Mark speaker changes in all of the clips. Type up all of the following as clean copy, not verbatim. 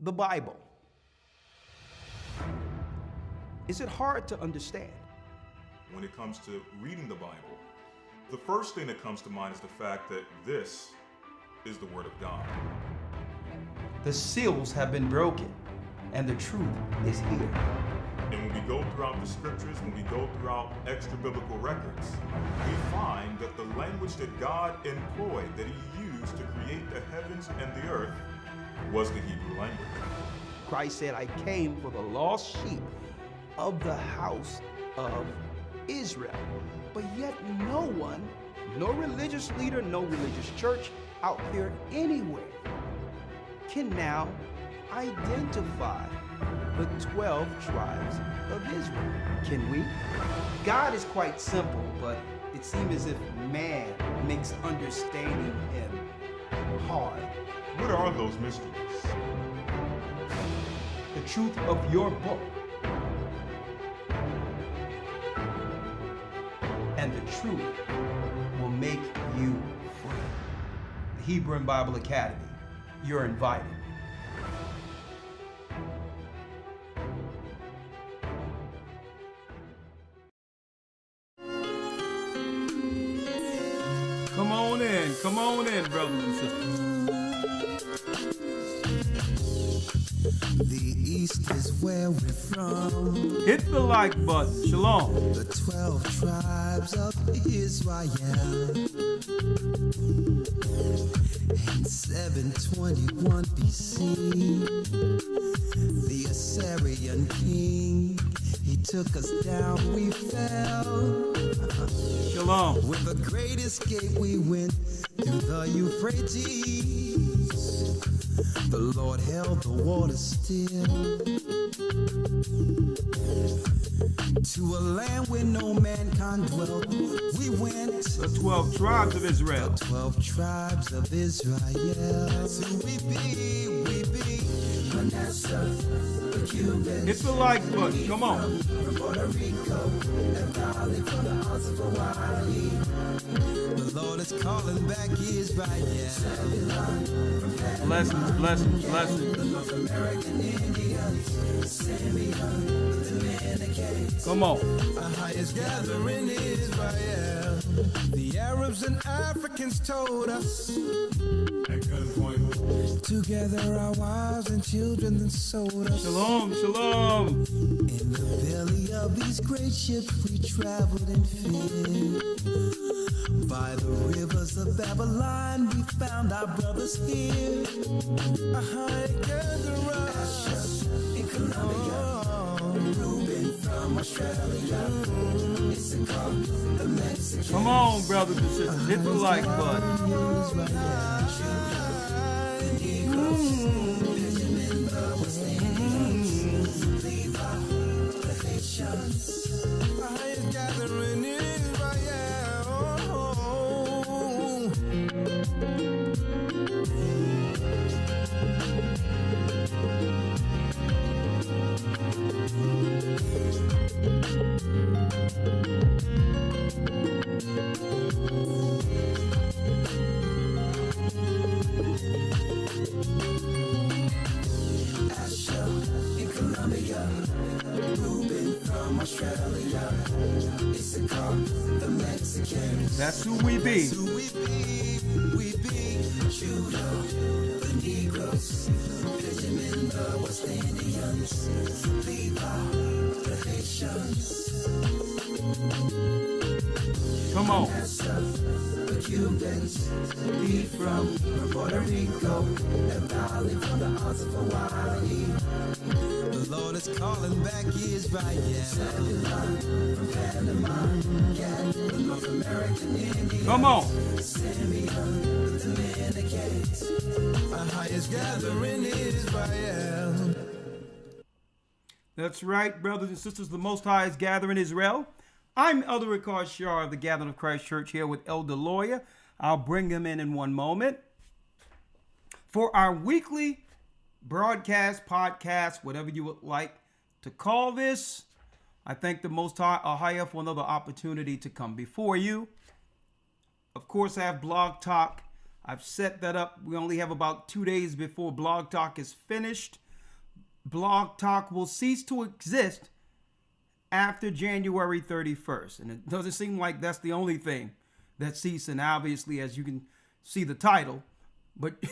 Speaker 1: the Bible. Is it hard to understand?
Speaker 2: When it comes to reading the Bible, the first thing that comes to mind is the fact that this is the Word of God.
Speaker 1: The seals have been broken, and the truth is here.
Speaker 2: And when we go throughout the scriptures, when we go throughout extra biblical records, we find that the language that God employed, that He used to create the heavens and the earth, was the Hebrew language.
Speaker 1: Christ said, I came for the lost sheep of the house of Israel. But yet no one, no religious leader, no religious church out there anywhere can now identify the 12 tribes of Israel. Can we? God is quite simple, but it seems as if man makes understanding Him hard.
Speaker 2: What are those mysteries?
Speaker 1: The truth of your book and the truth will make you free. The Hebrew and Bible Academy, you're invited. Come on in, brothers and sisters.
Speaker 3: The East is where we're from.
Speaker 1: Hit the like button. Shalom.
Speaker 3: The 12 tribes of Israel. In 721 BC, the Assyrian king, he took us down, we fell.
Speaker 1: Shalom.
Speaker 3: With the great escape we went through the Euphrates. The Lord held the water still. To a land where no mankind dwelt, we went.
Speaker 1: The 12 tribes of Israel.
Speaker 3: The 12 tribes of Israel. That's who we be, Manasseh, the Cubans.
Speaker 1: Hit the like button, come on.
Speaker 3: From Puerto Rico, and Valley from the hearts of Hawaii. The Lord is calling back Israel.
Speaker 1: Blessings, blessings, blessings.
Speaker 3: The North American Indians, Simeon, the Dominicans.
Speaker 1: Come on.
Speaker 3: The highest gathering Israel. The Arabs and Africans told us. At gunpoint. Together our wives and children then sold us.
Speaker 1: Shalom, shalom.
Speaker 3: In the belly of these great ships we traveled in fear. By the rivers of Babylon we found our brothers here. A high gatherer. Asher in Colombia. Reuben from Australia. Issachar, the Mexicans.
Speaker 1: Come on, brothers and sisters. Hit the like button.
Speaker 3: Gathering in Israel. Asher in Colombia, Reuben from Australia, Issachar, the Mexicans.
Speaker 1: That's who we be.
Speaker 3: That's who we be, Judah, the Negroes, Benjamin, the West Indians, Levi, the Haitians.
Speaker 1: Come on.
Speaker 3: The Cubans, we from Puerto Rico, and Valley from the hearts of Hawaii. The Lord is calling back Israel. From Panama, the North American Indians.
Speaker 1: Come on.
Speaker 3: Simeon, the Dominicans. Our highest gathering Israel.
Speaker 1: That's right, brothers and sisters. The Most High is gathering Israel. I'm Elder Ricard Shar of the Gathering of Christ Church here with Elder Lawyer. I'll bring him in one moment. For our weekly broadcast, podcast, whatever you would like to call this, I thank the Most High for another opportunity to come before you. Of course, I have Blog Talk. I've set that up. We only have about 2 days before Blog Talk is finished. Blog Talk will cease to exist after January 31st. And it doesn't seem like that's the only thing that's ceasing, obviously, as you can see the title. But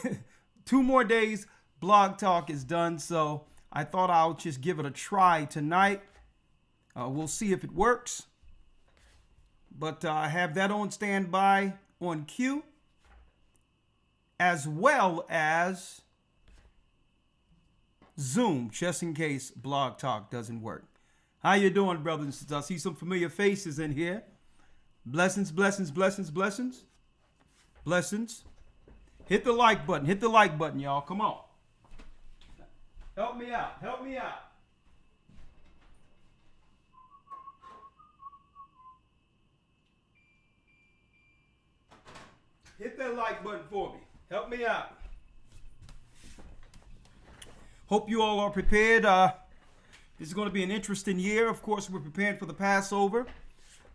Speaker 1: 2 more days, Blog Talk is done. So I thought I'll just give it a try tonight. We'll see if it works. But I have that on standby on cue, as well as Zoom, just in case Blog Talk doesn't work. How you doing, brothers and sisters? I see some familiar faces in here. Blessings, blessings, blessings, blessings. Blessings. Hit the like button. Hit the like button, y'all. Come on. Help me out. Help me out. Hit that like button for me. Help me out. Hope you all are prepared. This is going to be an interesting year. Of course, we're preparing for the Passover,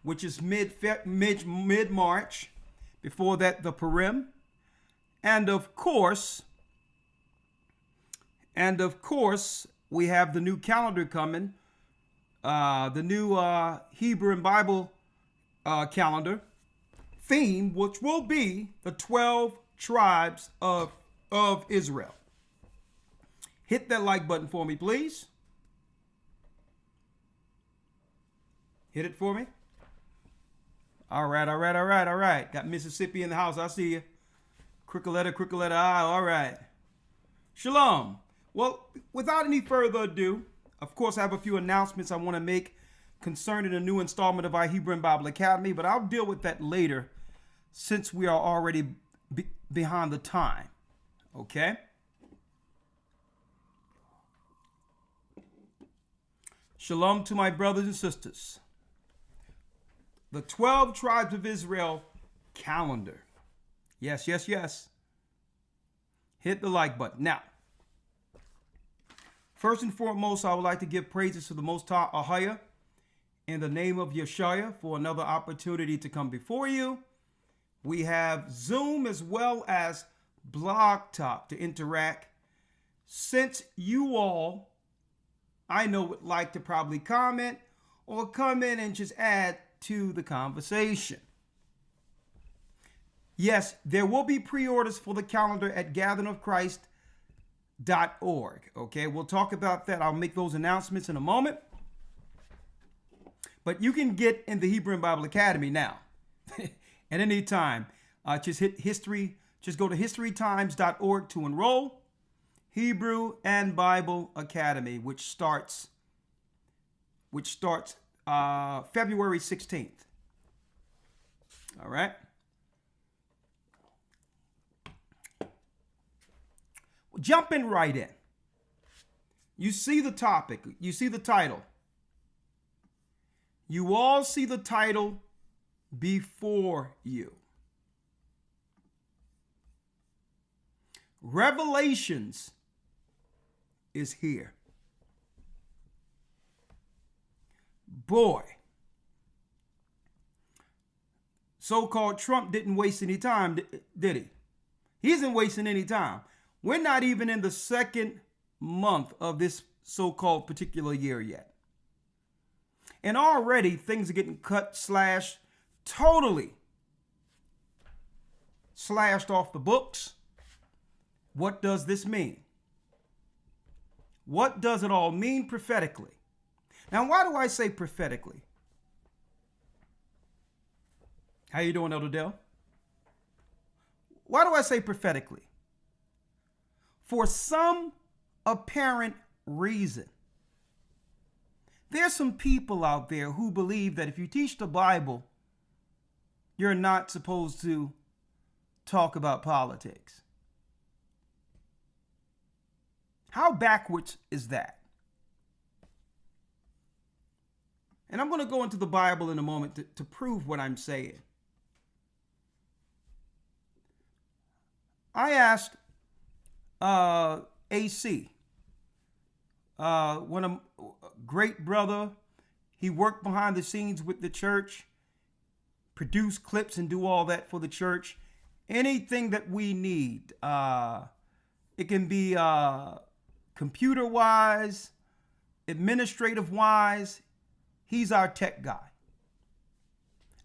Speaker 1: which is mid-March. Before that, the Purim. And of course, we have the new calendar coming, the new Hebrew and Bible calendar theme, which will be the 12 tribes of Israel. Hit that like button for me, please. Hit it for me. All right. Got Mississippi in the house. I see you. Cricoletta, all right. Shalom. Well, without any further ado, of course, I have a few announcements I want to make concerning a new installment of our Hebrew and Bible Academy, but I'll deal with that later since we are already behind the time. Okay? Shalom to my brothers and sisters. The 12 tribes of Israel calendar. Yes. Hit the like button. Now, first and foremost, I would like to give praises to the Most High Ahaya in the name of Yeshua for another opportunity to come before you. We have Zoom as well as Blog Talk to interact. Since you all, I know, would like to probably comment or come in and just add to the conversation. Yes, there will be pre-orders for the calendar at gatheringofchrist.org. Okay, we'll talk about that. I'll make those announcements in a moment. But you can get in the Hebrew and Bible Academy now. At any time. Just hit history. Just go to historytimes.org to enroll. Hebrew and Bible Academy, which starts February 16th. All right. Jumping right in. You see the topic. You see the title. You all see the title before you. Revelations is here. Boy, so-called Trump didn't waste any time, did he? He isn't wasting any time. We're not even in the second month of this so-called particular year yet. And already things are getting cut, slashed, totally slashed off the books. What does this mean? What does it all mean prophetically? Now, why do I say prophetically? How you doing, Elder Dell? Why do I say prophetically? For some apparent reason. There's some people out there who believe that if you teach the Bible, you're not supposed to talk about politics. How backwards is that? And I'm going to go into the Bible in a moment to prove what I'm saying. I asked AC, one of great brother. He worked behind the scenes with the church, produce clips and do all that for the church. Anything that we need. It can be computer-wise, administrative-wise. He's our tech guy.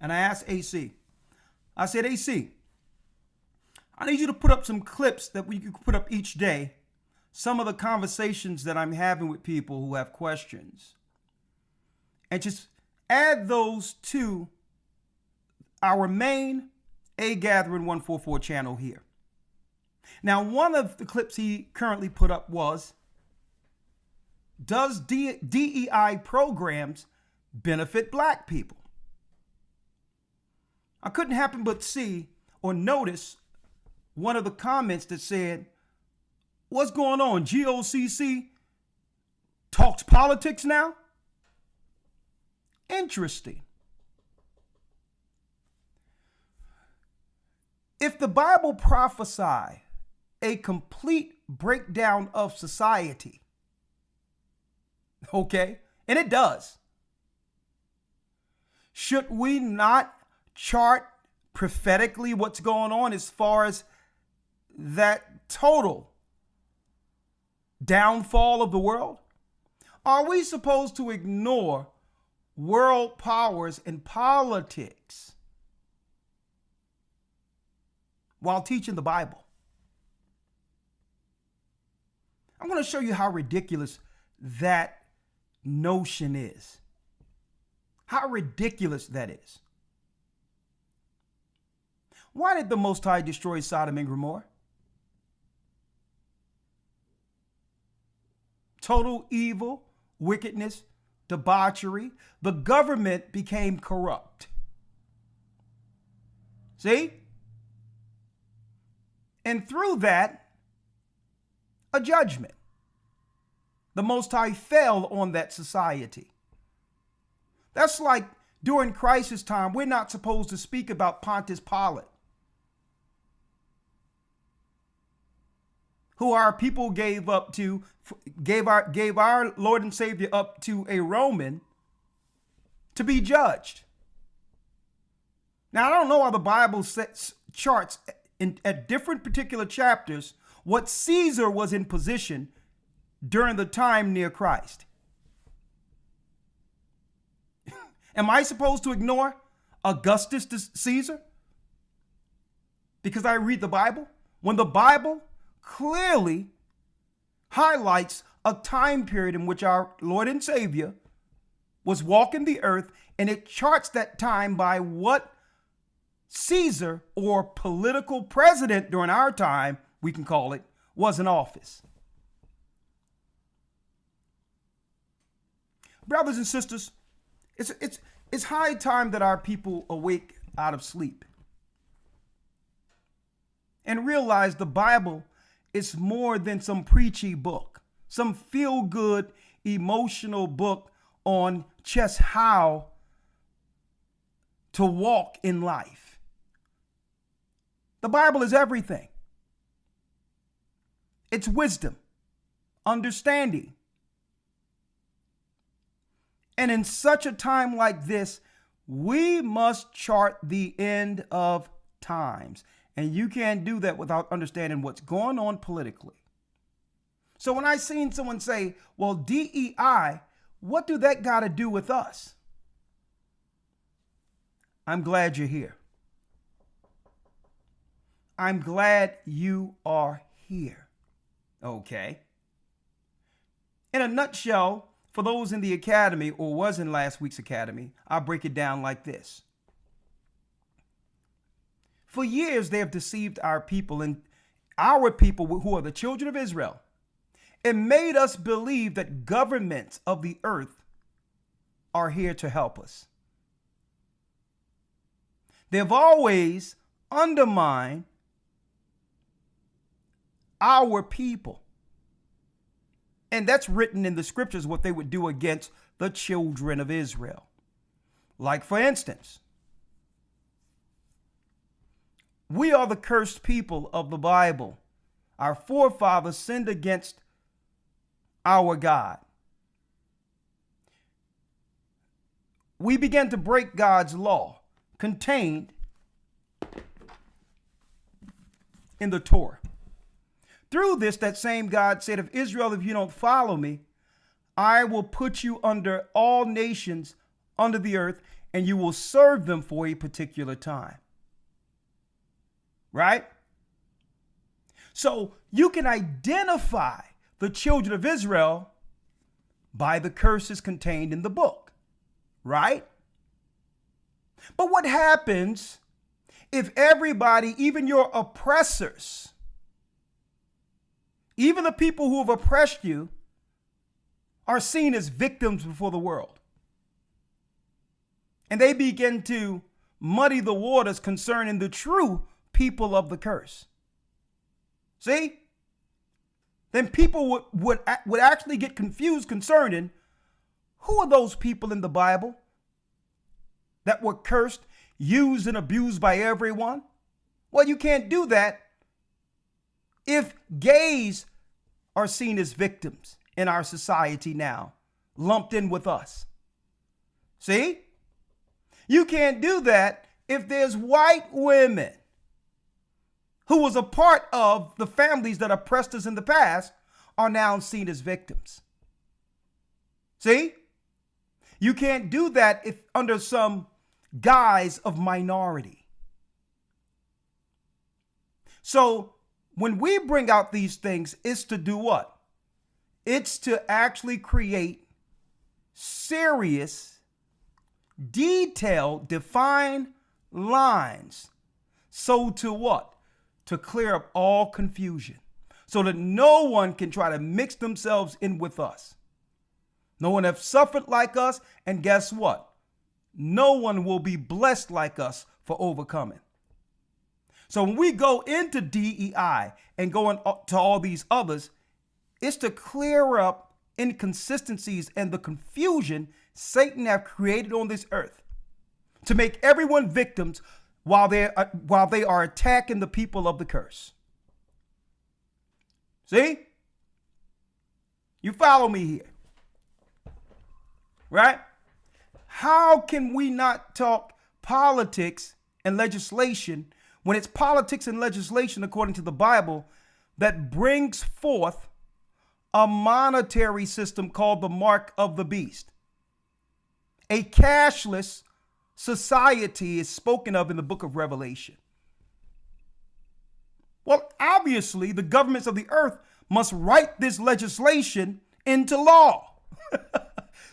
Speaker 1: And I asked AC, I said, AC, I need you to put up some clips that we could put up each day, some of the conversations that I'm having with people who have questions, and just add those to our main A Gathering 144 channel here. Now, one of the clips he currently put up was, does DEI programs benefit black people? I couldn't happen but see or notice one of the comments that said, what's going on? GOCC talks politics now? Interesting. If the Bible prophesy a complete breakdown of society, okay, and it does, should we not chart prophetically what's going on as far as that total downfall of the world? Are we supposed to ignore world powers and politics while teaching the Bible? I'm going to show you how ridiculous that notion is. How ridiculous that is. Why did the Most High destroy Sodom and Gomorrah? Total evil, wickedness, debauchery. The government became corrupt. See? And through that, a judgment. The Most High fell on that society. That's like during crisis time, we're not supposed to speak about Pontius Pilate, who our people gave our Lord and Savior up to a Roman to be judged. Now, I don't know how the Bible charts at different particular chapters what Caesar was in position during the time near Christ. Am I supposed to ignore Augustus Caesar because I read the Bible? When the Bible clearly highlights a time period in which our Lord and Savior was walking the earth, and it charts that time by what Caesar, or political president during our time, we can call it, was in office. Brothers and sisters, it's high time that our people awake out of sleep and realize the Bible is more than some preachy book, some feel-good, emotional book on just how to walk in life. The Bible is everything. It's wisdom, understanding. And in such a time like this, we must chart the end of times. And you can't do that without understanding what's going on politically. So when I seen someone say, well, DEI, what do that got to do with us? I'm glad you're here. I'm glad you are here. Okay. In a nutshell, for those in the academy or was in last week's academy, I'll break it down like this. For years, they have deceived our people, and our people who are the children of Israel, and made us believe that governments of the earth are here to help us. They have always undermined our people. And that's written in the scriptures what they would do against the children of Israel. Like, for instance, we are the cursed people of the Bible. Our forefathers sinned against our God. We began to break God's law contained in the Torah. through this, that same God said, if Israel, if you don't follow me, I will put you under all nations under the earth, and you will serve them for a particular time. Right? So you can identify the children of Israel by the curses contained in the book. Right? But what happens if everybody, even your oppressors, even the people who have oppressed you, are seen as victims before the world? And they begin to muddy the waters concerning the true people of the curse. See? Then people would actually get confused concerning who are those people in the Bible that were cursed, used, and abused by everyone? Well, you can't do that if gays are seen as victims in our society now, lumped in with us. See? You can't do that if there's white women who was a part of the families that oppressed us in the past are now seen as victims. See? You can't do that if under some guise of minority. So when we bring out these things, it's to do what? It's to actually create serious, detailed, defined lines. So to what? To clear up all confusion, so that no one can try to mix themselves in with us. No one have suffered like us, and guess what? No one will be blessed like us for overcoming. So when we go into DEI and go to all these others, it's to clear up inconsistencies and the confusion Satan have created on this earth, to make everyone victims while they are attacking the people of the curse. See? You follow me here, right? How can we not talk politics and legislation when it's politics and legislation, according to the Bible, that brings forth a monetary system called the mark of the beast? A cashless society is spoken of in the book of Revelation. Well, obviously, the governments of the earth must write this legislation into law.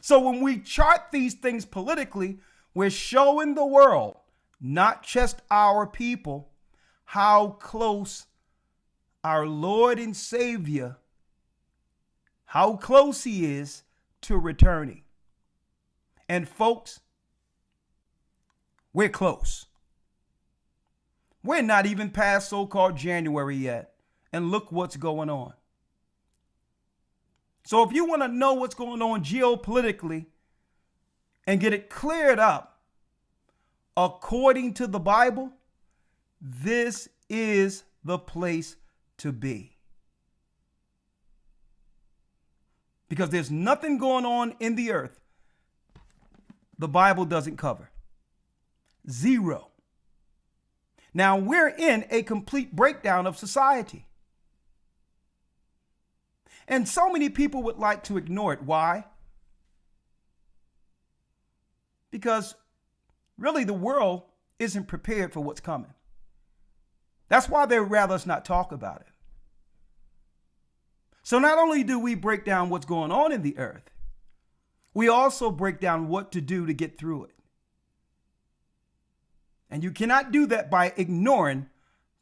Speaker 1: So when we chart these things politically, we're showing the world, not just our people, how close our Lord and Savior, how close he is to returning. And folks, we're close. We're not even past so-called January yet. And look what's going on. So if you want to know what's going on geopolitically and get it cleared up according to the Bible, this is the place to be. Because there's nothing going on in the earth the Bible doesn't cover. Zero. Now we're in a complete breakdown of society. And so many people would like to ignore it. Why? Because really the world isn't prepared for what's coming. That's why they'd rather us not talk about it. So not only do we break down what's going on in the earth, we also break down what to do to get through it. And you cannot do that by ignoring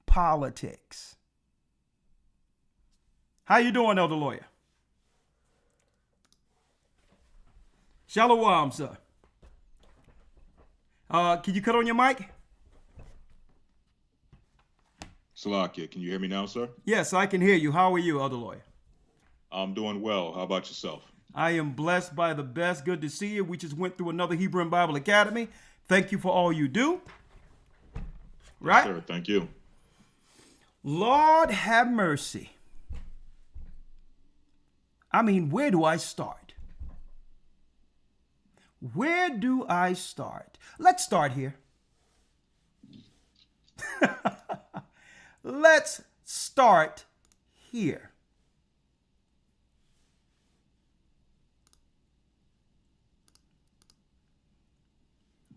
Speaker 1: politics. How you doing, Elder Lawyer? Shalom, sir. Can you cut on your mic?
Speaker 2: Salakia, can you hear me now, sir?
Speaker 1: Yes, I can hear you. How are you, Elder Lawyer?
Speaker 2: I'm doing well. How about yourself?
Speaker 1: I am blessed by the best. Good to see you. We just went through another Hebrew and Bible Academy. Thank you for all you do. Right?
Speaker 2: Yes, sir. Thank you.
Speaker 1: Lord have mercy. I mean, where do I start? Where do I start? Let's start here. Let's start here.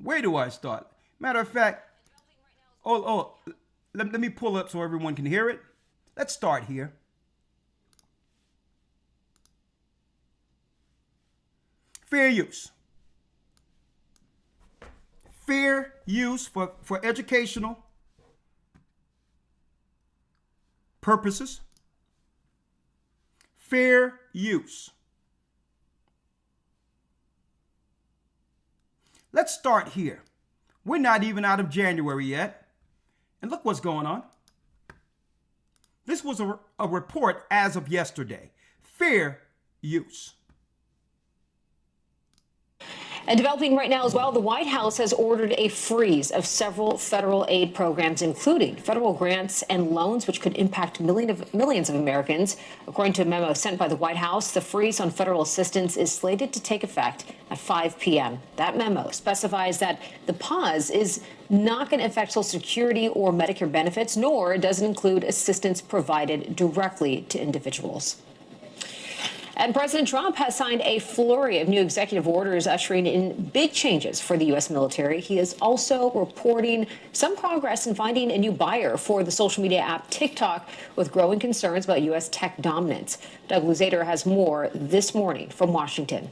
Speaker 1: Where do I start? Matter of fact, let me pull up so everyone can hear it. Let's start here. Fair use. Fair use for educational purposes. Fair use. Let's start here. We're not even out of January yet. And look what's going on. This was a report as of yesterday. Fair use.
Speaker 4: And developing right now as well, the White House has ordered a freeze of several federal aid programs, including federal grants and loans, which could impact millions of Americans. According to a memo sent by the White House, the freeze on federal assistance is slated to take effect at 5 p.m. That memo specifies that the pause is not going to affect Social Security or Medicare benefits, nor does it include assistance provided directly to individuals. And President Trump has signed a flurry of new executive orders ushering in big changes for the U.S. military. He is also reporting some progress in finding a new buyer for the social media app TikTok, with growing concerns about U.S. tech dominance. Doug Luzader has more this morning from Washington.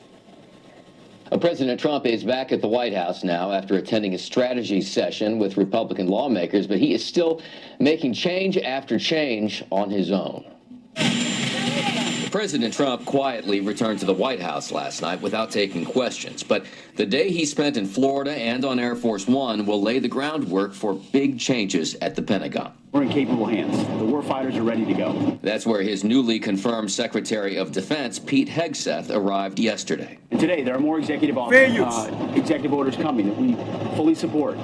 Speaker 5: President Trump is back at the White House now after attending a strategy session with Republican lawmakers, but he is still making change after change on his own. President Trump quietly returned to the White House last night without taking questions. But the day he spent in Florida and on Air Force One will lay the groundwork for big changes at the Pentagon.
Speaker 6: We're in capable hands. The warfighters are ready to go.
Speaker 5: That's where his newly confirmed Secretary of Defense, Pete Hegseth, arrived yesterday.
Speaker 6: And today, there are more executive orders coming that we fully support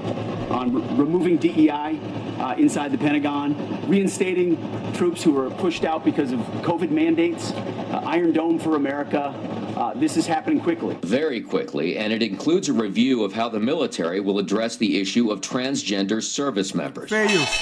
Speaker 6: on removing DEI inside the Pentagon, reinstating troops who were pushed out because of COVID mandates, Iron Dome for America. This is happening quickly.
Speaker 5: Very quickly, and it includes a review of how the military will address the issue of transgender service members.
Speaker 1: Fair use.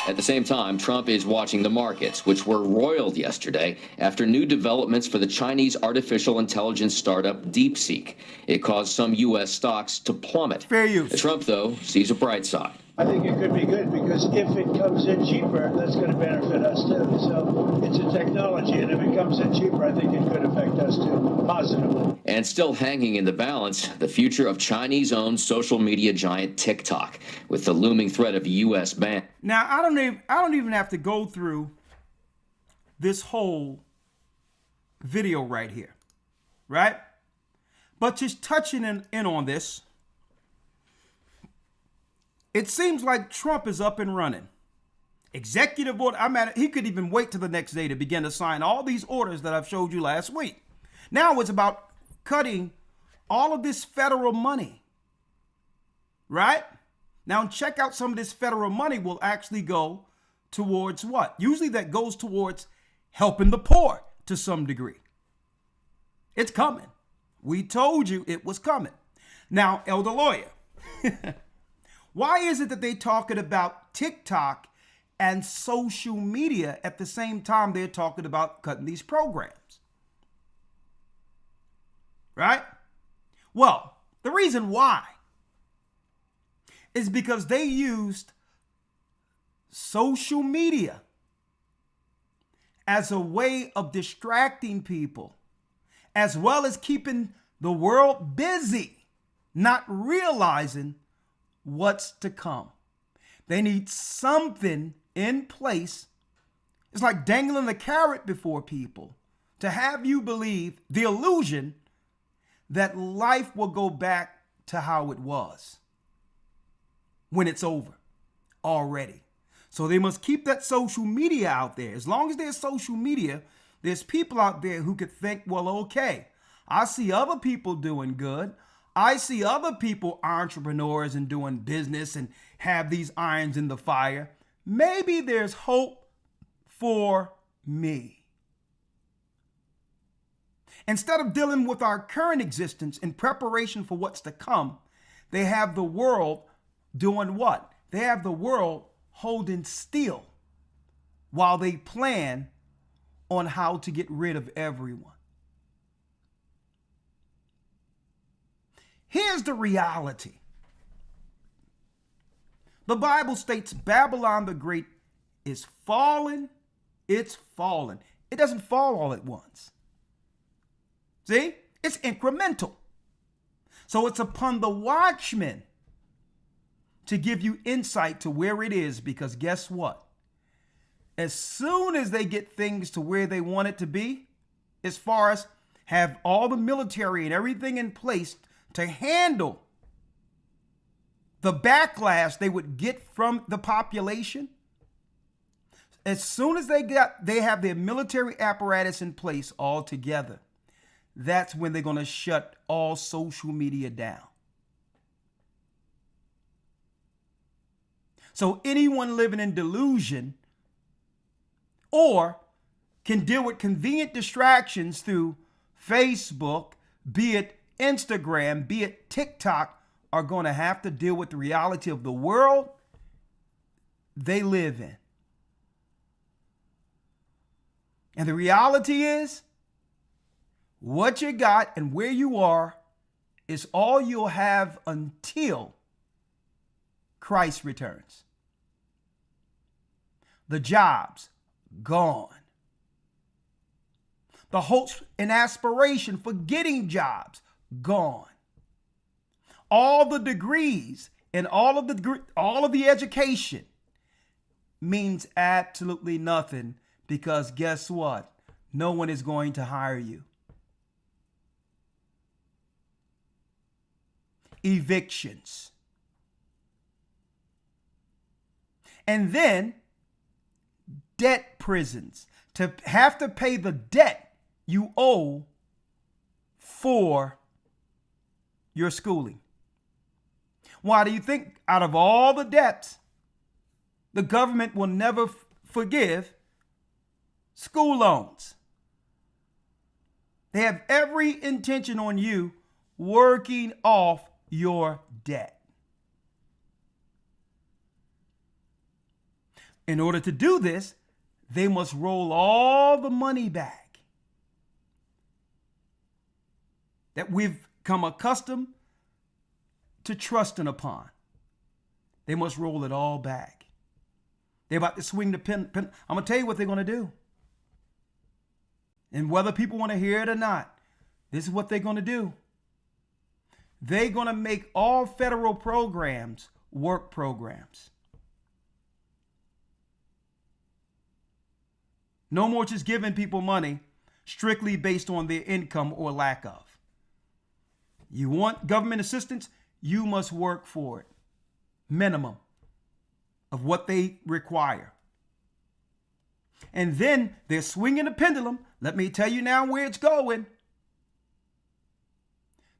Speaker 5: At the same time, Trump is watching the markets, which were roiled yesterday after new developments for the Chinese artificial intelligence startup DeepSeek. It caused some U.S. stocks to plummet.
Speaker 1: Fair use.
Speaker 5: Trump, though, sees a bright side.
Speaker 7: I think it could be good because if it comes in cheaper, that's going to benefit us too. So it's a technology, and if it comes in cheaper, I think it could affect us too, positively.
Speaker 5: And still hanging in the balance, the future of Chinese-owned social media giant TikTok, with the looming threat of a U.S. ban.
Speaker 1: Now, I don't even have to go through this whole video right here, right? But just touching in on this, it seems like Trump is up and running. Executive order. He could even wait till the next day to begin to sign all these orders that I've showed you last week. Now it's about cutting all of this federal money, right? Now check out some of this federal money will actually go towards what? Usually that goes towards helping the poor to some degree. It's coming. We told you it was coming. Now, Elder Lawyer, why is it that they talking about TikTok and social media at the same time they're talking about cutting these programs? Right? Well, the reason why is because they used social media as a way of distracting people, as well as keeping the world busy, not realizing what's to come. They need something in place. It's like dangling a carrot before people to have you believe the illusion that life will go back to how it was when it's over already. So they must keep that social media out there. As long as there's social media, there's people out there who could think, well, okay, I see other people doing good. I see other people entrepreneurs and doing business and have these irons in the fire. Maybe there's hope for me. Instead of dealing with our current existence in preparation for what's to come, they have the world doing what? They have the world holding still while they plan on how to get rid of everyone. Here's the reality. The Bible states Babylon the Great is fallen. It's fallen. It doesn't fall all at once. See? It's incremental. So it's upon the watchman to give you insight to where it is, because guess what? As soon as they get things to where they want it to be, as far as have all the military and everything in place to handle the backlash they would get from the population, as soon as they have their military apparatus in place all together, that's when they're going to shut all social media down. So anyone living in delusion or can deal with convenient distractions through Facebook, be it Instagram, be it TikTok, are going to have to deal with the reality of the world they live in. And the reality is, what you got and where you are is all you'll have until Christ returns. The jobs, gone. The hopes and aspiration for getting jobs, gone. All the degrees and all of the education means absolutely nothing, because guess what? No one is going to hire you. Evictions. And then debt prisons, to have to pay the debt you owe for your schooling. Why do you think out of all the debts the government will never forgive school loans? They have every intention on you working off your debt. In order to do this, they must roll all the money back that we've come accustomed to trusting upon. They must roll it all back. They're about to swing the pen. I'm going to tell you what they're going to do. And whether people want to hear it or not, this is what they're going to do. They're going to make all federal programs work programs. No more just giving people money strictly based on their income or lack of. You want government assistance? You must work for it. Minimum of what they require. And then they're swinging the pendulum. Let me tell you now where it's going.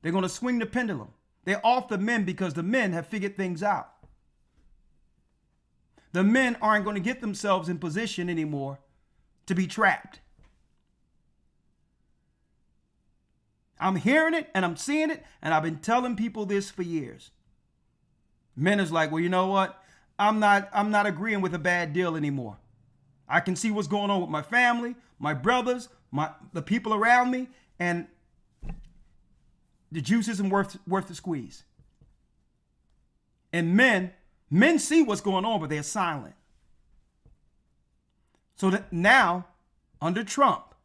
Speaker 1: They're going to swing the pendulum. They're off the men because the men have figured things out. The men aren't going to get themselves in position anymore to be trapped. I'm hearing it and I'm seeing it, and I've been telling people this for years. Men is like, well, you know what? I'm not agreeing with a bad deal anymore. I can see what's going on with my family, my brothers, the people around me, and the juice isn't worth the squeeze. And men see what's going on, but they're silent. So that now, under Trump,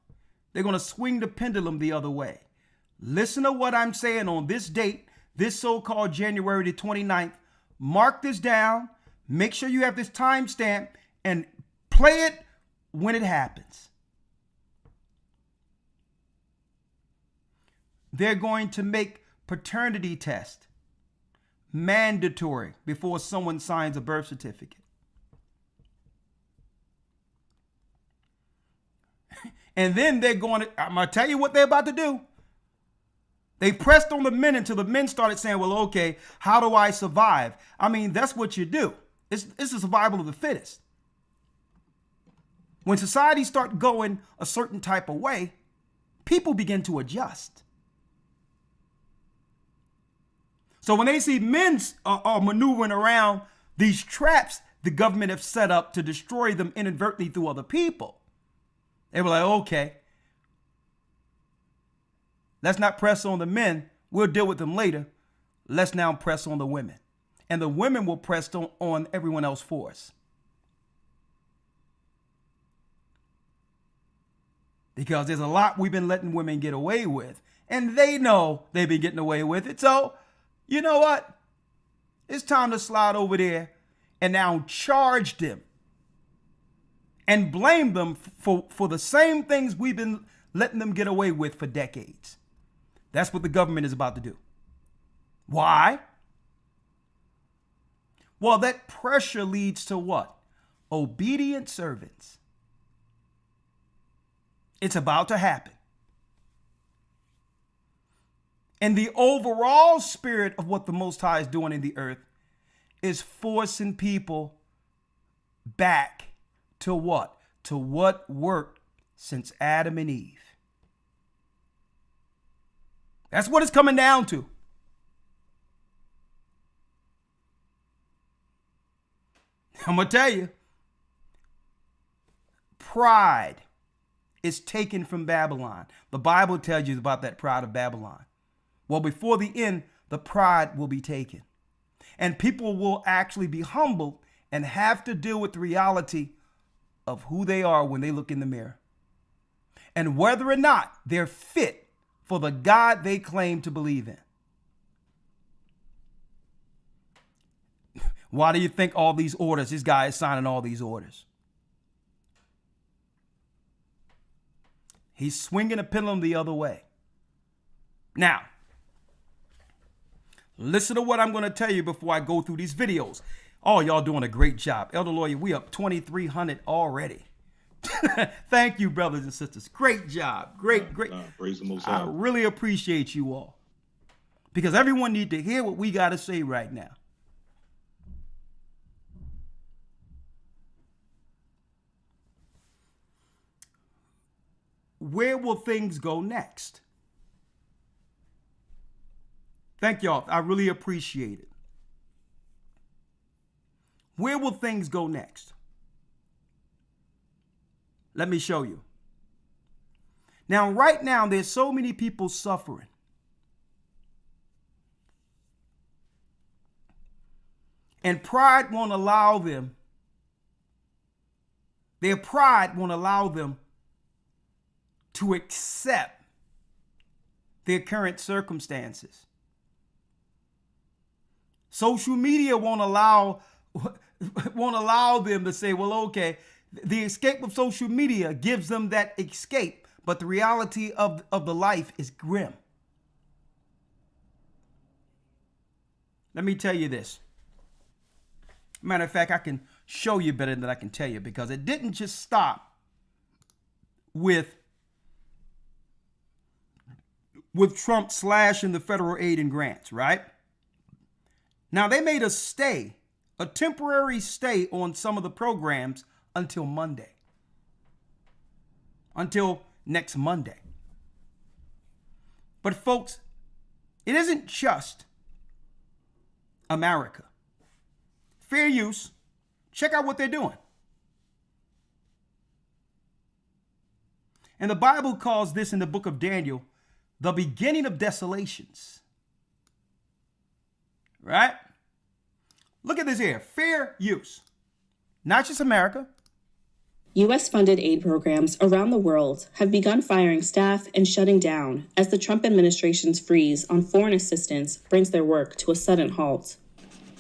Speaker 1: they're going to swing the pendulum the other way. Listen to what I'm saying on this date, this so-called January the 29th. Mark this down. Make sure you have this timestamp and play it when it happens. They're going to make paternity test mandatory before someone signs a birth certificate. And then they're going to, I'm going to tell you what they're about to do. They pressed on the men until the men started saying, well, okay, how do I survive? I mean, that's what you do. It's the survival of the fittest. When society starts going a certain type of way, people begin to adjust. So when they see men are maneuvering around these traps, the government have set up to destroy them inadvertently through other people. They were like, okay, let's not press on the men. We'll deal with them later. Let's now press on the women. And the women will press on everyone else for us. Because there's a lot we've been letting women get away with. And they know they've been getting away with it. So, you know what? It's time to slide over there and now charge them and blame them for the same things we've been letting them get away with for decades. That's what the government is about to do. Why? Well, that pressure leads to what? Obedient servants. It's about to happen. And the overall spirit of what the Most High is doing in the earth is forcing people back to what? To what worked since Adam and Eve. That's what it's coming down to. I'm going to tell you, pride is taken from Babylon. The Bible tells you about that pride of Babylon. Well, before the end, the pride will be taken. And people will actually be humbled and have to deal with the reality of who they are when they look in the mirror. And whether or not they're fit for the God they claim to believe in. Why do you think all these orders, this guy is signing all these orders? He's swinging a pendulum the other way. Now, listen to what I'm going to tell you before I go through these videos. Oh, y'all doing a great job. Elder Lawyer, we up 2,300 already. Thank you, brothers and sisters. Great job. Great.
Speaker 2: Praise the Most
Speaker 1: I
Speaker 2: High.
Speaker 1: really appreciate you all. Because everyone needs to hear what we got to say right now. Where will things go next? Thank y'all. I really appreciate it. Where will things go next? Let me show you. Now, right now, there's so many people suffering. And pride won't allow them. Their pride won't allow them to accept their current circumstances. Social media won't allow them to say, well, okay, the escape of social media gives them that escape, but the reality of the life is grim. Let me tell you this. Matter of fact, I can show you better than I can tell you, because it didn't just stop with Trump slashing the federal aid and grants, right? Now, they made a temporary stay on some of the programs until Monday. Until next Monday. But folks, it isn't just America. Fair use. Check out what they're doing. And the Bible calls this in the book of Daniel the beginning of desolations. Right? Look at this here. Fair use. Not just America.
Speaker 8: U.S.-funded aid programs around the world have begun firing staff and shutting down as the Trump administration's freeze on foreign assistance brings their work to a sudden halt.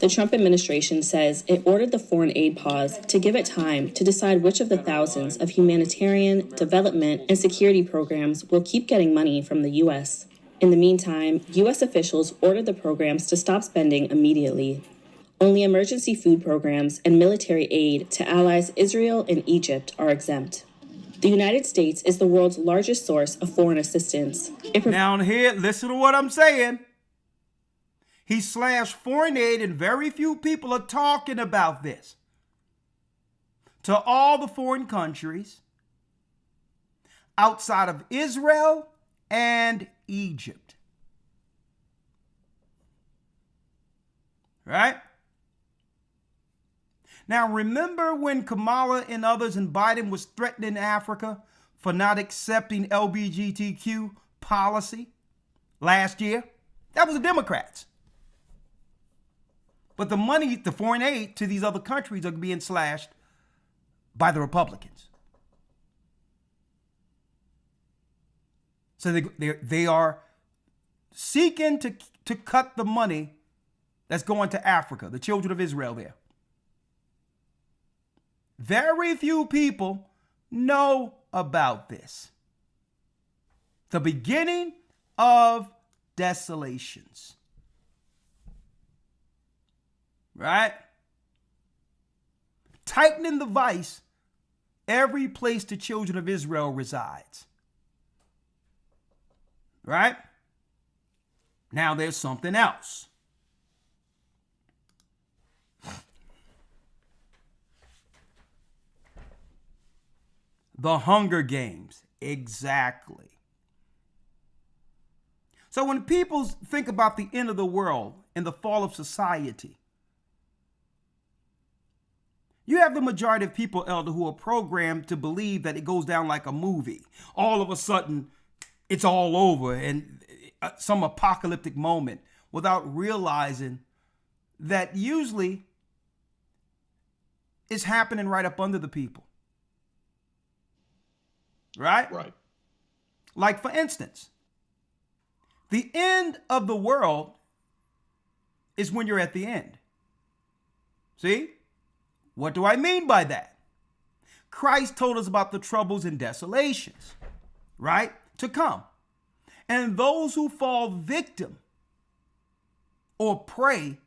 Speaker 8: The Trump administration says it ordered the foreign aid pause to give it time to decide which of the thousands of humanitarian, development, and security programs will keep getting money from the U.S. In the meantime, U.S. officials ordered the programs to stop spending immediately. Only emergency food programs and military aid to allies Israel and Egypt are exempt. The United States is the world's largest source of foreign assistance.
Speaker 1: Down here, listen to what I'm saying. He slashed foreign aid, and very few people are talking about this. To all the foreign countries outside of Israel and Egypt. Right? Now, remember when Kamala and others and Biden was threatening Africa for not accepting LGBTQ policy last year? That was the Democrats. But the money, the foreign aid to these other countries are being slashed by the Republicans. So they are seeking to cut the money that's going to Africa, the children of Israel there. Very few people know about this. The beginning of desolations. Right? Tightening the vice every place the children of Israel resides. Right? Now there's something else. The Hunger Games. Exactly. So when people think about the end of the world and the fall of society, you have the majority of people, Elder, who are programmed to believe that it goes down like a movie. All of a sudden, it's all over and some apocalyptic moment, without realizing that usually it's happening right up under the people. Right?
Speaker 2: Right.
Speaker 1: Like, for instance, the end of the world is when you're at the end. See? What do I mean by that? Christ told us about the troubles and desolations, right, to come. And those who fall victim or prey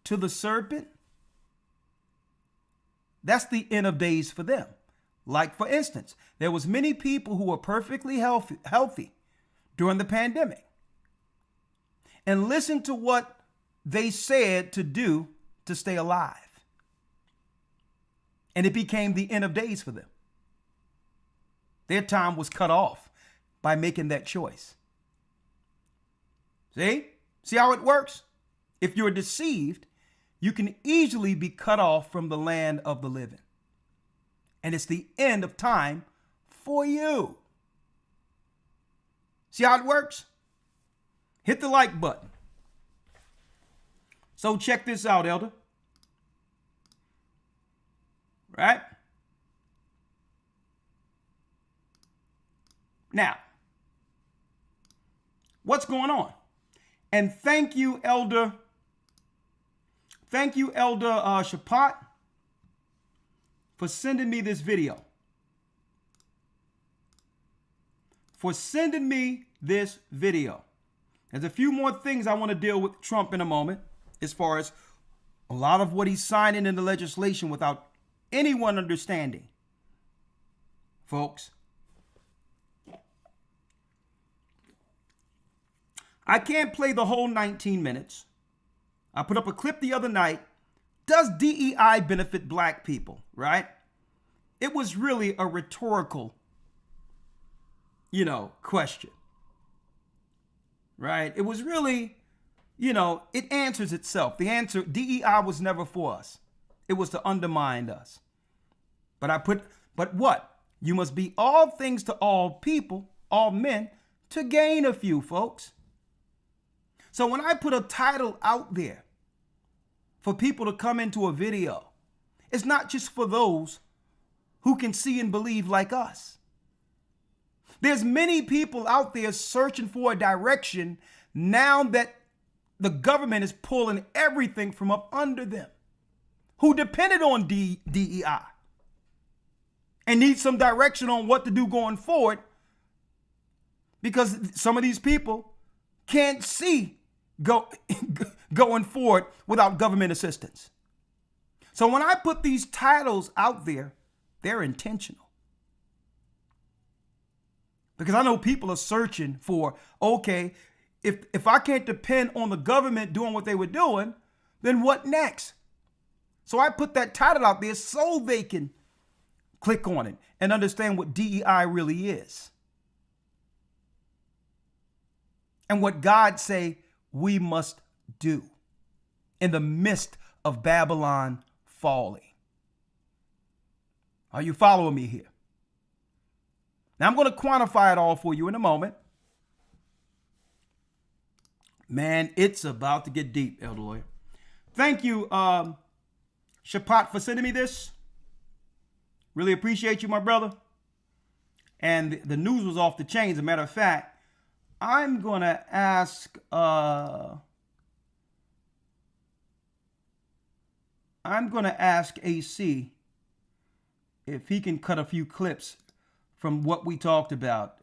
Speaker 1: to the serpent, that's the end of days for them. Like, for instance, there was many people who were perfectly healthy during the pandemic. And listen to what they said to do to stay alive. And it became the end of days for them. Their time was cut off by making that choice. See? See how it works? If you're deceived, you can easily be cut off from the land of the living. And it's the end of time for you. See how it works? Hit the like button. So check this out, Elder. Right? Now, what's going on? And thank you, Elder. Thank you, Elder Shapat, for sending me this video. There's a few more things I want to deal with Trump in a moment, as far as a lot of what he's signing in the legislation without anyone understanding. Folks, I can't play the whole 19 minutes. I put up a clip the other night. Does DEI benefit black people, right? It was really a rhetorical, question, right? It was really, it answers itself. The answer, DEI was never for us. It was to undermine us. But what? You must be all things to all people, all men, to gain a few, folks. So when I put a title out there for people to come into a video, it's not just for those who can see and believe like us. There's many people out there searching for a direction now that the government is pulling everything from up under them, who depended on DEI and need some direction on what to do going forward, because some of these people can't see going forward without government assistance. So when I put these titles out there, they're intentional. Because I know people are searching for, okay, if I can't depend on the government doing what they were doing, then what next? So I put that title out there so they can click on it and understand what DEI really is. And what God say we must do in the midst of Babylon falling. Are you following me here? Now, I'm going to quantify it all for you in a moment. Man, it's about to get deep, Elder Lawyer. Thank you, Shapat, for sending me this. Really appreciate you, my brother. And the news was off the chain. As a matter of fact, I'm going to ask AC if he can cut a few clips from what we talked about.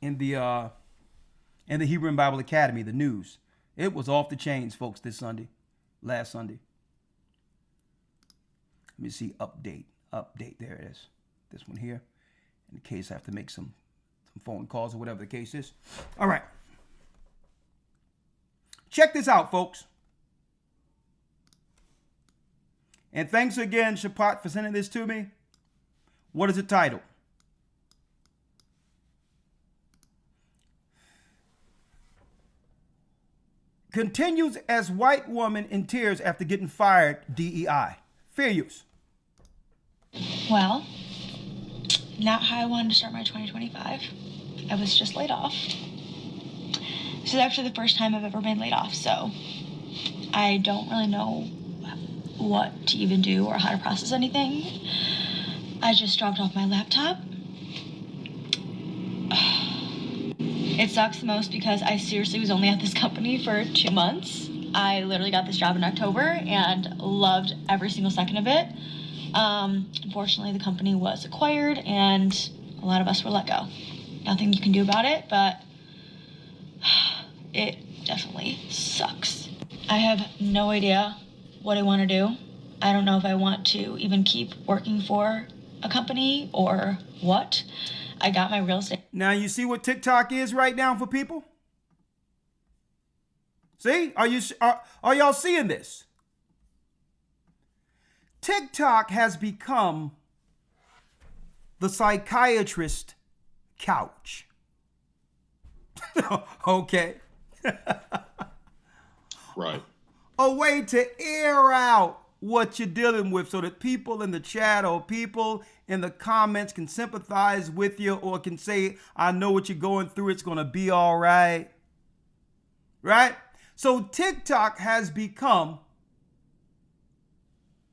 Speaker 1: In the Hebrew Bible Academy, the news. It was off the chains, folks, last Sunday. Let me see, update, there it is. This one here, in case I have to make some phone calls or whatever the case is. All right. Check this out, folks. And thanks again, Shapat, for sending this to me. What is the title? Continues as white woman in tears after getting fired, DEI. Fair use.
Speaker 9: Well, not how I wanted to start my 2025. I was just laid off. This is actually the first time I've ever been laid off, so I don't really know what to even do or how to process anything. I just dropped off my laptop. It sucks the most because I seriously was only at this company for 2 months. I literally got this job in October and loved every single second of it. Unfortunately, the company was acquired and a lot of us were let go. Nothing you can do about it, but it definitely sucks. I have no idea what I want to do. I don't know if I want to even keep working for a company or what. I got my real estate.
Speaker 1: Now you see what TikTok is right now for people? See? Are y'all seeing this? TikTok has become the psychiatrist couch. Okay.
Speaker 2: Right.
Speaker 1: A way to air out what you're dealing with so that people in the chat or people in the comments can sympathize with you or can say, I know what you're going through. It's going to be all right. Right? So TikTok has become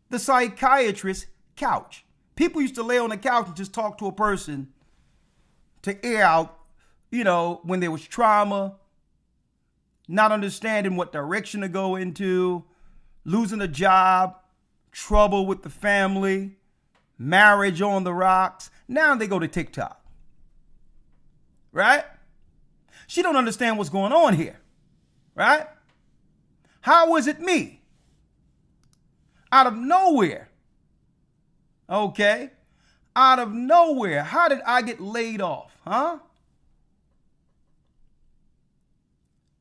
Speaker 1: the psychiatrist couch. People used to lay on the couch and just talk to a person to air out, when there was trauma, not understanding what direction to go into, losing a job, trouble with the family, marriage on the rocks. Now they go to TikTok. Right? She don't understand what's going on here. Right? How is it me? Out of nowhere. Okay? Out of nowhere. How did I get laid off? Huh?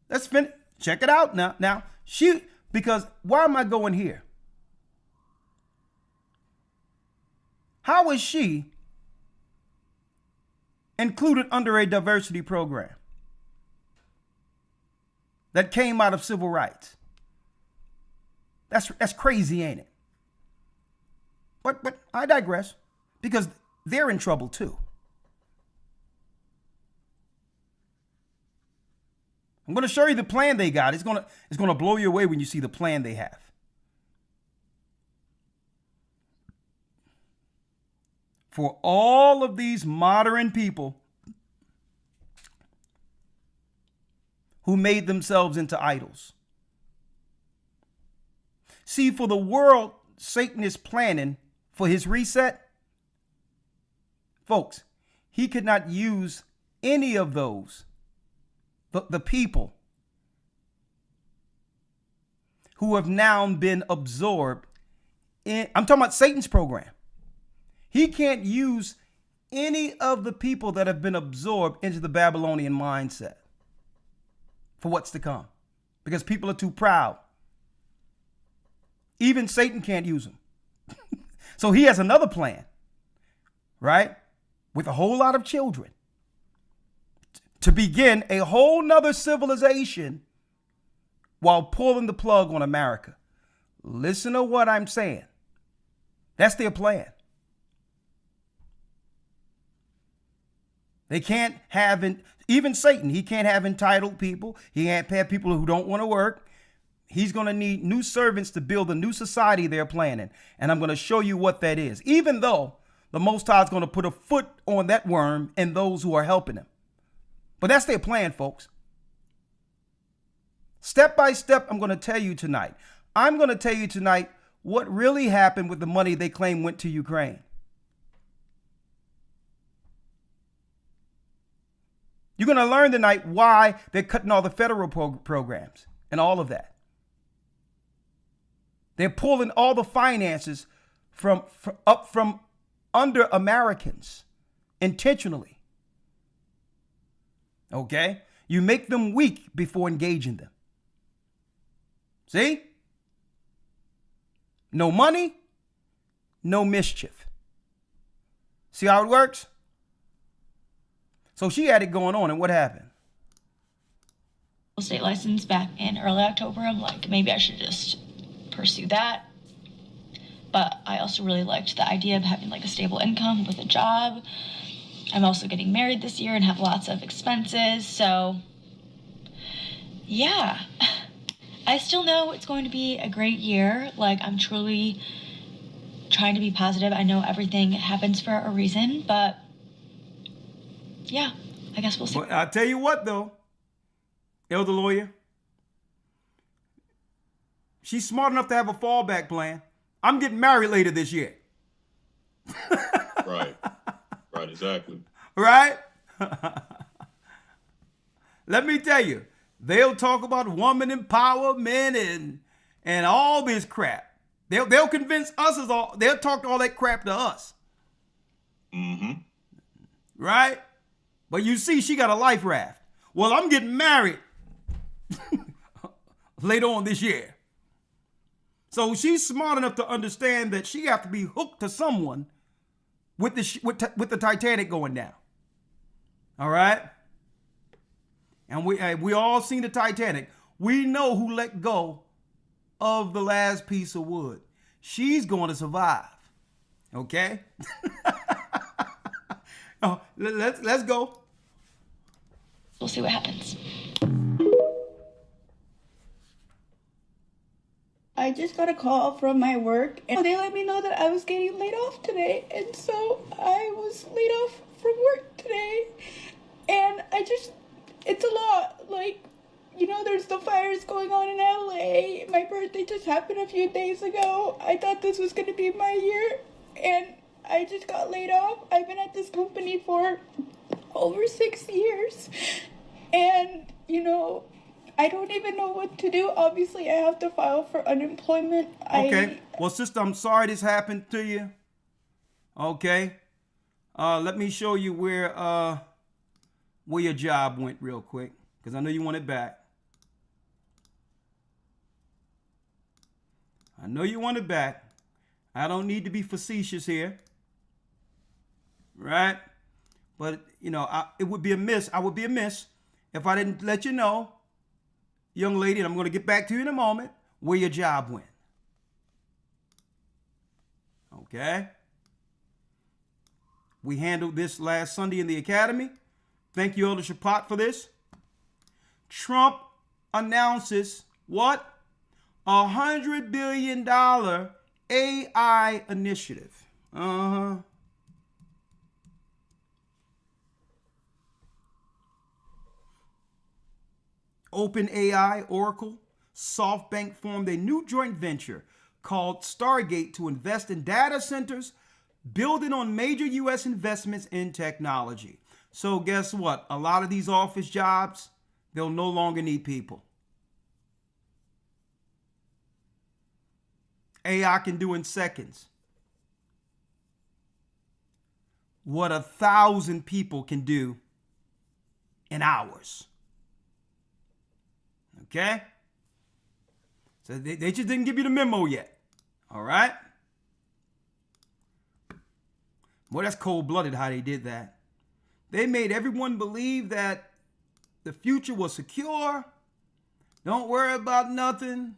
Speaker 1: Let's finish. Check it out now. Now, because why am I going here? How is she included under a diversity program that came out of civil rights? That's crazy, ain't it? But I digress, because they're in trouble too. I'm going to show you the plan they got. It's going to blow you away when you see the plan they have. For all of these modern people who made themselves into idols. See, for the world Satan is planning for his reset, folks, he could not use any of those. The people who have now been absorbed in, I'm talking about Satan's program. He can't use any of the people that have been absorbed into the Babylonian mindset for what's to come, because people are too proud. Even Satan can't use them. So he has another plan, right? With a whole lot of children to begin a whole nother civilization while pulling the plug on America. Listen to what I'm saying. That's their plan. They can't have, even Satan, he can't have entitled people. He can't have people who don't want to work. He's going to need new servants to build a new society they're planning. And I'm going to show you what that is, even though the Most High is going to put a foot on that worm and those who are helping him. But that's their plan, folks. Step by step, I'm going to tell you tonight. I'm going to tell you tonight what really happened with the money they claim went to Ukraine. You're going to learn tonight why they're cutting all the federal programs and all of that. They're pulling all the finances from under Americans intentionally. Okay? You make them weak before engaging them. See? No money, no mischief. See how it works? So she had it going on, and what happened?
Speaker 9: State license back in early October. I'm like, maybe I should just pursue that. But I also really liked the idea of having like a stable income with a job. I'm also getting married this year and have lots of expenses. So yeah, I still know it's going to be a great year. Like, I'm truly trying to be positive. I know everything happens for a reason, but yeah, I guess we'll see.
Speaker 1: Well, I'll tell you what, though, elder lawyer, she's smart enough to have a fallback plan. I'm getting married later this year.
Speaker 2: Right, exactly.
Speaker 1: Right? Let me tell you, they'll talk about woman empowerment and all this crap. They'll convince us they'll talk all that crap to us.
Speaker 2: Mm-hmm.
Speaker 1: Right? But you see, she got a life raft. Well, I'm getting married later on this year. So she's smart enough to understand that she have to be hooked to someone with the Titanic going down. All right? And we all seen the Titanic. We know who let go of the last piece of wood. She's going to survive. Okay? Oh, let's go.
Speaker 9: We'll see what happens.
Speaker 10: I just got a call from my work and they let me know that I was getting laid off today. And so I was laid off from work today. And it's a lot. Like, you know, there's the fires going on in LA. My birthday just happened a few days ago. I thought this was going to be my year. And I just got laid off. I've been at this company for over 6 years. And, you know, I don't even know what to do. Obviously, I have to file for unemployment.
Speaker 1: Okay. Well, sister, I'm sorry this happened to you. Okay. Let me show you where your job went real quick, because I know you want it back. I know you want it back. I don't need to be facetious here. Right? But, you know, it would be amiss. I would be amiss if I didn't let you know, young lady, and I'm going to get back to you in a moment, where your job went. Okay? We handled this last Sunday in the Academy. Thank you, Elder Shapat, for this. Trump announces what? $100 billion AI initiative. OpenAI, Oracle, SoftBank formed a new joint venture called Stargate to invest in data centers, building on major U.S. investments in technology. So guess what? A lot of these office jobs, they'll no longer need people. AI can do in seconds what 1,000 people can do in hours. Okay? So they just didn't give you the memo yet. All right? Boy, that's cold-blooded how they did that. They made everyone believe that The future was secure. Don't worry about nothing.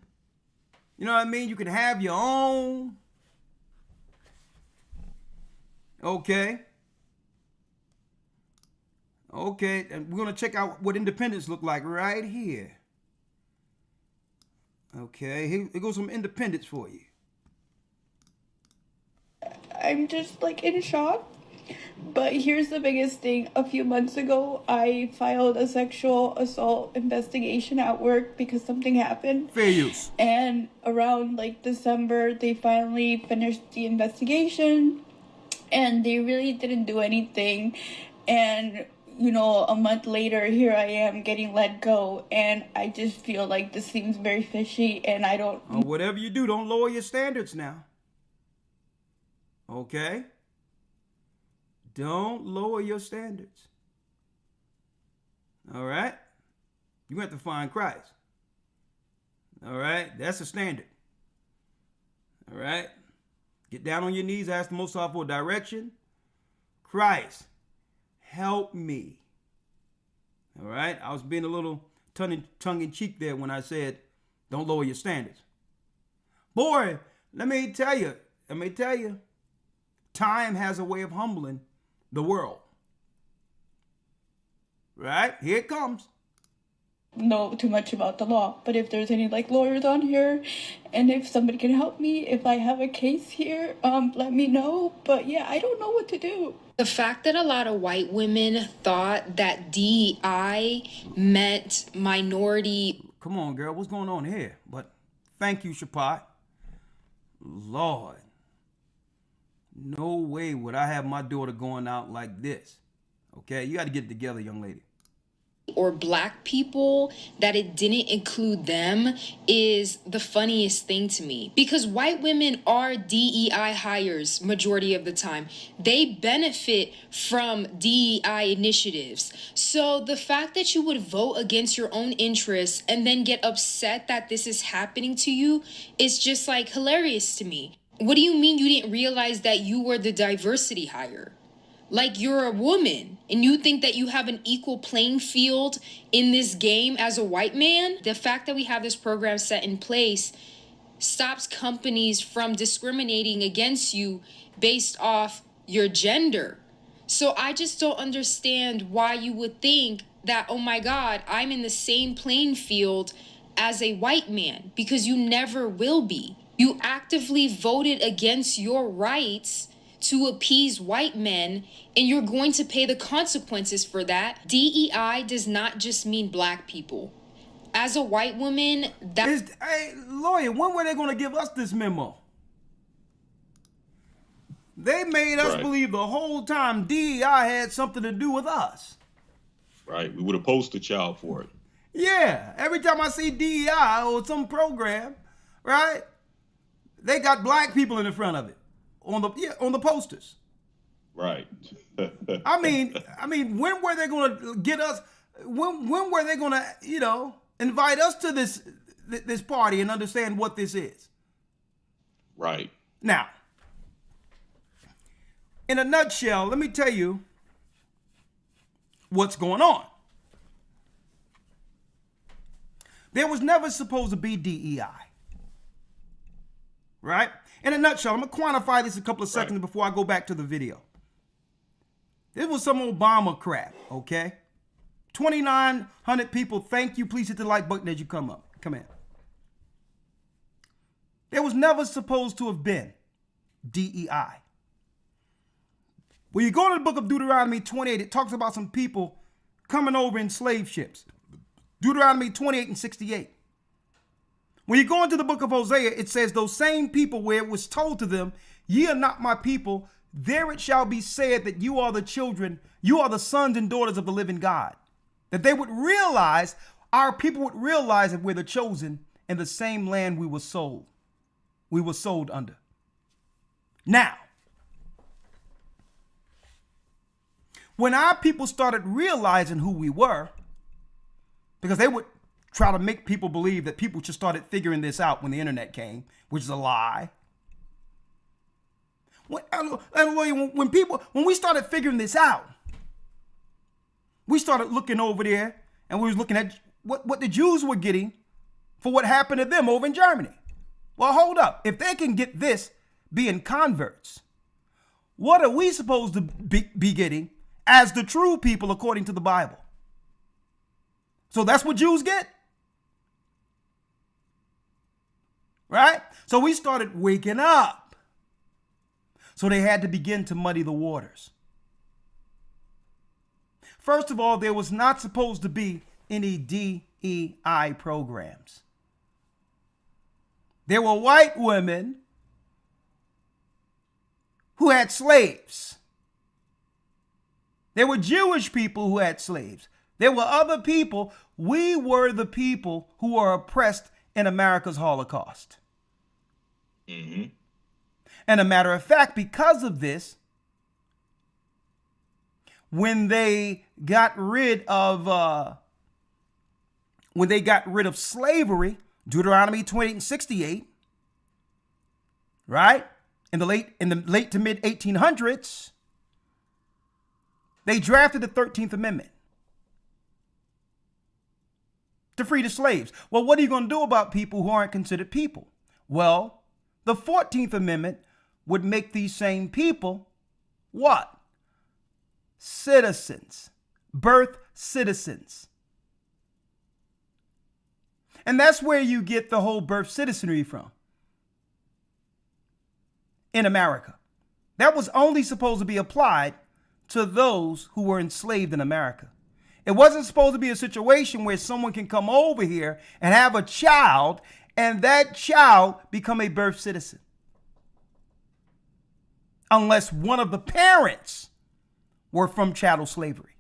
Speaker 1: You know what I mean? You can have your own. Okay. Okay, and we're going to check out what independence look like right here. Okay, here goes some independence for you.
Speaker 10: I'm just like in shock. But here's the biggest thing. A few months ago, I filed a sexual assault investigation at work because something happened.
Speaker 1: Fair use.
Speaker 10: And around like December, they finally finished the investigation and they really didn't do anything. And you know, a month later, here I am getting let go, and I just feel like this seems very fishy, and I don't...
Speaker 1: Whatever you do, don't lower your standards now. Okay? Don't lower your standards. All right? You have to find Christ. All right? That's the standard. All right? Get down on your knees, ask the Most High for direction. Christ, help me. All right? I was being a little tongue-in-cheek there when I said, don't lower your standards. Boy, let me tell you, time has a way of humbling the world. Right? Here it comes.
Speaker 10: Know too much about the law, but if there's any like lawyers on here, and if somebody can help me, if I have a case here, let me know. But yeah, I don't know what to do.
Speaker 11: The fact that a lot of white women thought that DEI meant minority.
Speaker 1: Come on, girl, what's going on here? But thank you, Shapat. Lord, no way would I have my daughter going out like this. Okay, you got to get it together, young lady.
Speaker 11: Or black people, that it didn't include them is the funniest thing to me, because white women are DEI hires majority of the time. They benefit from DEI initiatives. So the fact that you would vote against your own interests and then get upset that this is happening to you is just like hilarious to me. What do you mean you didn't realize that you were the diversity hire? Like, you're a woman and you think that you have an equal playing field in this game as a white man? The fact that we have this program set in place stops companies from discriminating against you based off your gender. So I just don't understand why you would think that, oh my God, I'm in the same playing field as a white man, because you never will be. You actively voted against your rights to appease white men, and you're going to pay the consequences for that. DEI does not just mean black people. As a white woman,
Speaker 1: hey, lawyer, when were they going to give us this memo? They made us believe the whole time DEI had something to do with us.
Speaker 12: Right, we would have poster child for it.
Speaker 1: Yeah, every time I see DEI or some program, right, they got black people in the front of it. On the posters.
Speaker 12: Right.
Speaker 1: I mean, when were they going to get us? When were they going to, invite us to this party and understand what this is?
Speaker 12: Right.
Speaker 1: Now, in a nutshell, let me tell you what's going on. There was never supposed to be DEI. Right? In a nutshell, I'm going to quantify this a couple of seconds before I go back to the video. This was some Obama crap, okay? 2,900 people, thank you. Please hit the like button as you come in. There was never supposed to have been DEI. When you go to the book of Deuteronomy 28, it talks about some people coming over in slave ships. Deuteronomy 28 and 68. When you go into the book of Hosea, it says those same people where it was told to them, ye are not my people, there it shall be said that you are the children, you are the sons and daughters of the living God. That they would realize, our people would realize that we're the chosen in the same land we were sold. We were sold under. Now, when our people started realizing who we were, because they would try to make people believe that people just started figuring this out when the internet came, which is a lie. When we started figuring this out, we started looking over there And we was looking at what the Jews were getting for what happened to them over in Germany. Well, hold up. If they can get this being converts, what are we supposed to be getting as the true people according to the Bible? So that's what Jews get? Right? So we started waking up. So they had to begin to muddy the waters. First of all, there was not supposed to be any DEI programs. There were white women who had slaves. There were Jewish people who had slaves. There were other people. We were the people who were oppressed in America's Holocaust.
Speaker 12: Mm-hmm.
Speaker 1: And a matter of fact, because of this, when they got rid of slavery, Deuteronomy 28:68, right? In the late to mid 1800s, they drafted the 13th Amendment to free the slaves. Well, what are you going to do about people who aren't considered people? Well, the 14th Amendment would make these same people what? Citizens, birth citizens. And that's where you get the whole birth citizenry from in America. That was only supposed to be applied to those who were enslaved in America. It wasn't supposed to be a situation where someone can come over here and have a child and that child become a birth citizen. Unless one of the parents were from chattel slavery.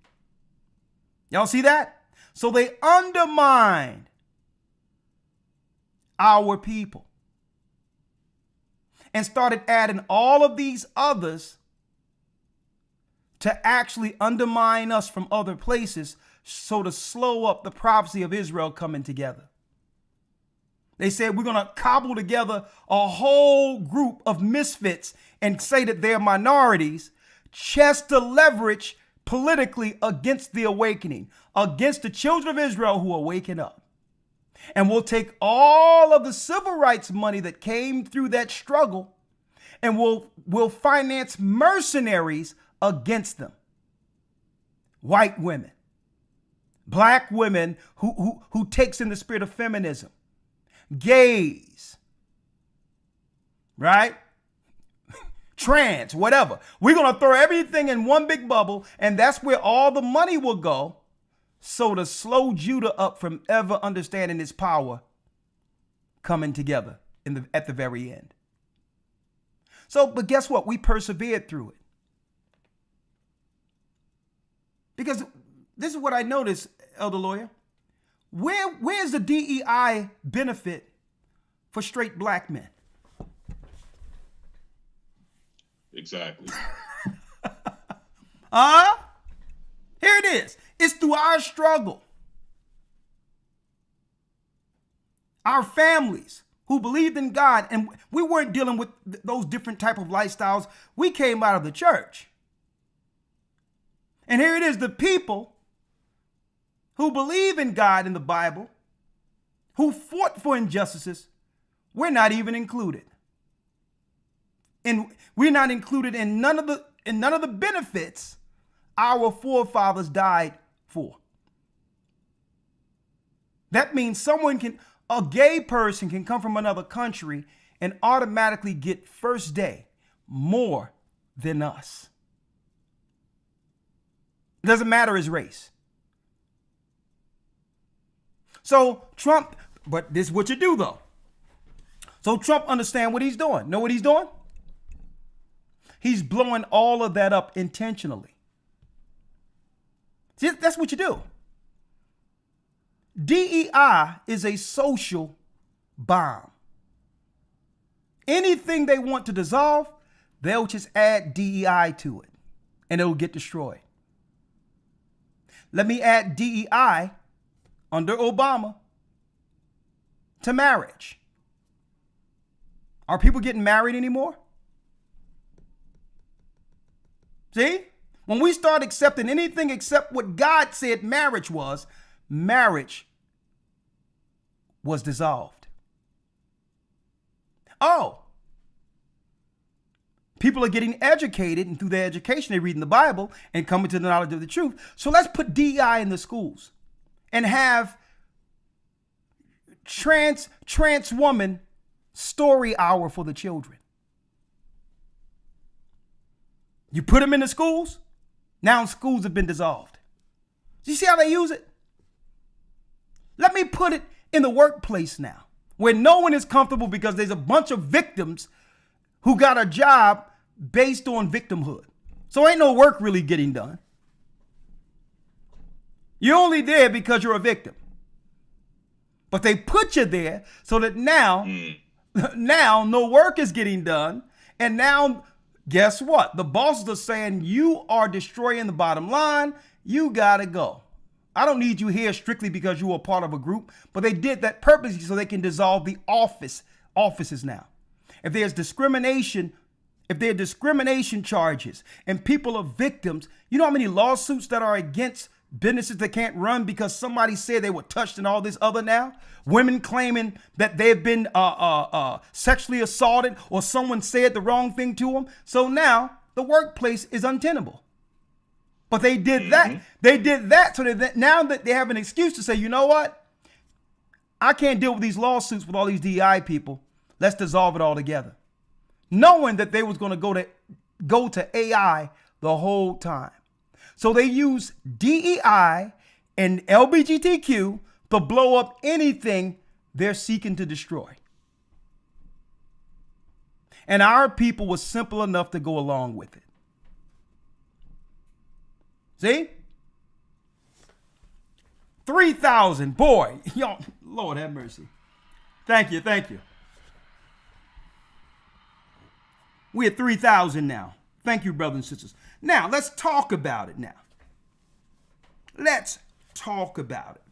Speaker 1: Y'all see that? So they undermined our people and started adding all of these others to actually undermine us from other places, so to slow up the prophecy of Israel coming together. They said, we're going to cobble together a whole group of misfits and say that they're minorities just to leverage politically against the awakening, against the children of Israel who are waking up. And we'll take all of the civil rights money that came through that struggle and we'll finance mercenaries against them. White women, black women who takes in the spirit of feminism, gays, right? Trans, whatever. We're going to throw everything in one big bubble, and that's where all the money will go. So to slow Judah up from ever understanding his power coming together at the very end. So, but guess what? We persevered through it. Because this is what I noticed, Elder Lawyer. Where's the DEI benefit for straight black men?
Speaker 12: Exactly.
Speaker 1: Here it is. It's through our struggle. Our families who believed in God, and we weren't dealing with those different type of lifestyles. We came out of the church. And here it is, the people who believe in God in the Bible, who fought for injustices, we're not even included. And we're not included in none of the benefits our forefathers died for. That means a gay person can come from another country and automatically get first day more than us. It doesn't matter his race. So Trump, but this is what you do though. So Trump understand what he's doing. Know what he's doing? He's blowing all of that up intentionally. See, that's what you do. DEI is a social bomb. Anything they want to dissolve, they'll just add DEI to it and it'll get destroyed. Let me add DEI under Obama to marriage. Are people getting married anymore? See? When we start accepting anything except what God said marriage was, marriage was dissolved. Oh, people are getting educated, and through their education, they're reading the Bible and coming to the knowledge of the truth. So let's put DEI in the schools and have trans woman story hour for the children. You put them in the schools, now schools have been dissolved. You see how they use it? Let me put it in the workplace now, where no one is comfortable because there's a bunch of victims who got a job based on victimhood. So ain't no work really getting done. You're only there because you're a victim. But they put you there so that now no work is getting done. And now, guess what? The bosses are saying you are destroying the bottom line. You gotta go. I don't need you here strictly because you were part of a group, but they did that purposely so they can dissolve the offices now. If there are discrimination charges and people are victims, you know how many lawsuits that are against businesses that can't run because somebody said they were touched and all this other now? Women claiming that they've been sexually assaulted or someone said the wrong thing to them. So now the workplace is untenable. But they did that. They did that so that now that they have an excuse to say, you know what? I can't deal with these lawsuits with all these DEI people. Let's dissolve it all together. Knowing that they was going to go to AI the whole time. So they use DEI and LGBTQ to blow up anything they're seeking to destroy. And our people was simple enough to go along with it. See? 3,000, boy. Y'all, Lord have mercy. Thank you. We're at 3,000 now. Thank you, brothers and sisters. Now, let's talk about it now. Let's talk about it.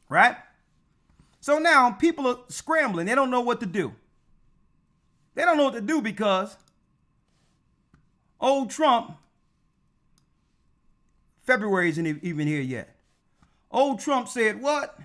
Speaker 1: Right? So now people are scrambling. They don't know what to do. They don't know what to do because old Trump, February isn't even here yet. Old Trump said what?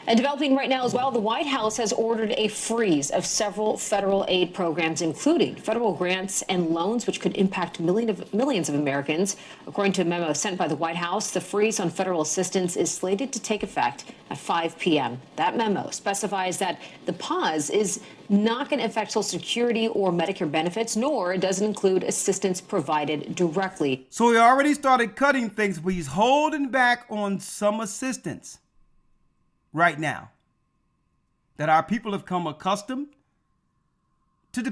Speaker 4: And developing right now as well, the White House has ordered a freeze of several federal aid programs, including federal grants and loans, which could impact millions of Americans. According to a memo sent by the White House, the freeze on federal assistance is slated to take effect at 5 p.m. That memo specifies that the pause is not going to affect Social Security or Medicare benefits, nor does it include assistance provided directly.
Speaker 1: So he already started cutting things, but he's holding back on some assistance right now that our people have come accustomed to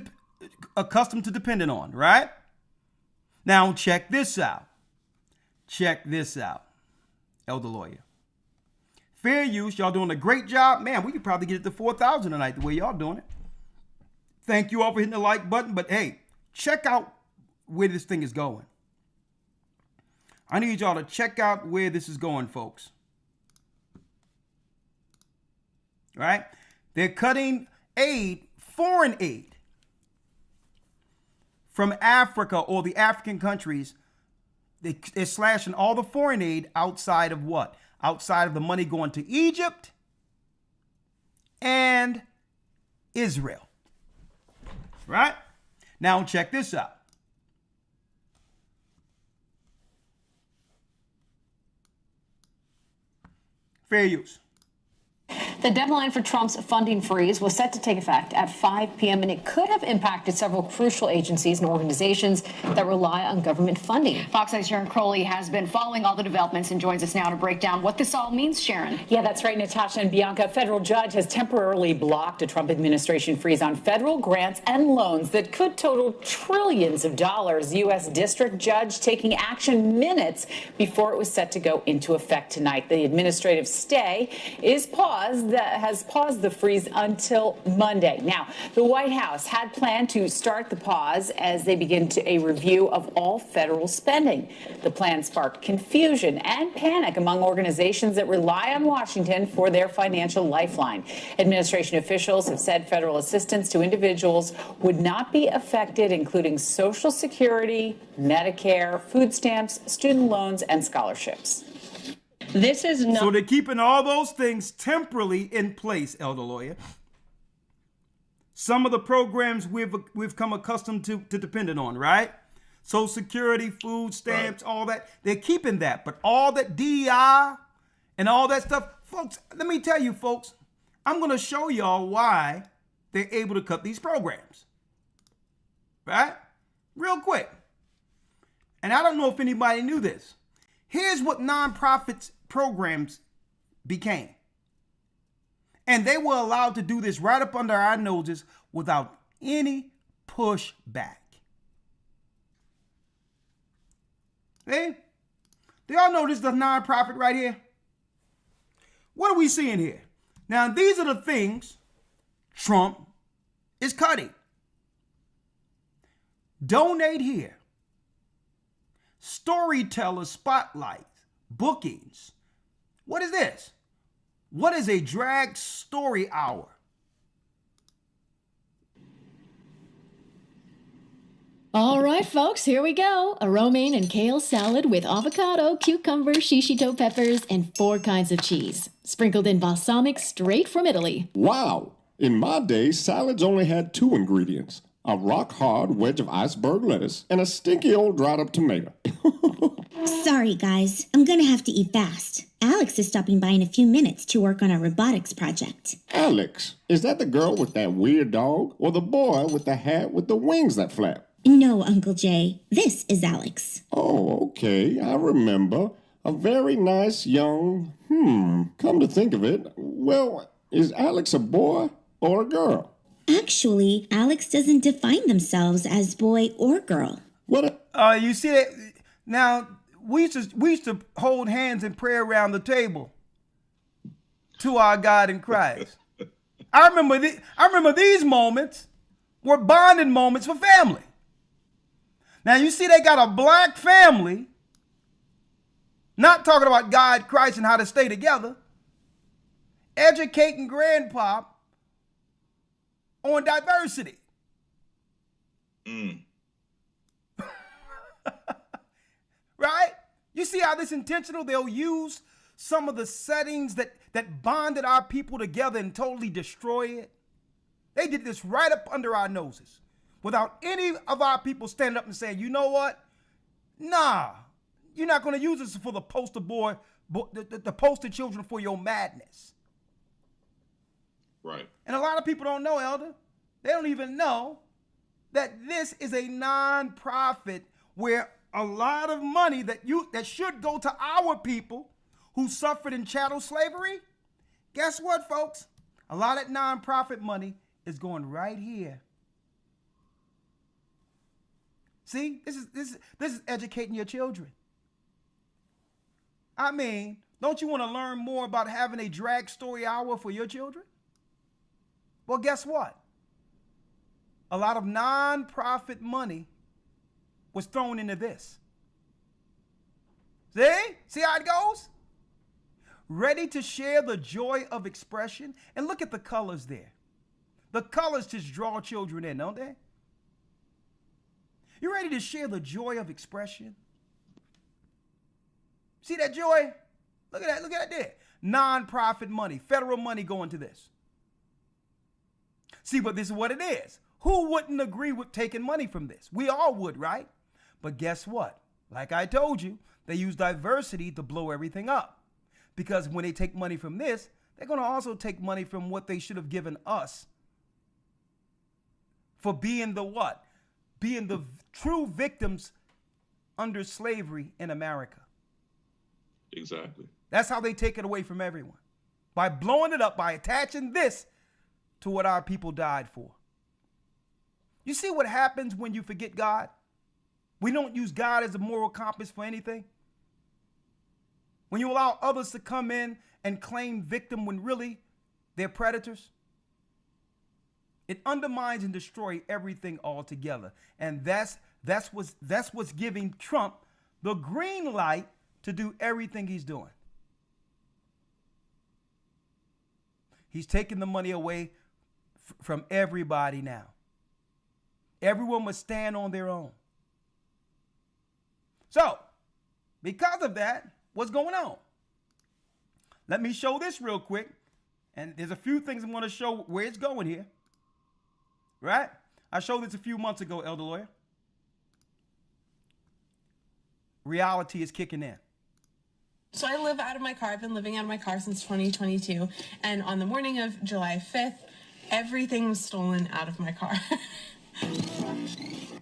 Speaker 1: depending on, right? Now check this out. Elder Lawyer. Fair use, y'all doing a great job. Man, we could probably get it to 4,000 tonight the way y'all doing it. Thank you all for hitting the like button, but hey, check out where this thing is going. I need y'all to check out where this is going, folks. Right? They're cutting aid, foreign aid, from Africa or the African countries. They're slashing all the foreign aid outside of what? Outside of the money going to Egypt and Israel. Right? Now check this out. Fair use.
Speaker 4: The deadline for Trump's funding freeze was set to take effect at 5 p.m., and it could have impacted several crucial agencies and organizations that rely on government funding.
Speaker 13: Fox 8's Sharon Crowley has been following all the developments and joins us now to break down what this all means, Sharon.
Speaker 14: Yeah, that's right, Natasha and Bianca. A federal judge has temporarily blocked a Trump administration freeze on federal grants and loans that could total trillions of dollars. U.S. District Judge taking action minutes before it was set to go into effect tonight. The administrative stay is paused. paused the freeze until Monday. Now, the White House had planned to start the pause as they begin a review of all federal spending. The plan sparked confusion and panic among organizations that rely on Washington for their financial lifeline. Administration officials have said federal assistance to individuals would not be affected, including Social Security, Medicare, food stamps, student loans, and scholarships.
Speaker 1: This is not. So they're keeping all those things temporarily in place, Elder Lawyer. Some of the programs we've come accustomed to depending on, right? Social Security, food stamps, right, all that. They're keeping that. But all that DEI and all that stuff, folks, let me tell you, folks, I'm going to show y'all why they're able to cut these programs. Right? Real quick. And I don't know if anybody knew this. Here's what nonprofits programs became. And they were allowed to do this right up under our noses without any pushback. Hey, do y'all know this is a nonprofit right here? What are we seeing here? Now, these are the things Trump is cutting. Donate here. Storyteller spotlights, bookings. What is this? What is a drag story hour?
Speaker 15: All right, folks, here we go. A romaine and kale salad with avocado, cucumber, shishito peppers, and 4 kinds of cheese. Sprinkled in balsamic straight from Italy.
Speaker 16: Wow. In my day, salads only had 2 ingredients. A rock-hard wedge of iceberg lettuce and a stinky old dried-up tomato.
Speaker 17: Sorry, guys. I'm gonna have to eat fast. Alex is stopping by in a few minutes to work on our robotics project.
Speaker 16: Alex? Is that the girl with that weird dog? Or the boy with the hat with the wings that flap?
Speaker 17: No, Uncle Jay. This is Alex.
Speaker 16: Oh, okay. I remember. A very nice young... Come to think of it, well, is Alex a boy or a girl?
Speaker 17: Actually, Alex doesn't define themselves as boy or girl.
Speaker 16: What?
Speaker 1: You see that? Now, we used to hold hands and pray around the table to our God in Christ. I remember these moments were bonding moments for family. Now, you see they got a black family, not talking about God, Christ, and how to stay together, educating grandpa on diversity. Right? You see how this intentional? They'll use some of the settings that bonded our people together and totally destroy it. They did this right up under our noses without any of our people standing up and saying, you know what? Nah, you're not going to use this for the poster boy, the poster children for your madness.
Speaker 12: Right.
Speaker 1: And a lot of people don't know, Elder. They don't even know that this is a nonprofit where a lot of money that should go to our people who suffered in chattel slavery. Guess what, folks? A lot of nonprofit money is going right here. See, this is educating your children. I mean, don't you want to learn more about having a drag story hour for your children? Well, guess what? A lot of nonprofit money was thrown into this. See how it goes? Ready to share the joy of expression. And look at the colors there. The colors just draw children in, don't they? You ready to share the joy of expression? See that joy? Look at that there. Nonprofit money, federal money going to this. See, but this is what it is. Who wouldn't agree with taking money from this? We all would, right? But guess what? Like I told you, they use diversity to blow everything up. Because when they take money from this, they're going to also take money from what they should have given us for being the what? Being the true victims under slavery in America.
Speaker 12: Exactly.
Speaker 1: That's how they take it away from everyone. By blowing it up, by attaching this to what our people died for. You see what happens when you forget God? We don't use God as a moral compass for anything. When you allow others to come in and claim victim when really They're predators. It undermines and destroys everything altogether. And that's what's giving Trump the green light to do everything he's doing. He's taking the money away from everybody now. Everyone must stand on their own. So, because of that, what's going on? Let me show this real quick. And there's a few things I'm going to show where it's going here. Right? I showed this a few months ago, Elder Lawyer. Reality is kicking in.
Speaker 18: So I live out of my car. I've been living out of my car since 2022. And on the morning of July 5th, everything was stolen out of my car.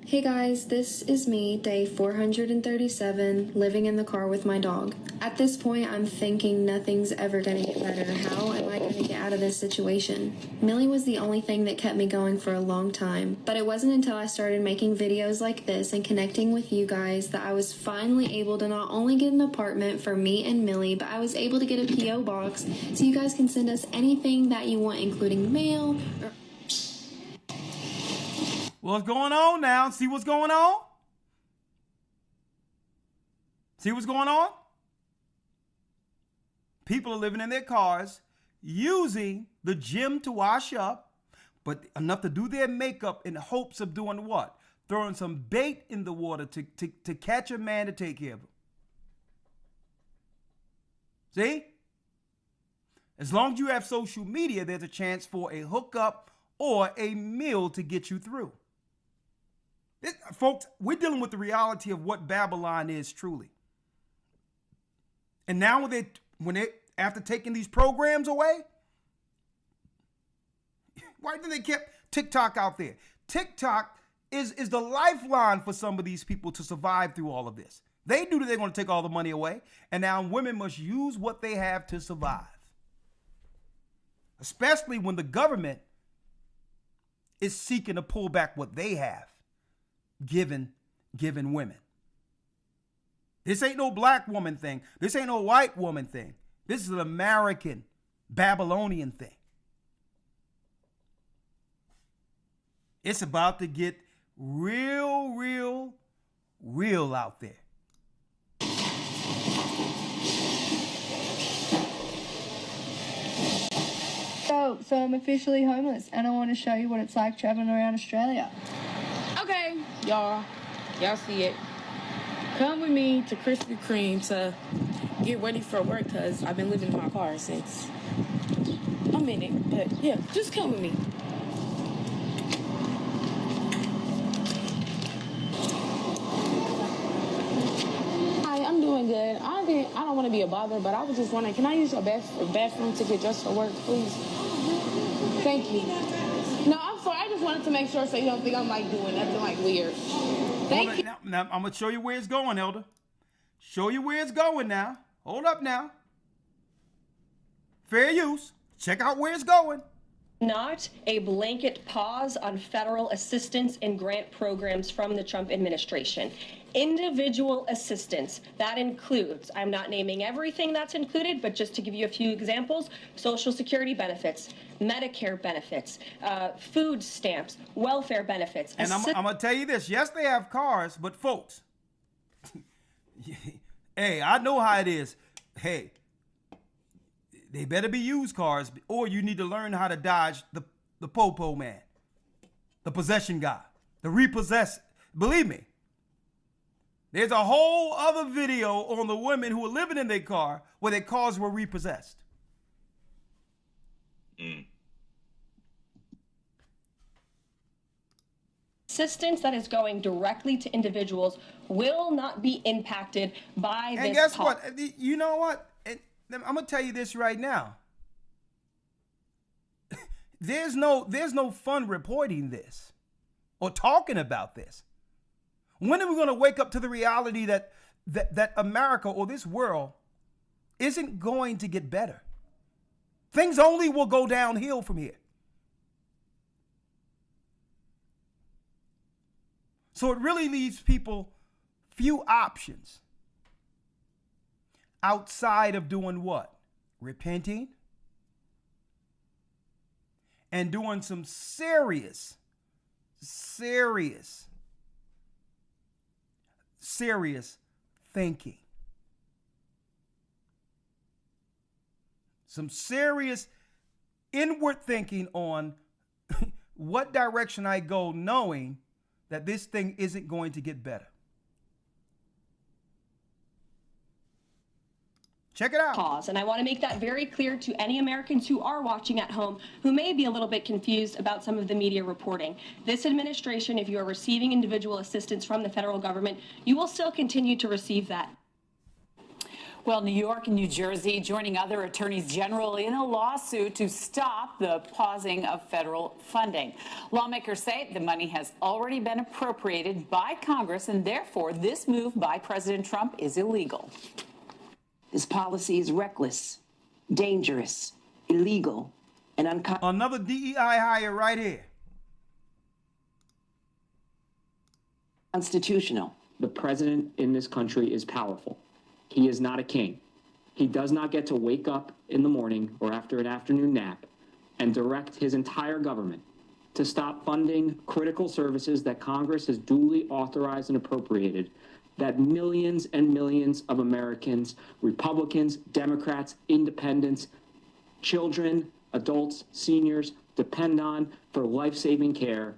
Speaker 19: Hey guys, this is me, day 437, living in the car with my dog. At this point, I'm thinking nothing's ever gonna get better. How am I gonna get out of this situation? Millie was the only thing that kept me going for a long time, but it wasn't until I started making videos like this and connecting with you guys that I was finally able to not only get an apartment for me and Millie, but I was able to get a P.O. box so you guys can send us anything that you want, including mail or...
Speaker 1: What's going on now? See what's going on? See what's going on? People are living in their cars, using the gym to wash up, but enough to do their makeup in hopes of doing what? Throwing some bait in the water to catch a man to take care of them. See? As long as you have social media, there's a chance for a hookup or a meal to get you through. Folks, we're dealing with the reality of what Babylon is truly. And now when they after taking these programs away, why did they keep TikTok out there? TikTok is the lifeline for some of these people to survive through all of this. They knew that they're going to take all the money away, and now women must use what they have to survive. Especially when the government is seeking to pull back what they have. Given women. This ain't no black woman thing. This ain't no white woman thing. This is an American Babylonian thing. It's about to get real out there.
Speaker 20: So I'm officially homeless, and I want to show you what it's like traveling around Australia.
Speaker 21: Okay, y'all see it. Come with me to Krispy Kreme to get ready for work, because I've been living in my car since a minute. But yeah, just come with me. Hi, I'm doing good. I don't want to be a bother, but I was just wondering, can I use your bathroom to get dressed for work, please? Thank you. No, I'm sorry. I just wanted to make sure so you don't think I'm like doing nothing like weird. Thank you.
Speaker 1: Now, I'm going to show you where it's going, Elder. Show you where it's going now. Hold up now. Fair use. Check out where it's going.
Speaker 22: Not a blanket pause on federal assistance and grant programs from the Trump administration. Individual assistance, that includes, I'm not naming everything that's included, but just to give you a few examples, Social Security benefits, Medicare benefits, food stamps, welfare benefits.
Speaker 1: And I'm going to tell you this. Yes, they have cars, but folks, hey, I know how it is. Hey, they better be used cars, or you need to learn how to dodge the po-po man, the possession guy, the repossess. Believe me, there's a whole other video on the women who were living in their car where their cars were repossessed.
Speaker 22: Assistance that is going directly to individuals will not be impacted by this.
Speaker 1: And guess what? You know what? I'm gonna tell you this right now. There's no fun reporting this or talking about this. When are we gonna wake up to the reality that America or this world isn't going to get better? Things only will go downhill from here. So it really leaves people few options outside of doing what? Repenting, and doing some serious thinking. Some serious inward thinking on what direction I go, knowing that this thing isn't going to get better. Check it out.
Speaker 22: Pause. And I want to make that very clear to any Americans who are watching at home who may be a little bit confused about some of the media reporting. This administration, if you are receiving individual assistance from the federal government, you will still continue to receive that.
Speaker 14: Well, New York and New Jersey joining other attorneys general in a lawsuit to stop the pausing of federal funding. Lawmakers say the money has already been appropriated by Congress, and therefore this move by President Trump is illegal.
Speaker 3: This policy is reckless, dangerous, illegal, and unconstitutional.
Speaker 1: Another DEI hire right here.
Speaker 3: Constitutional.
Speaker 6: The president in this country is powerful. He is not a king. He does not get to wake up in the morning or after an afternoon nap and direct his entire government to stop funding critical services that Congress has duly authorized and appropriated, that millions and millions of Americans, Republicans, Democrats, independents, children, adults, seniors, depend on for life-saving care.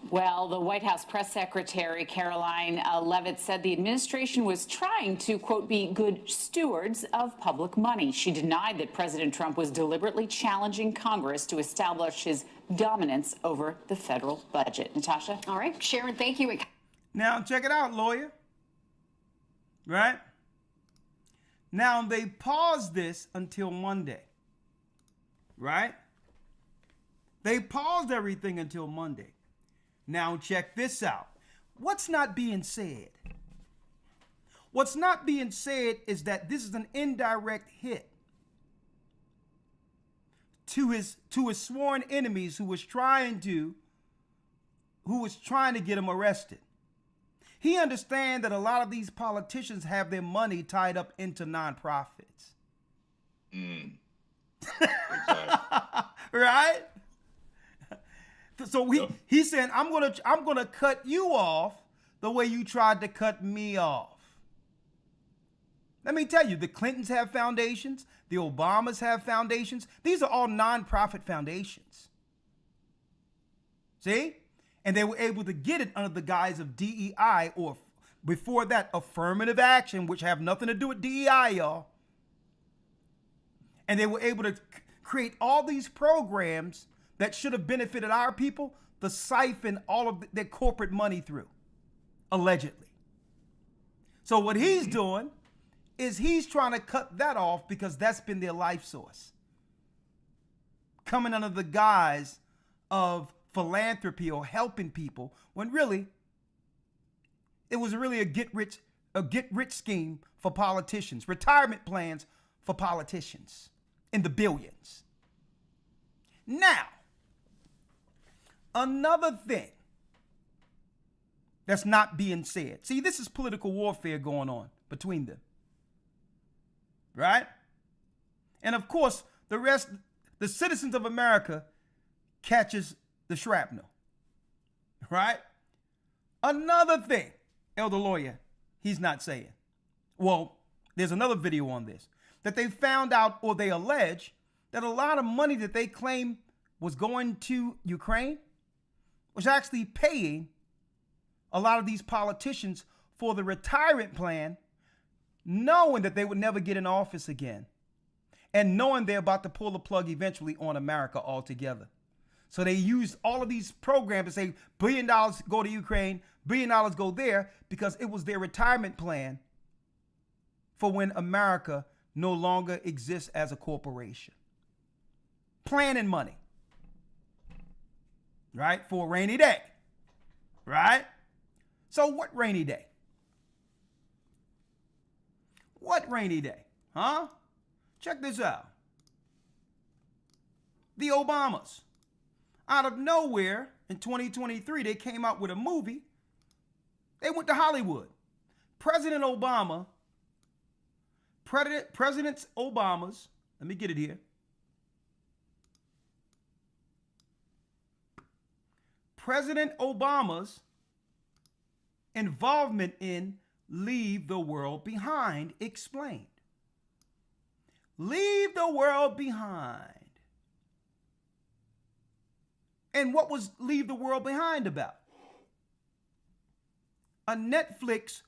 Speaker 14: Well, the White House press secretary, Caroline Leavitt, said the administration was trying to, quote, be good stewards of public money. She denied that President Trump was deliberately challenging Congress to establish his dominance over the federal budget. Natasha?
Speaker 13: All right, Sharon, thank you.
Speaker 1: Now, check it out, lawyer. Right? Now, they paused this until Monday. Right? They paused everything until Monday. Now, check this out. What's not being said? What's not being said is that this is an indirect hit to his sworn enemies who was trying to get him arrested. He understands that a lot of these politicians have their money tied up into nonprofits. Right? So he's saying, I'm gonna cut you off the way you tried to cut me off. Let me tell you, the Clintons have foundations, the Obamas have foundations. These are all nonprofit foundations. See? And they were able to get it under the guise of DEI, or before that, affirmative action, which have nothing to do with DEI, y'all. And they were able to create all these programs that should have benefited our people, to siphon all of their corporate money through, allegedly. So what he's doing is he's trying to cut that off because that's been their life source. Coming under the guise of philanthropy or helping people, when really, it was really a get-rich scheme for politicians, retirement plans for politicians in the billions. Now, another thing that's not being said. See, this is political warfare going on between them. Right? And of course, the citizens of America catches the shrapnel. Right? Another thing, Elder Lawyer, he's not saying. Well, there's another video on this, that they found out, or they allege, that a lot of money that they claim was going to Ukraine was actually paying a lot of these politicians for the retirement plan, knowing that they would never get in office again, and knowing they're about to pull the plug eventually on America altogether. So they used all of these programs to say $1 billion go to Ukraine, $1 billion go there, because it was their retirement plan for when America no longer exists as a corporation. Planning money. Right? For a rainy day. Right? So what rainy day? What rainy day? Huh? Check this out. The Obamas. Out of nowhere, in 2023, they came out with a movie. They went to Hollywood. President Obama's, let me get it here. President Obama's involvement in Leave the World Behind explained. Leave the world behind. And what was Leave the World Behind about? A Netflix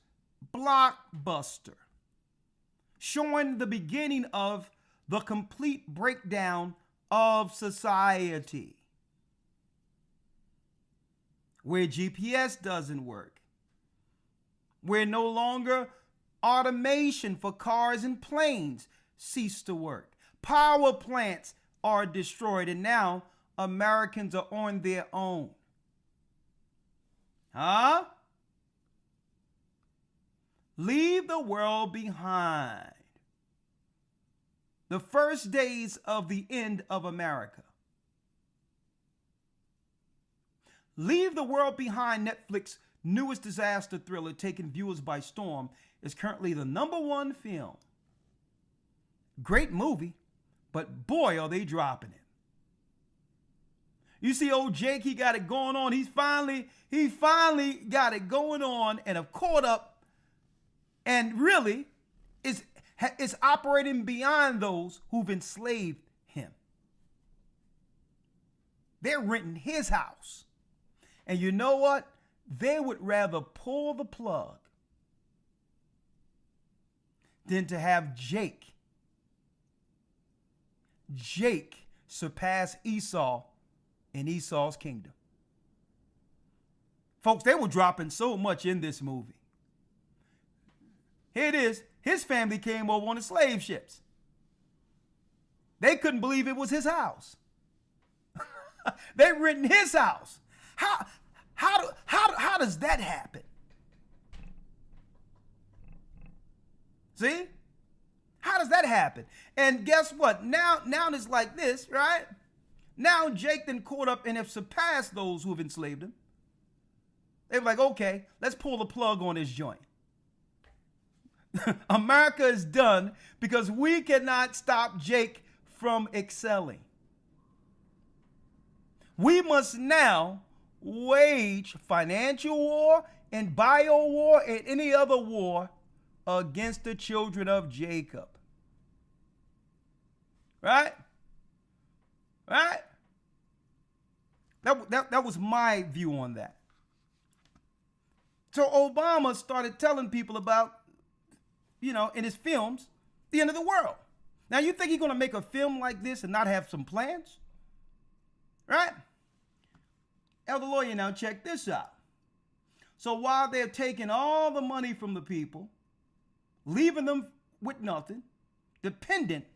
Speaker 1: blockbuster showing the beginning of the complete breakdown of society, where GPS doesn't work, where no longer automation for cars and planes cease to work, power plants are destroyed, and now Americans are on their own. Huh? Leave the world behind. The first days of the end of America. Leave the World Behind, Netflix's newest disaster thriller taking viewers by storm, is currently the #1 film. Great movie, but boy, are they dropping it. You see old Jake, he got it going on. He finally got it going on and have caught up and really is operating beyond those who've enslaved him. They're renting his house. And you know what? They would rather pull the plug than to have Jake surpass Esau in Esau's kingdom. Folks, they were dropping so much in this movie. Here it is. His family came over on the slave ships. They couldn't believe it was his house. They renting his house. How does that happen? See? How does that happen? And guess what? Now it's like this, right? Now Jake then caught up and have surpassed those who have enslaved him. They're like, okay, let's pull the plug on this joint. America is done because we cannot stop Jake from excelling. We must now wage financial war and bio war and any other war against the children of Jacob. Right? Right? That was my view on that. So Obama started telling people about, in his films, the end of the world. Now, you think he's going to make a film like this and not have some plans? Right? Elder Lawyer, now check this out. So while they're taking all the money from the people, leaving them with nothing, dependent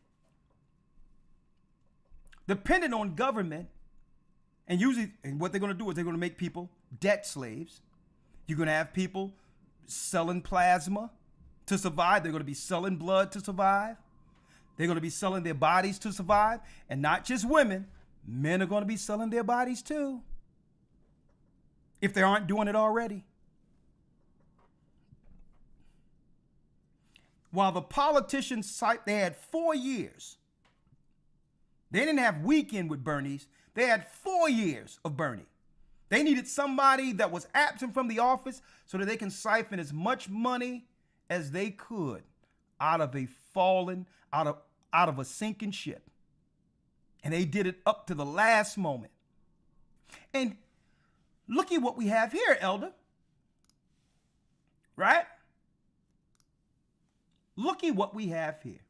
Speaker 1: on government, and what they're going to do is they're going to make people debt slaves. You're going to have people selling plasma to survive. They're going to be selling blood to survive. They're going to be selling their bodies to survive. And not just women. Men are going to be selling their bodies too, if they aren't doing it already. While the politicians they had 4 years. They didn't have weekend with Bernie's. They had 4 years of Bernie. They needed somebody that was absent from the office so that they can siphon as much money as they could out of a sinking ship. And they did it up to the last moment. And look at what we have here, Elder. Right? Look at what we have here.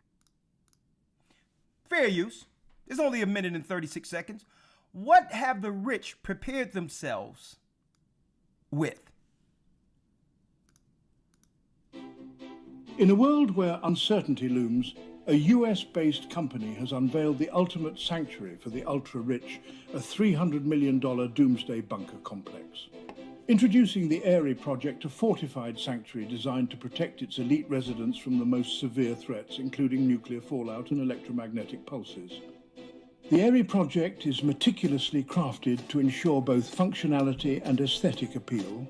Speaker 1: Fair use. It's only a minute and 36 seconds. What have the rich prepared themselves with?
Speaker 5: In a world where uncertainty looms, a US-based company has unveiled the ultimate sanctuary for the ultra-rich, a $300 million doomsday bunker complex. Introducing the Airy project, a fortified sanctuary designed to protect its elite residents from the most severe threats, including nuclear fallout and electromagnetic pulses. The Airy project is meticulously crafted to ensure both functionality and aesthetic appeal.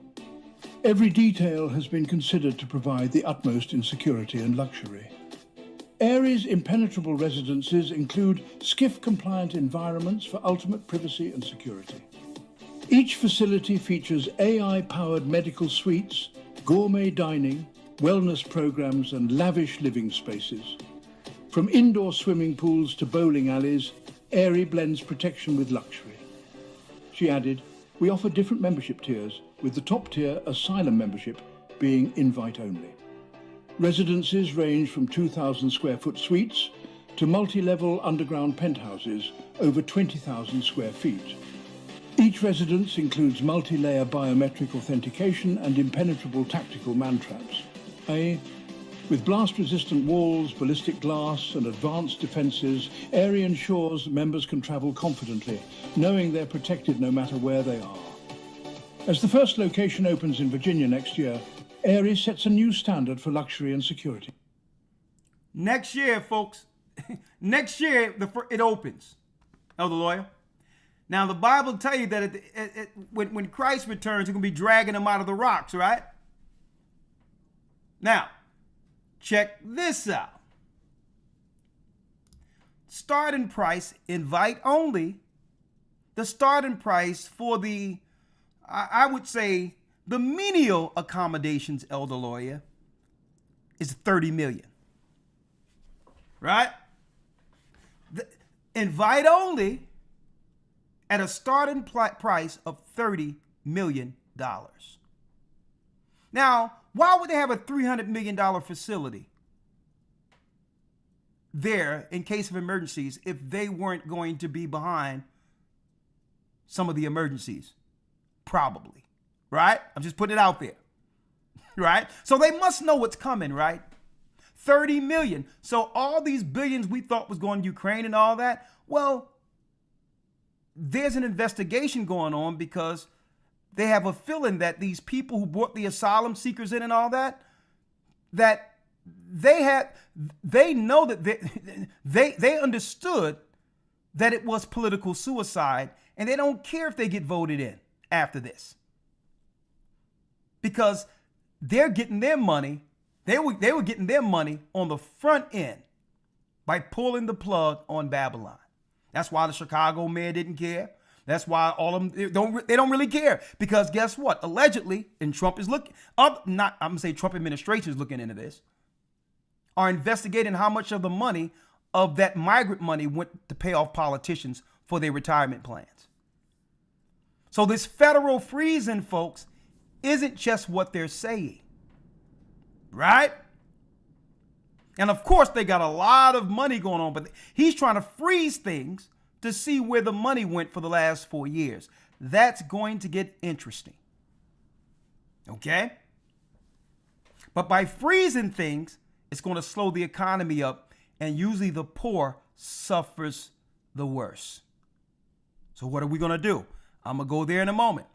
Speaker 5: Every detail has been considered to provide the utmost in security and luxury. Airy's impenetrable residences include SCIF-compliant environments for ultimate privacy and security. Each facility features AI-powered medical suites, gourmet dining, wellness programs, and lavish living spaces. From indoor swimming pools to bowling alleys, Aerie blends protection with luxury. She added, "We offer different membership tiers, with the top tier, Asylum membership, being invite-only. Residences range from 2,000 square foot suites to multi-level underground penthouses over 20,000 square feet. Each residence includes multi-layer biometric authentication and impenetrable tactical man-traps. With blast-resistant walls, ballistic glass, and advanced defenses, Aerie ensures members can travel confidently, knowing they're protected no matter where they are. As the first location opens in Virginia next year, Aerie sets a new standard for luxury and security.
Speaker 1: Next year, folks. Next year, it opens. Elder Lawyer. Now, the Bible tell you that when Christ returns, he's going to be dragging them out of the rocks, right? Now, check this out. Starting price, invite only. The starting price for the, I would say, the menial accommodations, Elder Lawyer, is $30 million. Right? The invite only at a starting price of $30 million. Now, why would they have a $300 million facility there in case of emergencies if they weren't going to be behind some of the emergencies? Probably. Right? I'm just putting it out there. Right? So they must know what's coming, right? 30 million. So all these billions we thought was going to Ukraine and all that, well, there's an investigation going on because they have a feeling that these people who brought the asylum seekers in and all that, that they know that they understood that it was political suicide, and they don't care if they get voted in after this. Because they're getting their money, they were getting their money on the front end by pulling the plug on Babylon. That's why the Chicago mayor didn't care. That's why all of them they don't really care, because guess what? Allegedly, and Trump is looking up. I'm gonna say Trump administration is looking into this, are investigating how much of the money of that migrant money went to pay off politicians for their retirement plans. So this federal freezing, folks, isn't just what they're saying, right? And of course, they got a lot of money going on, but he's trying to freeze things to see where the money went for the last 4 years. That's going to get interesting. Okay? But by freezing things, it's going to slow the economy up, and usually the poor suffers the worst. So what are we going to do? I'm going to go there in a moment.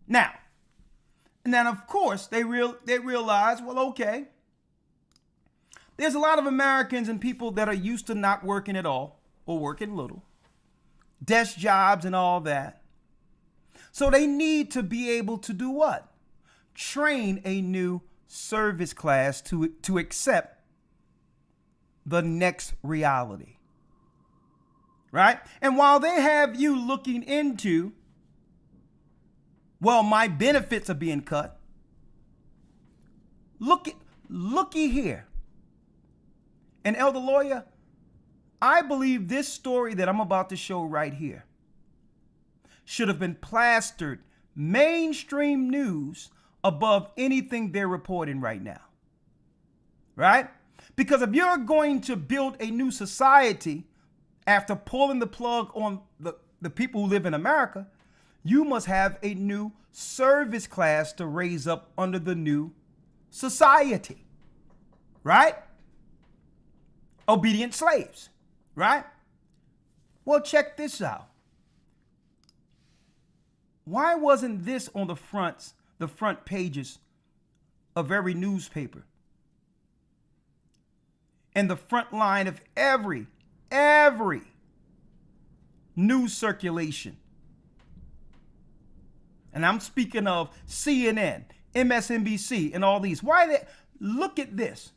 Speaker 1: Now, and then of course, they realize, well, okay, there's a lot of Americans and people that are used to not working at all or working little, desk jobs and all that. So they need to be able to do what? Train a new service class to accept the next reality. Right? And while they have you looking into, well, my benefits are being cut, looky here. And Elder Lawyer, I believe this story that I'm about to show right here should have been plastered mainstream news above anything they're reporting right now. Right? Because if you're going to build a new society after pulling the plug on the people who live in America, you must have a new service class to raise up under the new society. Right? Obedient slaves. Right? Well, check this out. Why wasn't this on the front pages of every newspaper? And the front line of every news circulation? And I'm speaking of CNN, MSNBC, and all these. Look at this.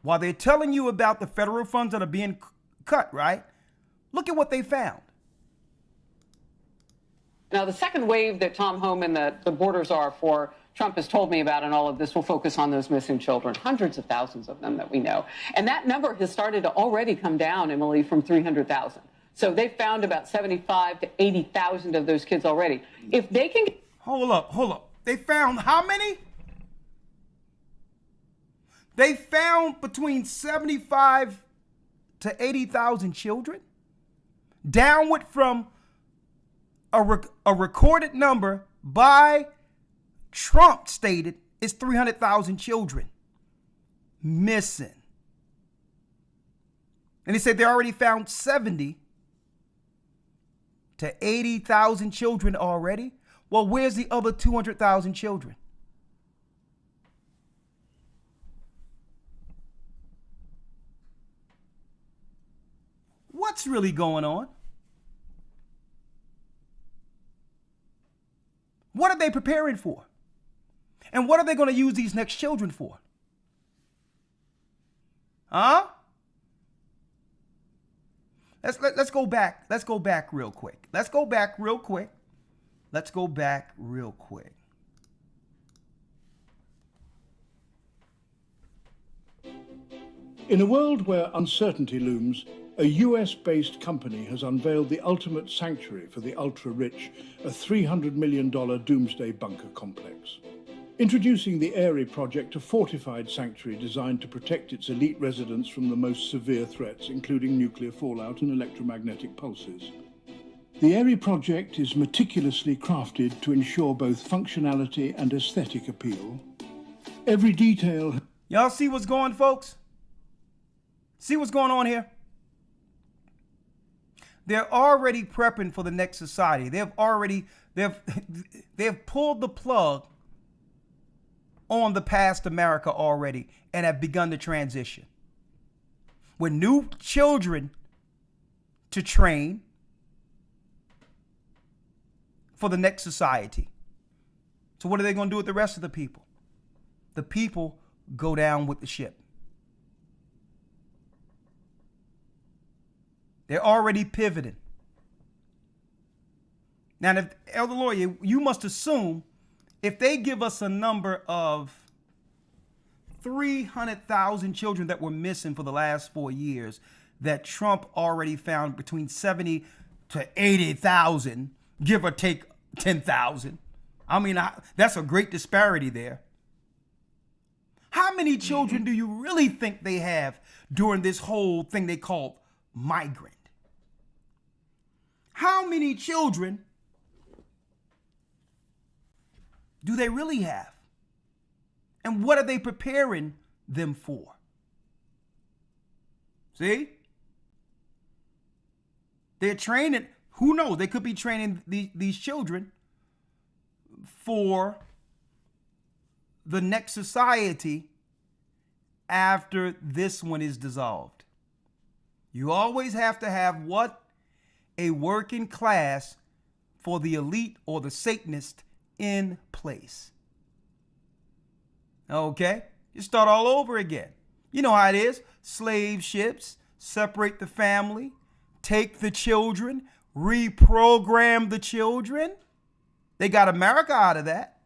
Speaker 1: While they're telling you about the federal funds that are being cut, right? Look at what they found.
Speaker 7: Now, the second wave that Tom Homan, that the borders are for, Trump has told me about, and all of this will focus on those missing children, hundreds of thousands of them that we know. And that number has started to already come down, Emily, from 300,000. So they've found about 75 to 80,000 of those kids already. If they can...
Speaker 1: Hold up. They found how many? They found between 75 to 80,000 children, downward from a recorded number by Trump stated is 300,000 children missing. And they said they already found 70 to 80,000 children already. Well, where's the other 200,000 children? What's really going on? What are they preparing for? And what are they going to use these next children for? Huh? Let's go back. Let's go back real quick.
Speaker 5: In a world where uncertainty looms, a US-based company has unveiled the ultimate sanctuary for the ultra-rich, a $300 million doomsday bunker complex. Introducing the Airy project, a fortified sanctuary designed to protect its elite residents from the most severe threats, including nuclear fallout and electromagnetic pulses. The Airy project is meticulously crafted to ensure both functionality and aesthetic appeal. Every detail...
Speaker 1: Y'all see what's going, folks? See what's going on here? They're already prepping for the next society. They've pulled the plug on the past America already and have begun the transition. With new children to train for the next society. So what are they going to do with the rest of the people? The people go down with the ship. They're already pivoting. Now, if, Elder Lawyer, you must assume if they give us a number of 300,000 children that were missing for the last 4 years, that Trump already found between 70 to 80,000, give or take 10,000. I mean, that's a great disparity there. How many children do you really think they have during this whole thing they call migrant? How many children do they really have? And what are they preparing them for? See? They're training, who knows? They could be training these children for the next society after this one is dissolved. You always have to have what? A working class for the elite or the Satanist in place. Okay? You start all over again. You know how it is. Slave ships, separate the family, take the children, reprogram the children. They got America out of that.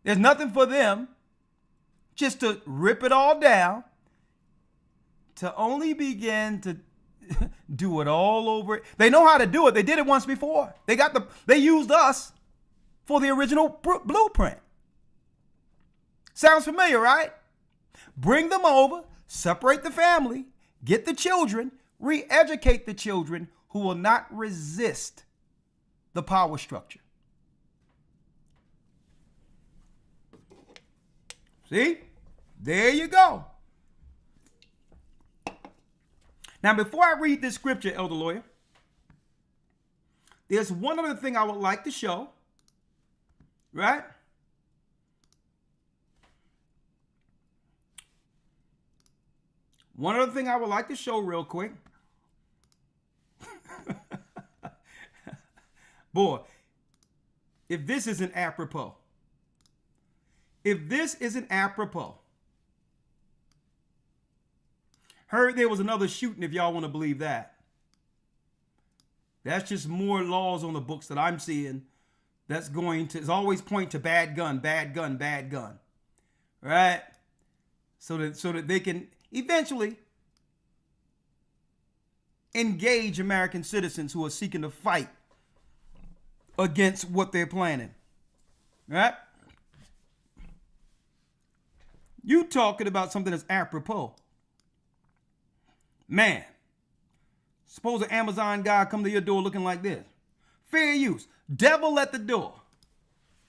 Speaker 1: There's nothing for them just to rip it all down, to only begin to do it all over. They know how to do it. They did it once before. They used us for the original blueprint. Sounds familiar, right? Bring them over, separate the family, get the children, re-educate the children who will not resist the power structure. See? There you go. Now, before I read this scripture, Elder Lawyer, there's one other thing I would like to show, right? One other thing I would like to show real quick. Boy, if this isn't apropos. If this isn't apropos. Heard there was another shooting, if y'all want to believe that. That's just more laws on the books that I'm seeing that's going to, it's always point to bad gun, bad gun, bad gun. Right? So that they can eventually engage American citizens who are seeking to fight against what they're planning. Right? You talking about something that's apropos. Man, suppose an Amazon guy come to your door looking like this. Fair use. Devil at the door.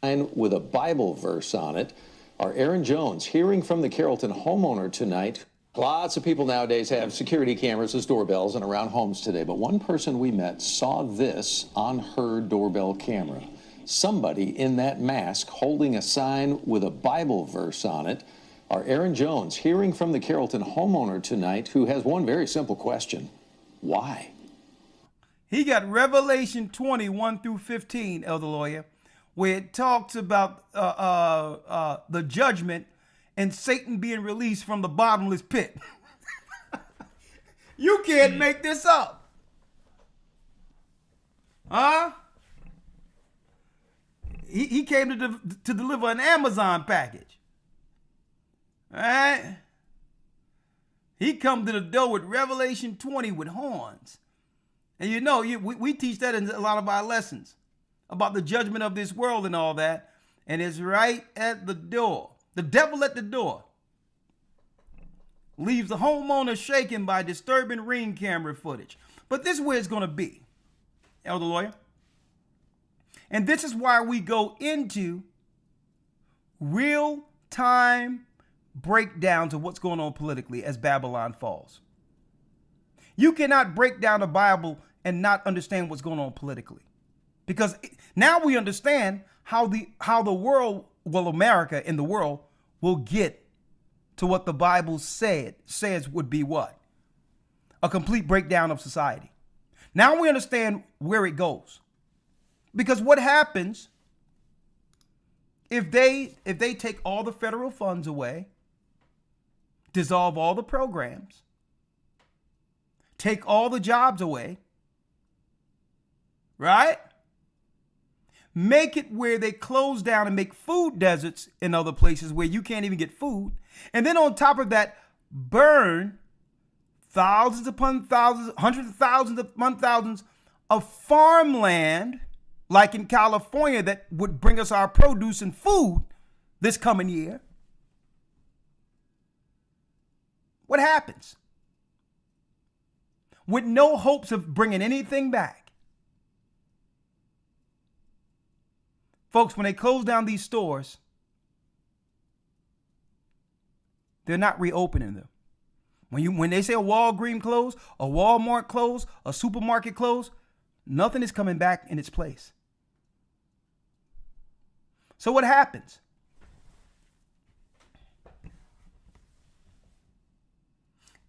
Speaker 2: With a Bible verse on it. Our Aaron Jones hearing from the Carrollton homeowner tonight. Lots of people nowadays have security cameras as doorbells and around homes today, but one person we met saw this on her doorbell camera. Somebody in that mask holding a sign with a Bible verse on it. Our Aaron Jones hearing from the Carrollton homeowner tonight who has one very simple question. Why?
Speaker 1: He got Revelation 21 through 15, Elder Lawyer, where it talks about the judgment and Satan being released from the bottomless pit. You can't make this up. Huh? He came to deliver an Amazon package. All right? He come to the door with Revelation 20 with horns. And you know, we teach that in a lot of our lessons about the judgment of this world and all that. And it's right at the door. The devil at the door leaves the homeowner shaken by disturbing ring camera footage. But this is where it's going to be, Elder Lawyer. And this is why we go into real-time breakdowns of what's going on politically as Babylon falls. You cannot break down the Bible and not understand what's going on politically. Because now we understand how the world, well, America and the world will get to what the Bible says would be what? A complete breakdown of society. Now we understand where it goes. Because what happens if they take all the federal funds away, dissolve all the programs, take all the jobs away, right? Make it where they close down and make food deserts in other places where you can't even get food. And then on top of that, burn thousands upon thousands, hundreds of thousands upon thousands of farmland, like in California, that would bring us our produce and food this coming year. What happens? With no hopes of bringing anything back. Folks, when they close down these stores, they're not reopening them. When they say a Walgreens close, a Walmart close, a supermarket close, nothing is coming back in its place. So what happens?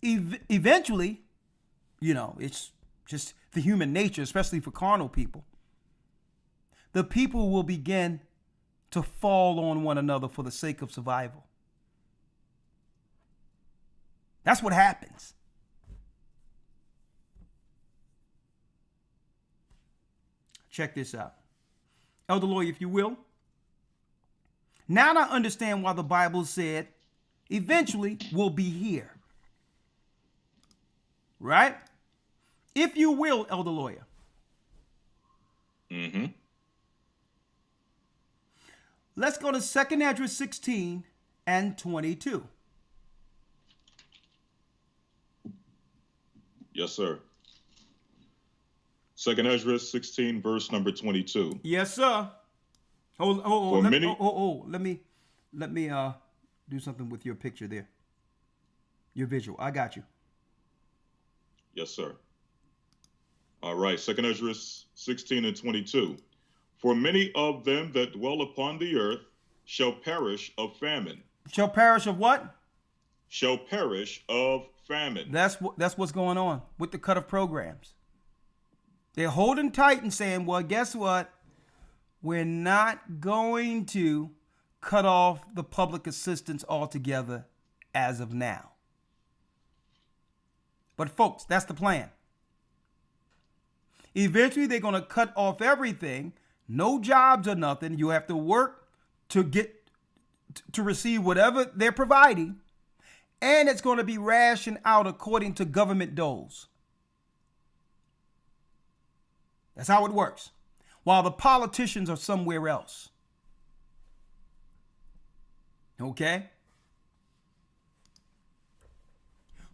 Speaker 1: Eventually, you know, it's just the human nature, especially for carnal people. The people will begin to fall on one another for the sake of survival. That's what happens. Check this out. Elder Lawyer, if you will. Now I understand why the Bible said eventually we'll be here. Right? If you will, Elder Lawyer.
Speaker 12: Mm-hmm.
Speaker 1: Let's go to 2 Ezra 16 and 22.
Speaker 12: Yes, sir. 2 Ezra 16, verse number 22.
Speaker 1: Yes, sir. Let me do something with your picture there. Your visual. I got you.
Speaker 12: Yes, sir. All right. 2 Ezra 16 and 22. For many of them that dwell upon the earth shall perish of famine.
Speaker 1: Shall perish of what?
Speaker 12: Shall perish of famine.
Speaker 1: That's what's going on with the cut of programs. They're holding tight and saying, well, guess what? We're not going to cut off the public assistance altogether as of now. But folks, that's the plan. Eventually, they're going to cut off everything. No jobs or nothing. You have to work to receive whatever they're providing. And it's going to be rationed out according to government doles. That's how it works. While the politicians are somewhere else. Okay?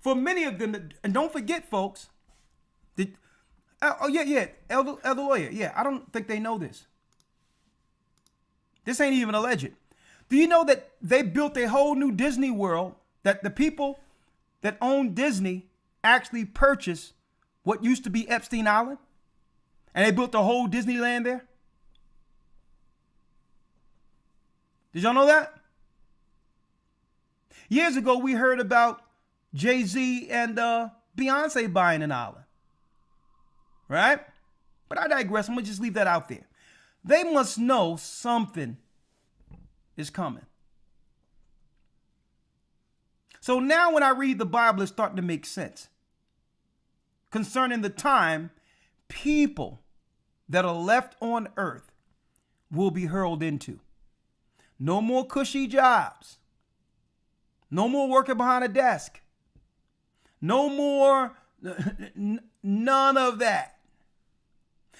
Speaker 1: For many of them, and don't forget, folks, Elder Lawyer, I don't think they know this. This ain't even alleged. Do you know that they built a whole new Disney World, that the people that own Disney actually purchased what used to be Epstein Island? And they built a whole Disneyland there? Did y'all know that? Years ago, we heard about Jay-Z and Beyonce buying an island. Right? But I digress. I'm going to just leave that out there. They must know something is coming. So now when I read the Bible, it's starting to make sense. Concerning the time, people that are left on earth will be hurled into. No more cushy jobs. No more working behind a desk. No more, none of that.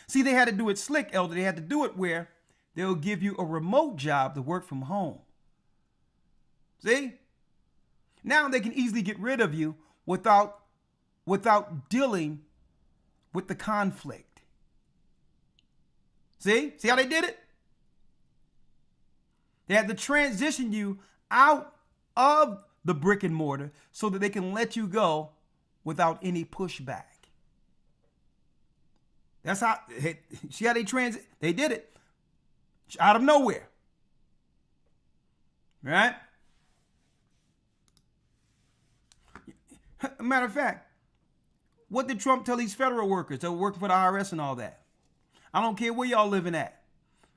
Speaker 1: See, they had to do it slick, Elder. They had to do it where they'll give you a remote job to work from home. See? Now they can easily get rid of you without dealing with the conflict. See? See how they did it? They had to transition you out of the brick and mortar so that they can let you go without any pushback. That's how, see how they they did it out of nowhere. Right? Matter of fact, what did Trump tell these federal workers that were working for the IRS and all that? I don't care where y'all living at.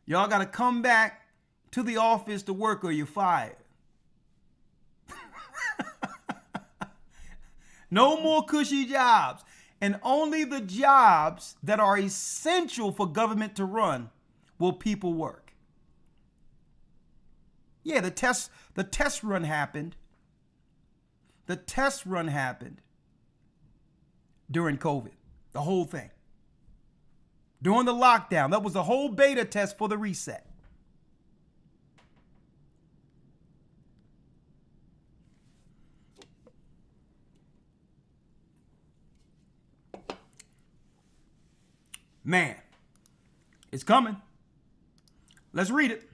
Speaker 1: Y'all got to come back to the office to work or you're fired. No more cushy jobs. And only the jobs that are essential for government to run will people work. Yeah, the test run happened. The test run happened during COVID. The whole thing. During the lockdown. That was the whole beta test for the reset. Man, it's coming. Let's read it.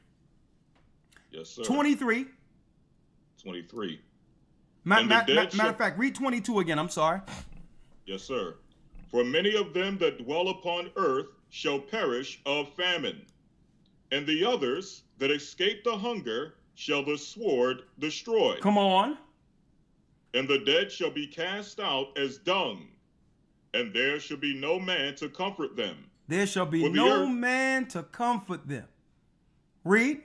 Speaker 12: Yes, sir.
Speaker 1: 23.
Speaker 12: 23.
Speaker 1: Matter of fact, read 22 again. I'm sorry.
Speaker 12: Yes, sir. For many of them that dwell upon earth shall perish of famine, and the others that escape the hunger shall the sword destroy.
Speaker 1: Come on.
Speaker 12: And the dead shall be cast out as dung, and there shall be no man to comfort them.
Speaker 1: There shall be no man to comfort them. Read.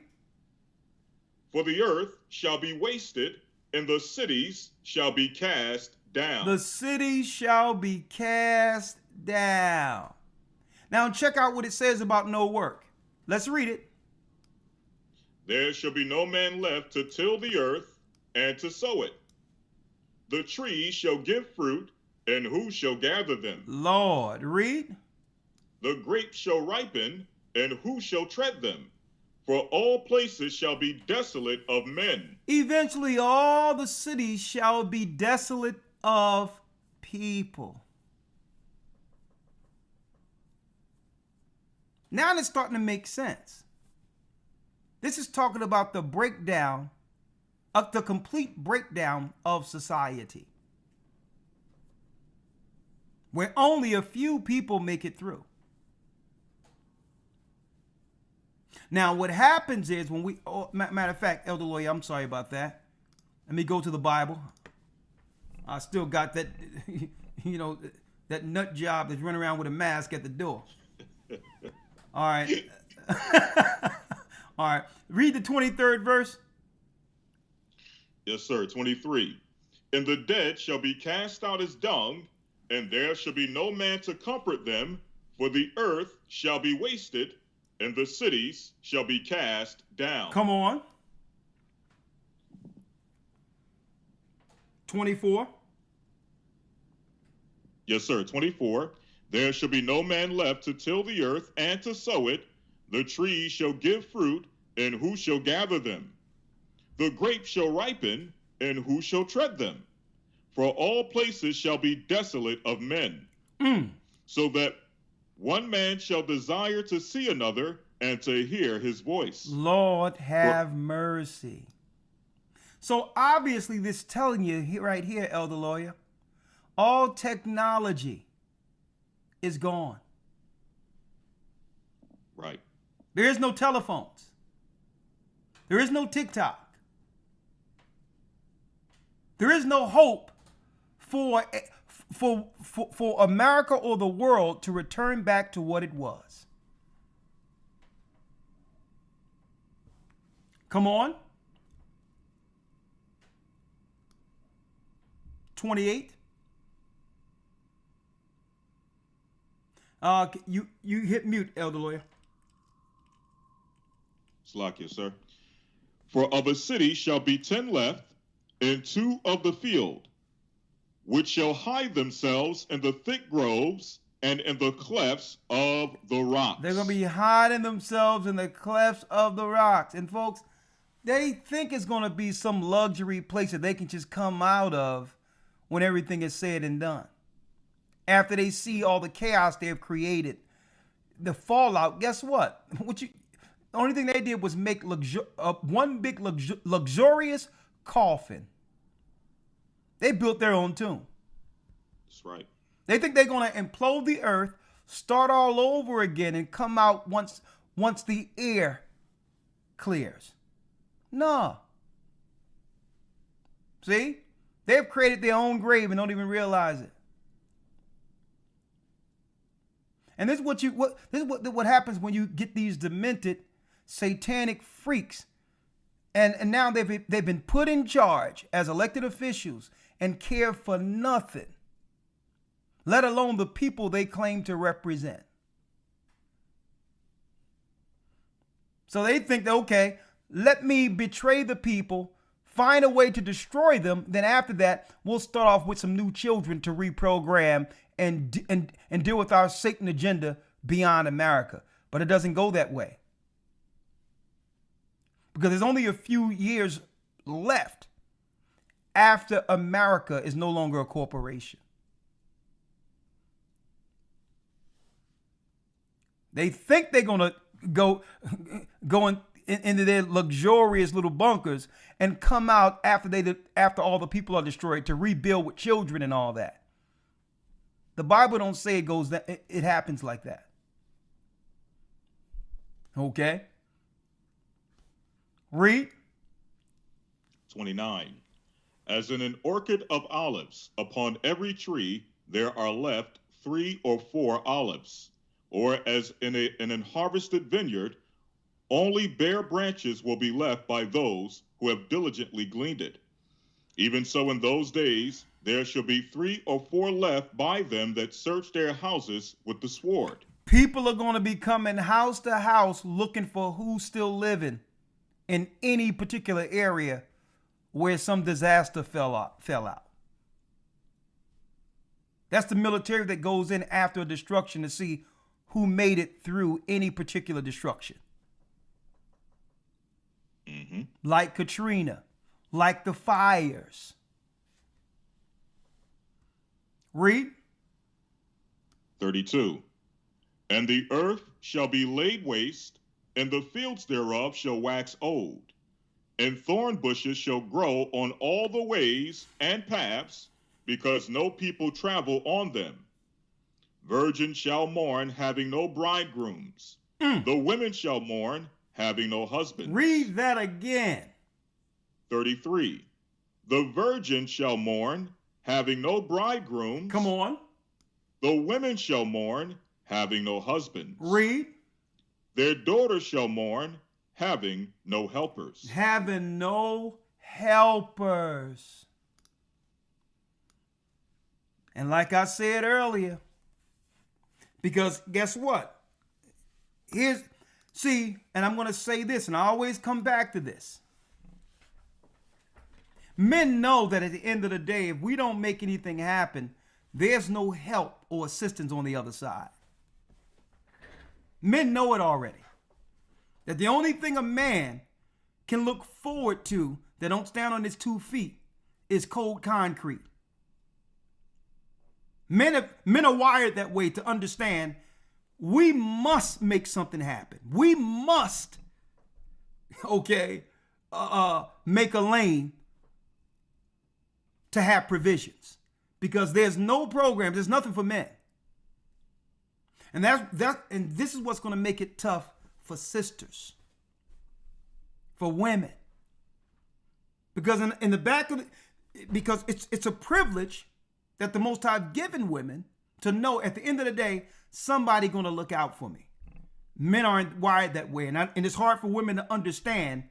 Speaker 12: For the earth shall be wasted, and the cities shall be cast down.
Speaker 1: The cities shall be cast down. Now check out what it says about no work. Let's read it.
Speaker 12: There shall be no man left to till the earth and to sow it. The trees shall give fruit, and who shall gather them?
Speaker 1: Lord, read.
Speaker 12: The grapes shall ripen, and who shall tread them? For all places shall be desolate of men.
Speaker 1: Eventually all the cities shall be desolate of people. Now it's starting to make sense. This is talking about the breakdown of the complete breakdown of society, where only a few people make it through. Now, what happens is when we, matter of fact, Elder Lawyer, I'm sorry about that. Let me go to the Bible. I still got that, that nut job that's running around with a mask at the door. All right. All right. Read the 23rd verse.
Speaker 12: Yes, sir. 23. And the dead shall be cast out as dung, and there shall be no man to comfort them, For the earth shall be wasted, and the cities shall be cast down.
Speaker 1: Come on. 24.
Speaker 12: Yes, sir. 24. There shall be no man left to till the earth and to sow it. The trees shall give fruit, and who shall gather them? The grapes shall ripen, and who shall tread them? For all places shall be desolate of men, so that one man shall desire to see another and to hear his voice.
Speaker 1: Lord have mercy. So obviously this telling you right here, Elder Lawyer, all technology is gone.
Speaker 12: Right.
Speaker 1: There is no telephones. There is no TikTok. There is no hope for America or the world to return back to what it was. Come on. 28. You hit mute, Elder Lawyer.
Speaker 12: Slack, sir. For of a city shall be 10 left, and 2 of the field, which shall hide themselves in the thick groves and in the clefts of the rocks.
Speaker 1: They're going to be hiding themselves in the clefts of the rocks. And folks, they think it's going to be some luxury place that they can just come out of when everything is said and done. After they see all the chaos they have created, the fallout, guess what? The only thing they did was make one big luxurious coffin. They built their own tomb.
Speaker 12: That's right.
Speaker 1: They think they're going to implode the earth, start all over again, and come out once the air clears. No. See? They've created their own grave and don't even realize it. And this is what happens when you get these demented satanic freaks. And now they've been put in charge as elected officials and care for nothing, let alone the people they claim to represent. So they think that, okay, let me betray the people, find a way to destroy them. Then after that, we'll start off with some new children to reprogram and deal with our Satan agenda beyond America. But it doesn't go that way. Because there's only a few years left after America is no longer a corporation. They think they're going to go into their luxurious little bunkers and come out after all the people are destroyed to rebuild with children and all that. The Bible don't say it happens like that. Okay? Read.
Speaker 12: 29. As in an orchard of olives, upon every tree there are left 3 or 4 olives. Or as in an harvested vineyard, only bare branches will be left by those who have diligently gleaned it. Even so in those days there shall be 3 or 4 left by them that search their houses with the sword.
Speaker 1: People are going to be coming house to house looking for who's still living in any particular area where some disaster fell out. That's the military that goes in after a destruction to see who made it through any particular destruction.
Speaker 12: Mm-hmm.
Speaker 1: Like Katrina, like the fires. Read.
Speaker 12: 32. And the earth shall be laid waste, and the fields thereof shall wax old, and thorn bushes shall grow on all the ways and paths, because no people travel on them. Virgins shall mourn, having no bridegrooms. The women shall mourn, having no husbands.
Speaker 1: Read that again.
Speaker 12: 33. The virgin shall mourn, having no bridegrooms.
Speaker 1: Come on.
Speaker 12: The women shall mourn, having no husbands.
Speaker 1: Read.
Speaker 12: Their daughters shall mourn, having no helpers.
Speaker 1: Having no helpers. And like I said earlier, Because guess what? And I'm going to say this, and I always come back to this. Men know that at the end of the day, if we don't make anything happen, there's no help or assistance on the other side. Men know it already. That the only thing a man can look forward to that don't stand on his 2 feet is cold concrete. Men are wired that way to understand we must make something happen. We must, make a lane to have provisions, because there's no program, there's nothing for men. And and this is what's going to make it tough for sisters, for women, because in the back of because it's a privilege that the Most High have given women to know at the end of the day, somebody going to look out for me. Men aren't wired that way. And it's hard for women to understand,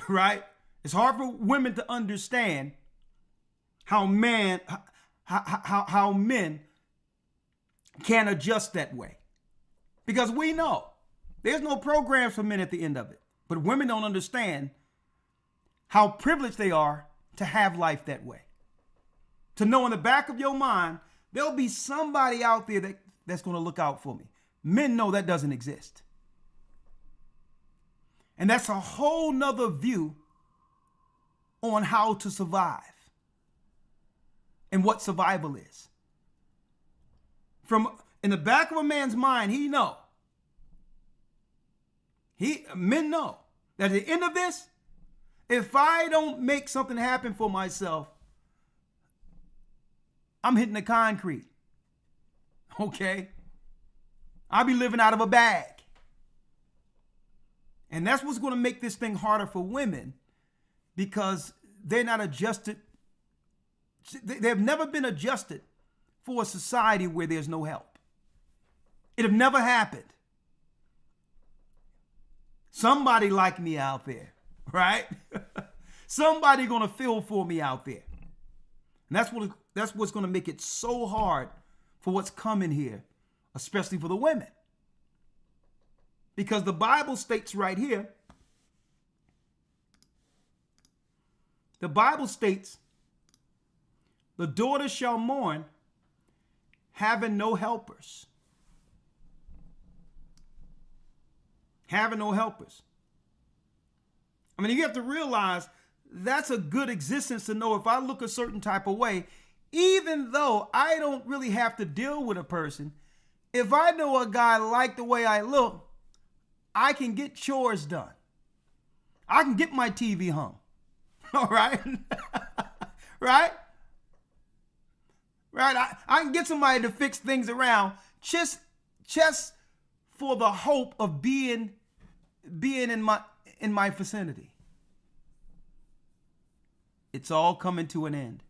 Speaker 1: right? It's hard for women to understand how men can adjust that way. Because we know there's no programs for men at the end of it. But women don't understand how privileged they are to have life that way. To know in the back of your mind, there'll be somebody out there that's going to look out for me. Men know that doesn't exist. And that's a whole nother view on how to survive and what survival is. From in the back of a man's mind, men know that at the end of this, if I don't make something happen for myself, I'm hitting the concrete. Okay? I'll be living out of a bag. And that's what's going to make this thing harder for women, because they're not adjusted. They've never been adjusted for a society where there's no help. It have never happened. Somebody like me out there, right? Somebody going to feel for me out there. And that's what's going to make it so hard for what's coming here, especially for the women. Because the Bible states right here, the Bible states, the daughter shall mourn, having no helpers. Having no helpers. I mean, you have to realize that's a good existence to know if I look a certain type of way, even though I don't really have to deal with a person, if I know a guy like the way I look, I can get chores done. I can get my TV hung. All right? Right? Right? I can get somebody to fix things around just for the hope of being in my vicinity. It's all coming to an end.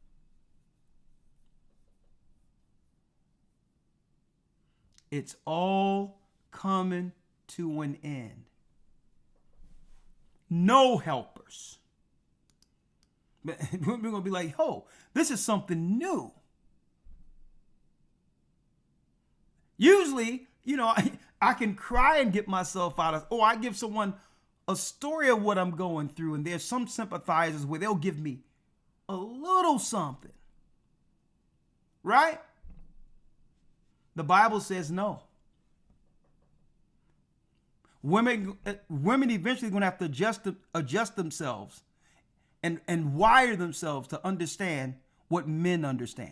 Speaker 1: It's all coming to an end. No helpers. We're going to be like, oh, this is something new. Usually, I can cry and get myself out of, I give someone a story of what I'm going through, and there's some sympathizers where they'll give me a little something. Right? The Bible says no. Women eventually going to have to adjust themselves and wire themselves to understand what men understand.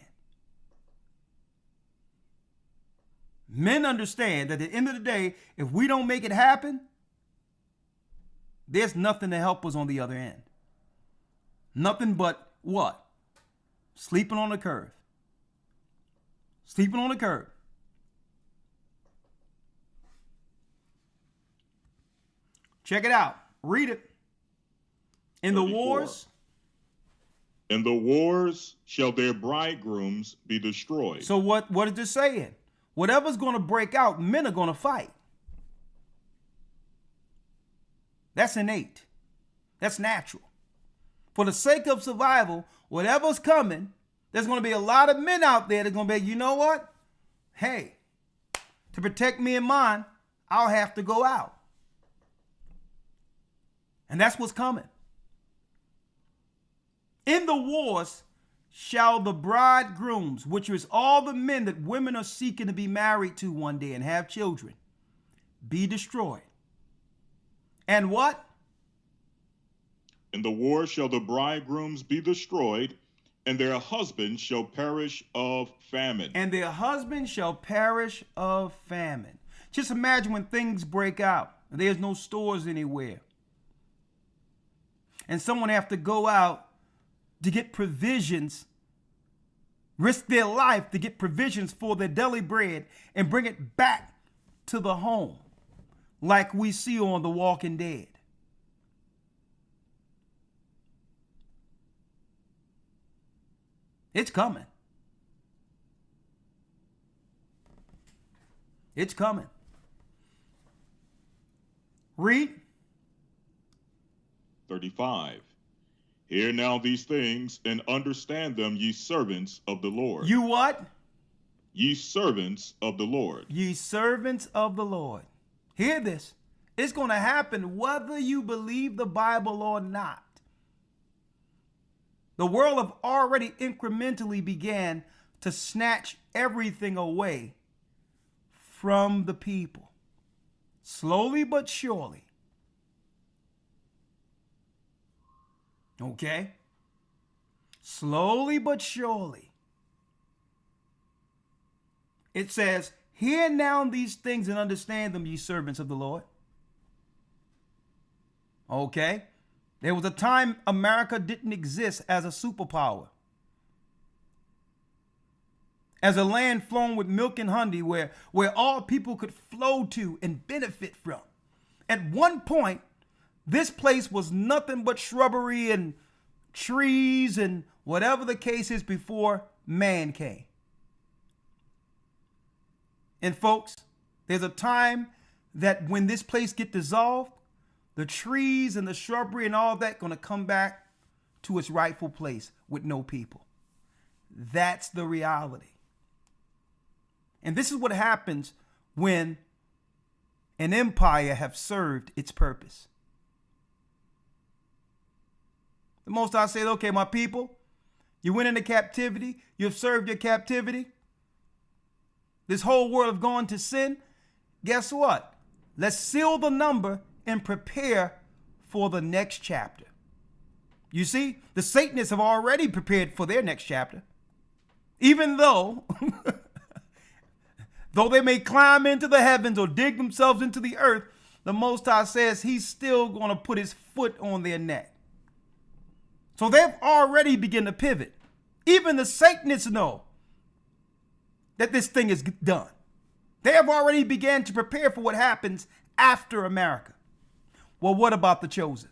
Speaker 1: Men understand that at the end of the day, if we don't make it happen, there's nothing to help us on the other end. Nothing but what? Sleeping on the curb. Sleeping on the curb. Check it out. Read it. In 34. The wars.
Speaker 12: In the wars shall their bridegrooms be destroyed.
Speaker 1: So what is it saying? Whatever's going to break out, men are going to fight. That's innate. That's natural. For the sake of survival, whatever's coming, there's going to be a lot of men out there that's going to be, you know what? Hey, To protect me and mine, I'll have to go out. And that's what's coming. In the wars shall the bridegrooms, which is all the men that women are seeking to be married to one day and have children, be destroyed. And what?
Speaker 12: In the war shall the bridegrooms be destroyed, and their husbands shall perish of famine.
Speaker 1: And their husbands shall perish of famine. Just imagine when things break out and there's no stores anywhere. And someone have to go out to get provisions, risk their life to get provisions for their daily bread and bring it back to the home like we see on The Walking Dead. It's coming. It's coming. Read.
Speaker 12: 35. Hear now these things and understand them, ye servants of the Lord.
Speaker 1: You what?
Speaker 12: Ye servants of the Lord.
Speaker 1: Ye servants of the Lord. Hear this. It's going to happen whether you believe the Bible or not. The world have already incrementally began to snatch everything away from the people. Slowly but surely. Okay? Slowly but surely. It says, hear now these things and understand them, ye servants of the Lord. Okay? There was a time America didn't exist as a superpower. As a land flowing with milk and honey where all people could flow to and benefit from. At one point, this place was nothing but shrubbery and trees and whatever the case is before man came. And folks, there's a time that when this place get dissolved, the trees and the shrubbery and all that going to come back to its rightful place with no people. That's the reality. And this is what happens when an empire have served its purpose. The Most High said, okay, my people, you went into captivity. You have served your captivity. This whole world have gone to sin. Guess what? Let's seal the number and prepare for the next chapter. You see, the Satanists have already prepared for their next chapter. Even though, though they may climb into the heavens or dig themselves into the earth, the Most High says he's still going to put his foot on their neck. So they've already begun to pivot. Even the Satanists know that this thing is done. They have already began to prepare for what happens after America. Well, what about the chosen?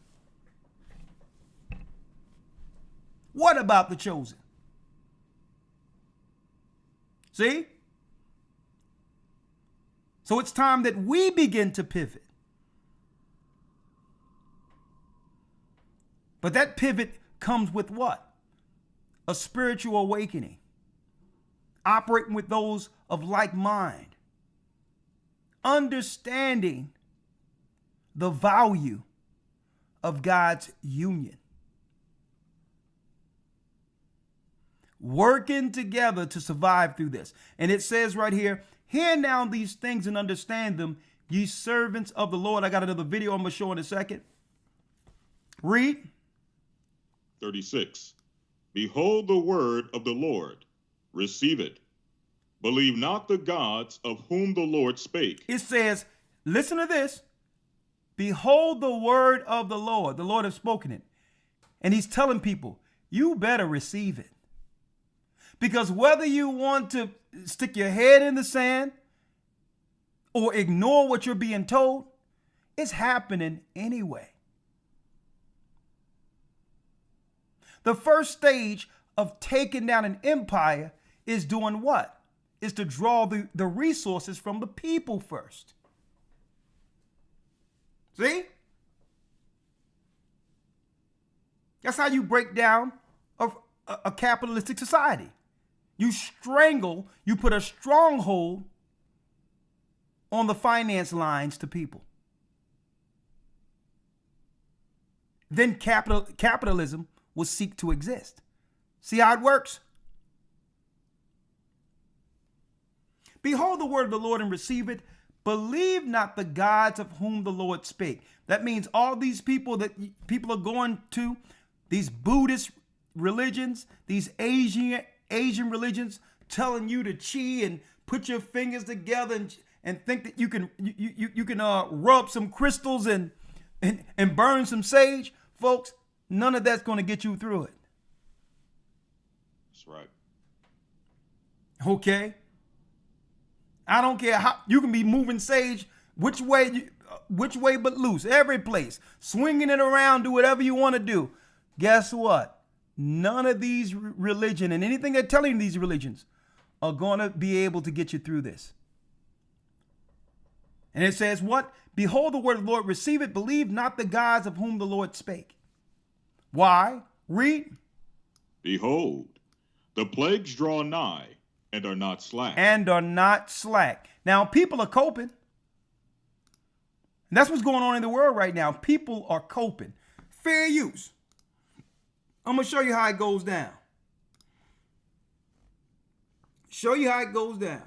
Speaker 1: What about the chosen? See? So it's time that we begin to pivot. But that pivot comes with what? A spiritual awakening. Operating with those of like mind. Understanding the value of God's union. Working together to survive through this. And it says right here, hear now these things and understand them, ye servants of the Lord. I got another video I'm going to show in a second. Read.
Speaker 12: 36. Behold the word of the Lord. Receive it. Believe not the gods of whom the Lord spake.
Speaker 1: It says, listen to this. Behold the word of the Lord. The Lord has spoken it. And he's telling people, you better receive it. Because whether you want to stick your head in the sand or ignore what you're being told, it's happening anyway. The first stage of taking down an empire is doing what? Is to draw the resources from the people first. See? That's how you break down a capitalistic society. You strangle, you put a stronghold on the finance lines to people. Then capitalism will seek to exist. See how it works? Behold the word of the Lord and receive it. Believe not the gods of whom the Lord spake. That means all these people that people are going to, these Buddhist religions, these Asian religions, telling you to chi and put your fingers together and think that you can rub some crystals and burn some sage. Folks, none of that's going to get you through it.
Speaker 12: That's right.
Speaker 1: Okay? I don't care how you can be moving sage which way but loose, every place, swinging it around, do whatever you want to do. Guess what? None of these religion and anything they're telling these religions are going to be able to get you through this. And it says what? Behold the word of the Lord, receive it, believe not the gods of whom the Lord spake. Why? Read.
Speaker 12: Behold, the plagues draw nigh and are not slack.
Speaker 1: And are not slack. Now, people are coping. And that's what's going on in the world right now. People are coping. Fair use. I'm going to show you how it goes down. Show you how it goes down.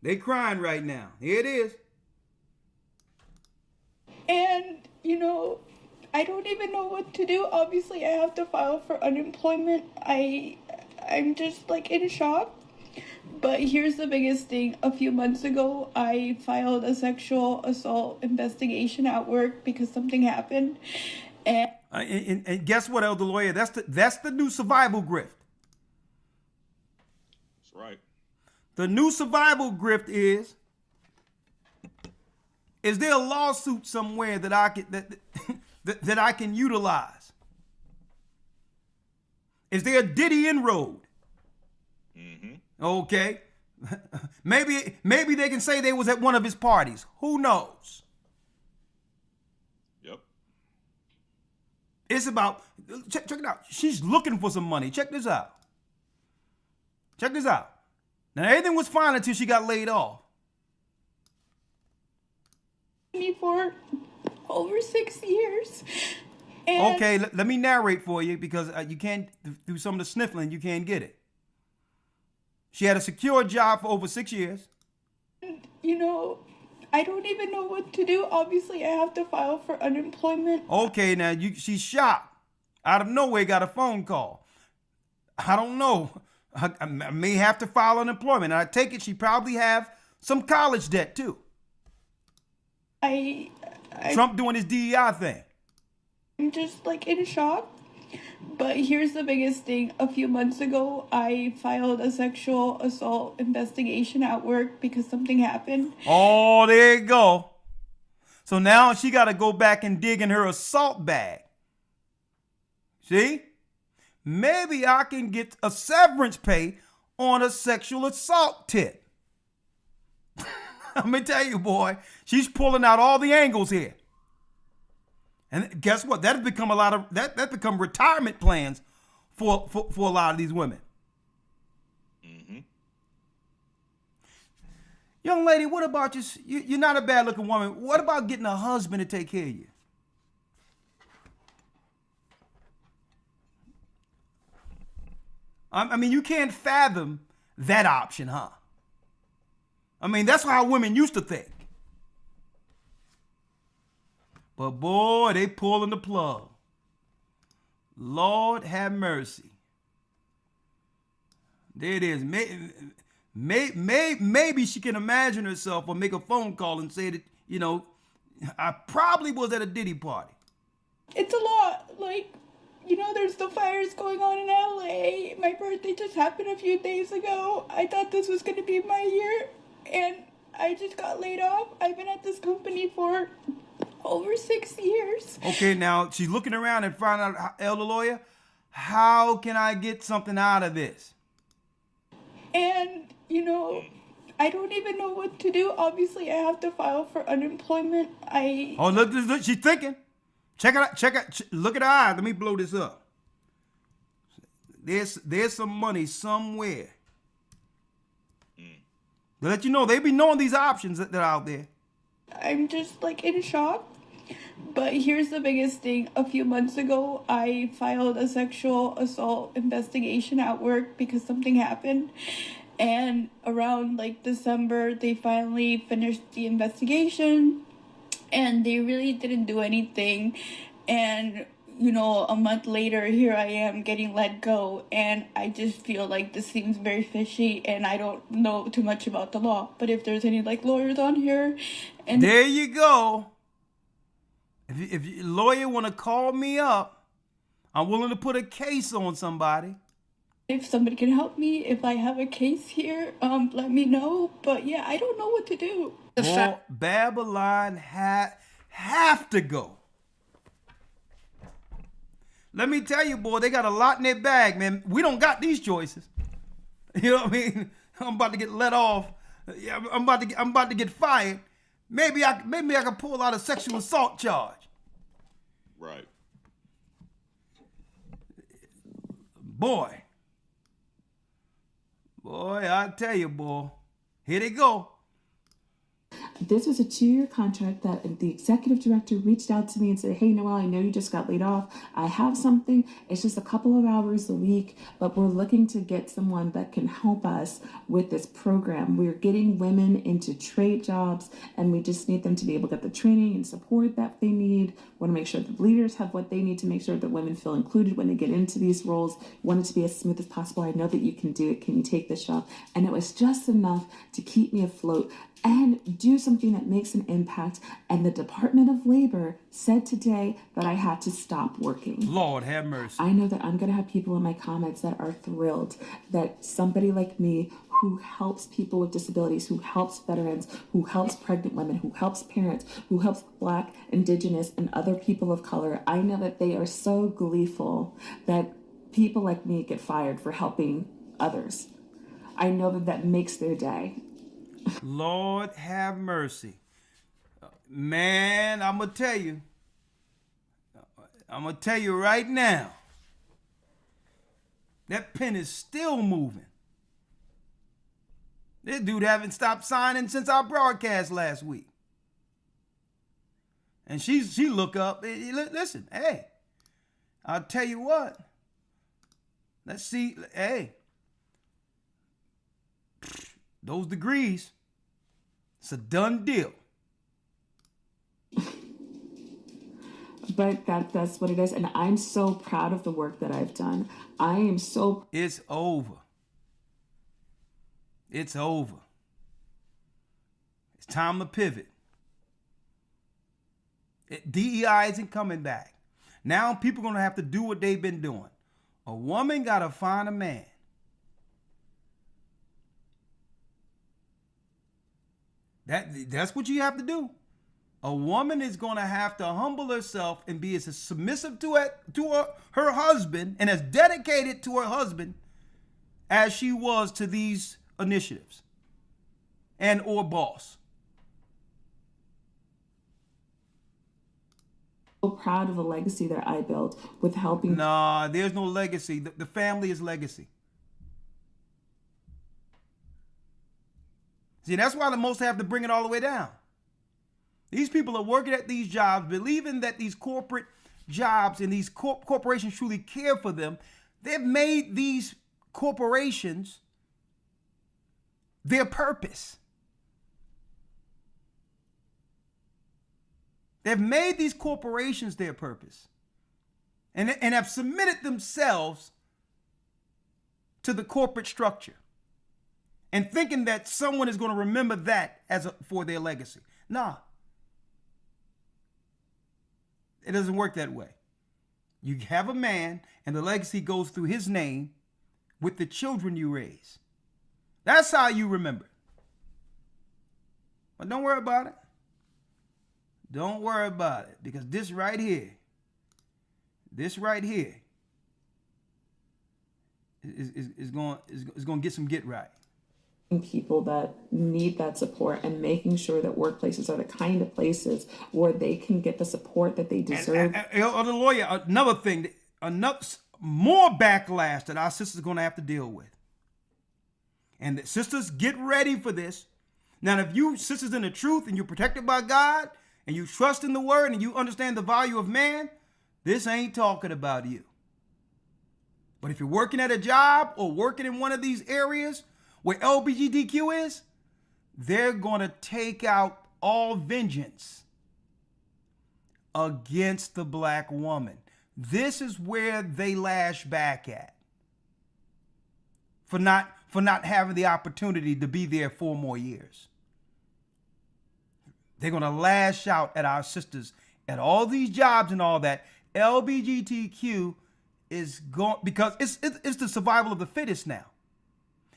Speaker 1: They crying right now. Here it is.
Speaker 10: And, I don't even know what to do. Obviously, I have to file for unemployment. I'm just in shock. But here's the biggest thing. A few months ago, I filed a sexual assault investigation at work because something happened.
Speaker 1: And guess what, Elder Lawyer? That's the new survival grift.
Speaker 12: That's right.
Speaker 1: The new survival grift is there a lawsuit somewhere that I can that I can utilize? Is there a Diddy inroad?
Speaker 12: Mm-hmm.
Speaker 1: Okay. maybe they can say they was at one of his parties. Who knows?
Speaker 12: Yep.
Speaker 1: It's about, check it out. She's looking for some money. Check this out. Check this out. Now, everything was fine until she got laid off.
Speaker 10: Me for over 6 years. And
Speaker 1: okay, let me narrate for you because you can't, through some of the sniffling, you can't get it. She had a secure job for over 6 years.
Speaker 10: I don't even know what to do. Obviously, I have to file for unemployment.
Speaker 1: Okay, now she's shocked. Out of nowhere, got a phone call. I don't know. I may have to file unemployment. I take it she probably have some college debt too. Trump doing his DEI thing.
Speaker 10: I'm just in shock. But here's the biggest thing. A few months ago, I filed a sexual assault investigation at work because something happened.
Speaker 1: Oh, there you go. So now she got to go back and dig in her assault bag. See? Maybe I can get a severance pay on a sexual assault tip. I'm going to tell you, boy, she's pulling out all the angles here. And guess what? That's become a lot of that become retirement plans for a lot of these women.
Speaker 12: Mm-hmm.
Speaker 1: Young lady, what about you're not a bad looking woman. What about getting a husband to take care of you? I mean, you can't fathom that option, huh? I mean, that's how women used to think. But boy, they pulling the plug. Lord have mercy. There it is. Maybe she can imagine herself or make a phone call and say that, I probably was at a Diddy party.
Speaker 10: It's a lot. There's the fires going on in LA. My birthday just happened a few days ago. I thought this was going to be my year, and I just got laid off. I've been at this company for over 6 years.
Speaker 1: Okay, now she's looking around and finding out, Elder Lawyer, how can I get something out of this?
Speaker 10: And, I don't even know what to do. Obviously, I have to file for unemployment.
Speaker 1: Oh, look, she's thinking. Check it out. Look at her eyes. Let me blow this up. There's some money somewhere. To let you know, they be knowing these options that are out there.
Speaker 10: I'm just like in shock. But here's the biggest thing. A few months ago, I filed a sexual assault investigation at work because something happened. And around like December, they finally finished the investigation and they really didn't do anything. And a month later, here I am getting let go, and I just feel like this seems very fishy, and I don't know too much about the law. But if there's any like lawyers on here, and
Speaker 1: there you go. If your lawyer want to call me up, I'm willing to put a case on somebody.
Speaker 10: If somebody can help me, if I have a case here, let me know. But yeah, I don't know what to do.
Speaker 1: Well, Babylon have to go. Let me tell you, boy, they got a lot in their bag, man. We don't got these choices. You know what I mean? I'm about to get let off. I'm about to get fired. Maybe I can pull out a sexual assault charge.
Speaker 12: Right.
Speaker 1: Boy, I tell you, boy, here they go.
Speaker 8: This was a 2-year contract that the executive director reached out to me and said, hey, Noelle, I know you just got laid off. I have something. It's just a couple of hours a week, but we're looking to get someone that can help us with this program. We're getting women into trade jobs, and we just need them to be able to get the training and support that they need. We want to make sure that the leaders have what they need to make sure that women feel included when they get into these roles. We want it to be as smooth as possible. I know that you can do it. Can you take this job? And it was just enough to keep me afloat and do something that makes an impact. And the Department of Labor said today that I had to stop working.
Speaker 1: Lord have mercy.
Speaker 8: I know that I'm going to have people in my comments that are thrilled that somebody like me who helps people with disabilities, who helps veterans, who helps pregnant women, who helps parents, who helps Black, Indigenous, and other people of color, I know that they are so gleeful that people like me get fired for helping others. I know that that makes their day.
Speaker 1: Lord have mercy. Man, I'm going to tell you right now, that pen is still moving. This dude haven't stopped signing since our broadcast last week. And she look up, listen, hey, I'll tell you what. Let's see, hey. Those degrees, it's a done deal.
Speaker 8: But that's what it is. And I'm so proud of the work that I've done. I am so...
Speaker 1: It's over. It's over. It's time to pivot. DEI isn't coming back. Now people are going to have to do what they've been doing. A woman got to find a man. That's what you have to do. A woman is going to have to humble herself and be as submissive to her husband and as dedicated to her husband as she was to these initiatives and or boss.
Speaker 8: So proud of the legacy that I built with helping.
Speaker 1: Nah, there's no legacy. The family is legacy. See, that's why the most have to bring it all the way down. These people are working at these jobs, believing that these corporate jobs and these corporations truly care for them. They've made these corporations their purpose. They've made these corporations their purpose and have submitted themselves to the corporate structure and thinking that someone is going to remember that for their legacy. Nah. It doesn't work that way. You have a man and the legacy goes through his name with the children you raise. That's how you remember. But don't worry about it. Don't worry about it, because this right here is going to get some get right.
Speaker 8: People that need that support and making sure that workplaces are the kind of places where they can get the support that they deserve.
Speaker 1: And the lawyer, another thing, more backlash that our sisters are going to have to deal with. And the sisters, get ready for this. Now, if you sisters in the truth and you're protected by God and you trust in the word and you understand the value of man, this ain't talking about you. But if you're working at a job or working in one of these areas where LGBTQ is, they're going to take out all vengeance against the black woman. This is where they lash back at for not having the opportunity to be there 4 more years. They're going to lash out at our sisters at all these jobs and all that. LGBTQ is going, because it's the survival of the fittest now.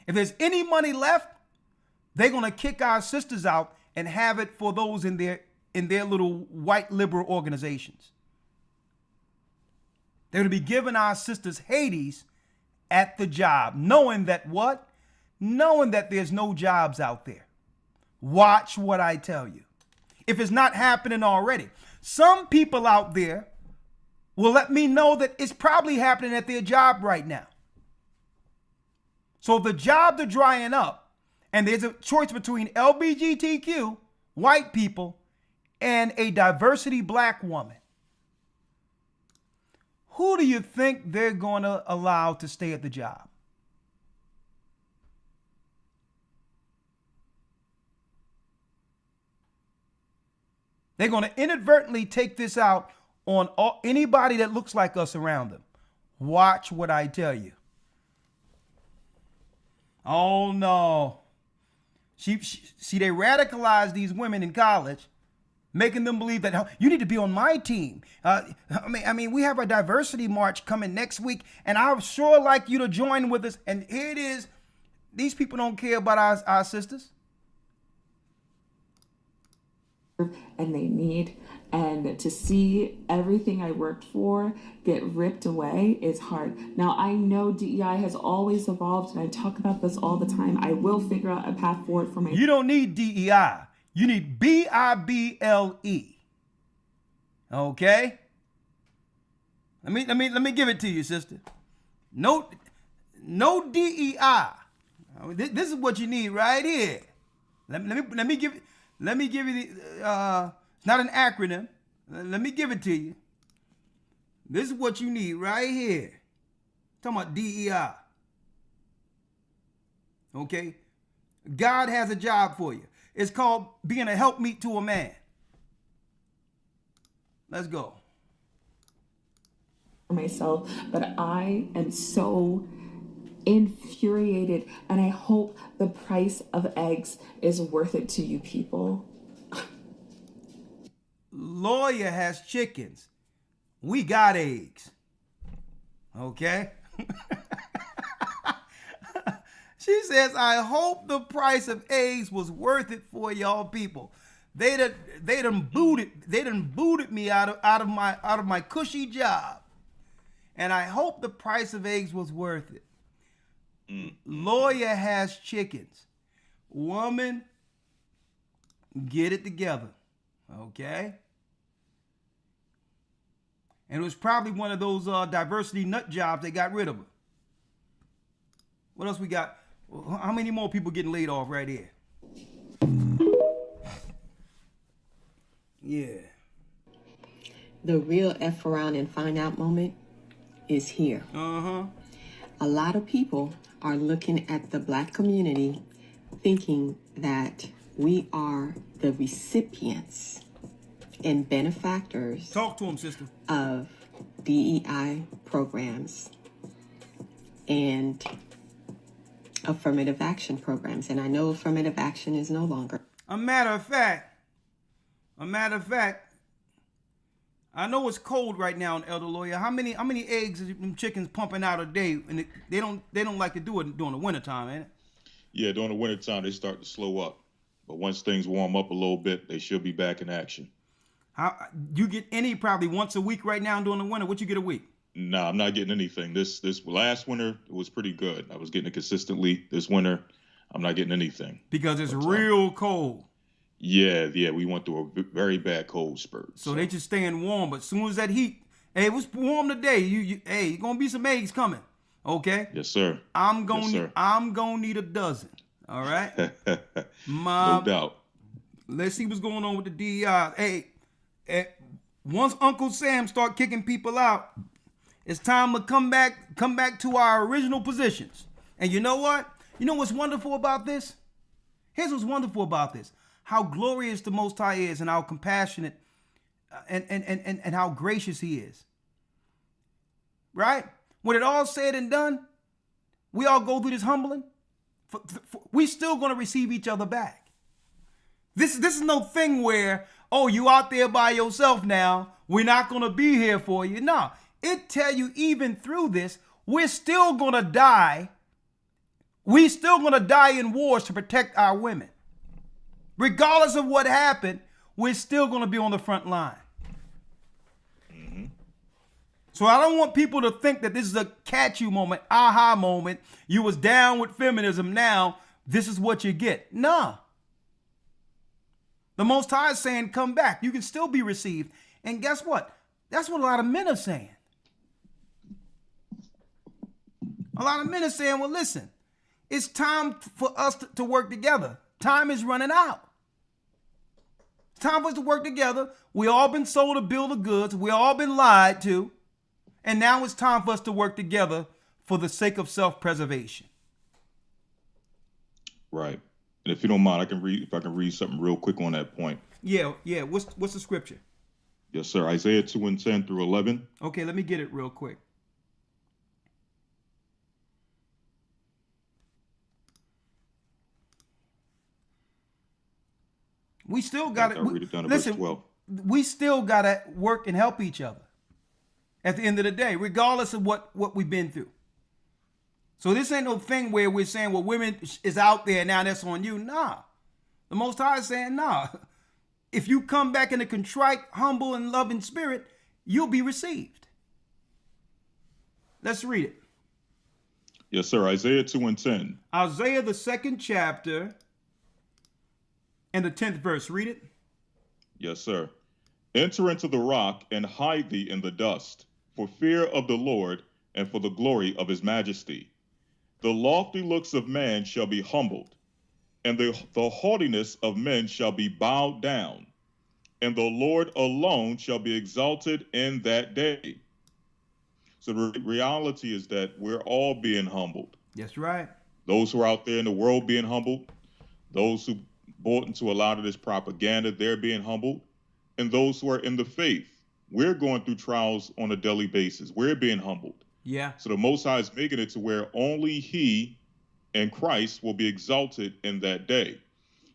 Speaker 1: If there's any money left, they're going to kick our sisters out and have it for those in their little white liberal organizations. They're going to be giving our sisters Hades at the job, knowing that what? Knowing that there's no jobs out there. Watch what I tell you. If it's not happening already. Some people out there will let me know that it's probably happening at their job right now. So if the jobs are drying up and there's a choice between LGBTQ, white people, and a diversity black woman, who do you think they're going to allow to stay at the job? They're going to inadvertently take this out on anybody that looks like us around them. Watch what I tell you. Oh, no. See, they radicalize these women in college, making them believe that you need to be on my team. I mean, we have a diversity march coming next week, and I would sure like you to join with us. And here it is. These people don't care about our sisters.
Speaker 8: And they need, and to see everything I worked for get ripped away is hard. Now, I know DEI has always evolved, and I talk about this all the time. I will figure out a path forward for my...
Speaker 1: You don't need DEI. You need BIBLE. Okay? Let me give it to you, sister. No DEI. This is what you need right here. Let me give you the it's not an acronym. Let me give it to you. This is what you need right here. Talking about DEI. Okay? God has a job for you. It's called being a helpmeet to a man. Let's go.
Speaker 8: Myself, but I am so infuriated, and I hope the price of eggs is worth it to you people.
Speaker 1: Lawyer has chickens. We got eggs. Okay? She says, I hope the price of eggs was worth it for y'all people. They done booted me out of my cushy job. And I hope the price of eggs was worth it. Lawyer has chickens. Woman, get it together. Okay? And it was probably one of those diversity nut jobs they got rid of her. What else we got? How many more people getting laid off right here? Yeah.
Speaker 9: The real F around and find out moment is here.
Speaker 1: Uh-huh.
Speaker 9: A lot of people are looking at the black community thinking that we are the recipients and benefactors.
Speaker 1: Talk to him, sister.
Speaker 9: Of DEI programs and affirmative action programs. And I know affirmative action is no longer.
Speaker 1: A matter of fact, I know it's cold right now in Elder Lawyer. How many eggs are them chickens pumping out a day? And they don't like to do it during the wintertime, ain't it?
Speaker 12: Yeah, during the wintertime they start to slow up. But once things warm up a little bit, they should be back in action.
Speaker 1: How you get any probably once a week right now during the winter? What you get a week?
Speaker 12: No, I'm not getting anything. This last winter it was pretty good. I was getting it consistently. This winter, I'm not getting anything.
Speaker 1: Because it's real cold.
Speaker 12: Yeah, we went through a very bad cold spurt.
Speaker 1: So they just staying warm, but as soon as that heat, hey, it was warm today. You're gonna be some eggs coming. Okay?
Speaker 12: Yes, sir.
Speaker 1: I'm gonna need a dozen. All right.
Speaker 12: No doubt.
Speaker 1: Let's see what's going on with the DEI. Hey, once Uncle Sam start kicking people out, it's time to come back to our original positions. And you know what? You know what's wonderful about this? Here's what's wonderful about this. How glorious the Most High is, and how compassionate and how gracious he is. Right? When it all said and done, we all go through this humbling. We still going to receive each other back. This is no thing where, oh, you out there by yourself now, we're not going to be here for you. No, it tell you even through this, we're still going to die. We still going to die in wars to protect our women. Regardless of what happened, we're still going to be on the front line. So I don't want people to think that this is a catch you moment, aha moment. You was down with feminism, now this is what you get. Nah. The Most High is saying, come back. You can still be received. And guess what? That's what a lot of men are saying. A lot of men are saying, well, listen, it's time for us to work together. Time is running out. It's time for us to work together. We all been sold a bill of goods. We all been lied to. And now it's time for us to work together for the sake of self-preservation.
Speaker 12: Right. And if you don't mind, if I can read something real quick on that point.
Speaker 1: Yeah. What's the scripture?
Speaker 12: Yes, sir. Isaiah 2:10 through 11.
Speaker 1: Okay, let me get it real quick. We still got to
Speaker 12: read it down to verse 12.
Speaker 1: We still got to work and help each other at the end of the day, regardless of what we've been through. So this ain't no thing where we're saying, well, women is out there now, that's on you. Nah. The Most High is saying, nah. If you come back in a contrite, humble, and loving spirit, you'll be received. Let's read it.
Speaker 12: Yes, sir. Isaiah 2:10.
Speaker 1: Isaiah, the 2nd chapter, and the 10th verse. Read it.
Speaker 12: Yes, sir. Enter into the rock and hide thee in the dust, for fear of the Lord and for the glory of his majesty. The lofty looks of man shall be humbled, and the haughtiness of men shall be bowed down, and the Lord alone shall be exalted in that day. So the reality is that we're all being humbled.
Speaker 1: That's right.
Speaker 12: Those who are out there in the world being humbled, those who bought into a lot of this propaganda, they're being humbled. And those who are in the faith, we're going through trials on a daily basis. We're being humbled.
Speaker 1: Yeah.
Speaker 12: So the Most High is making it to where only he and Christ will be exalted in that day.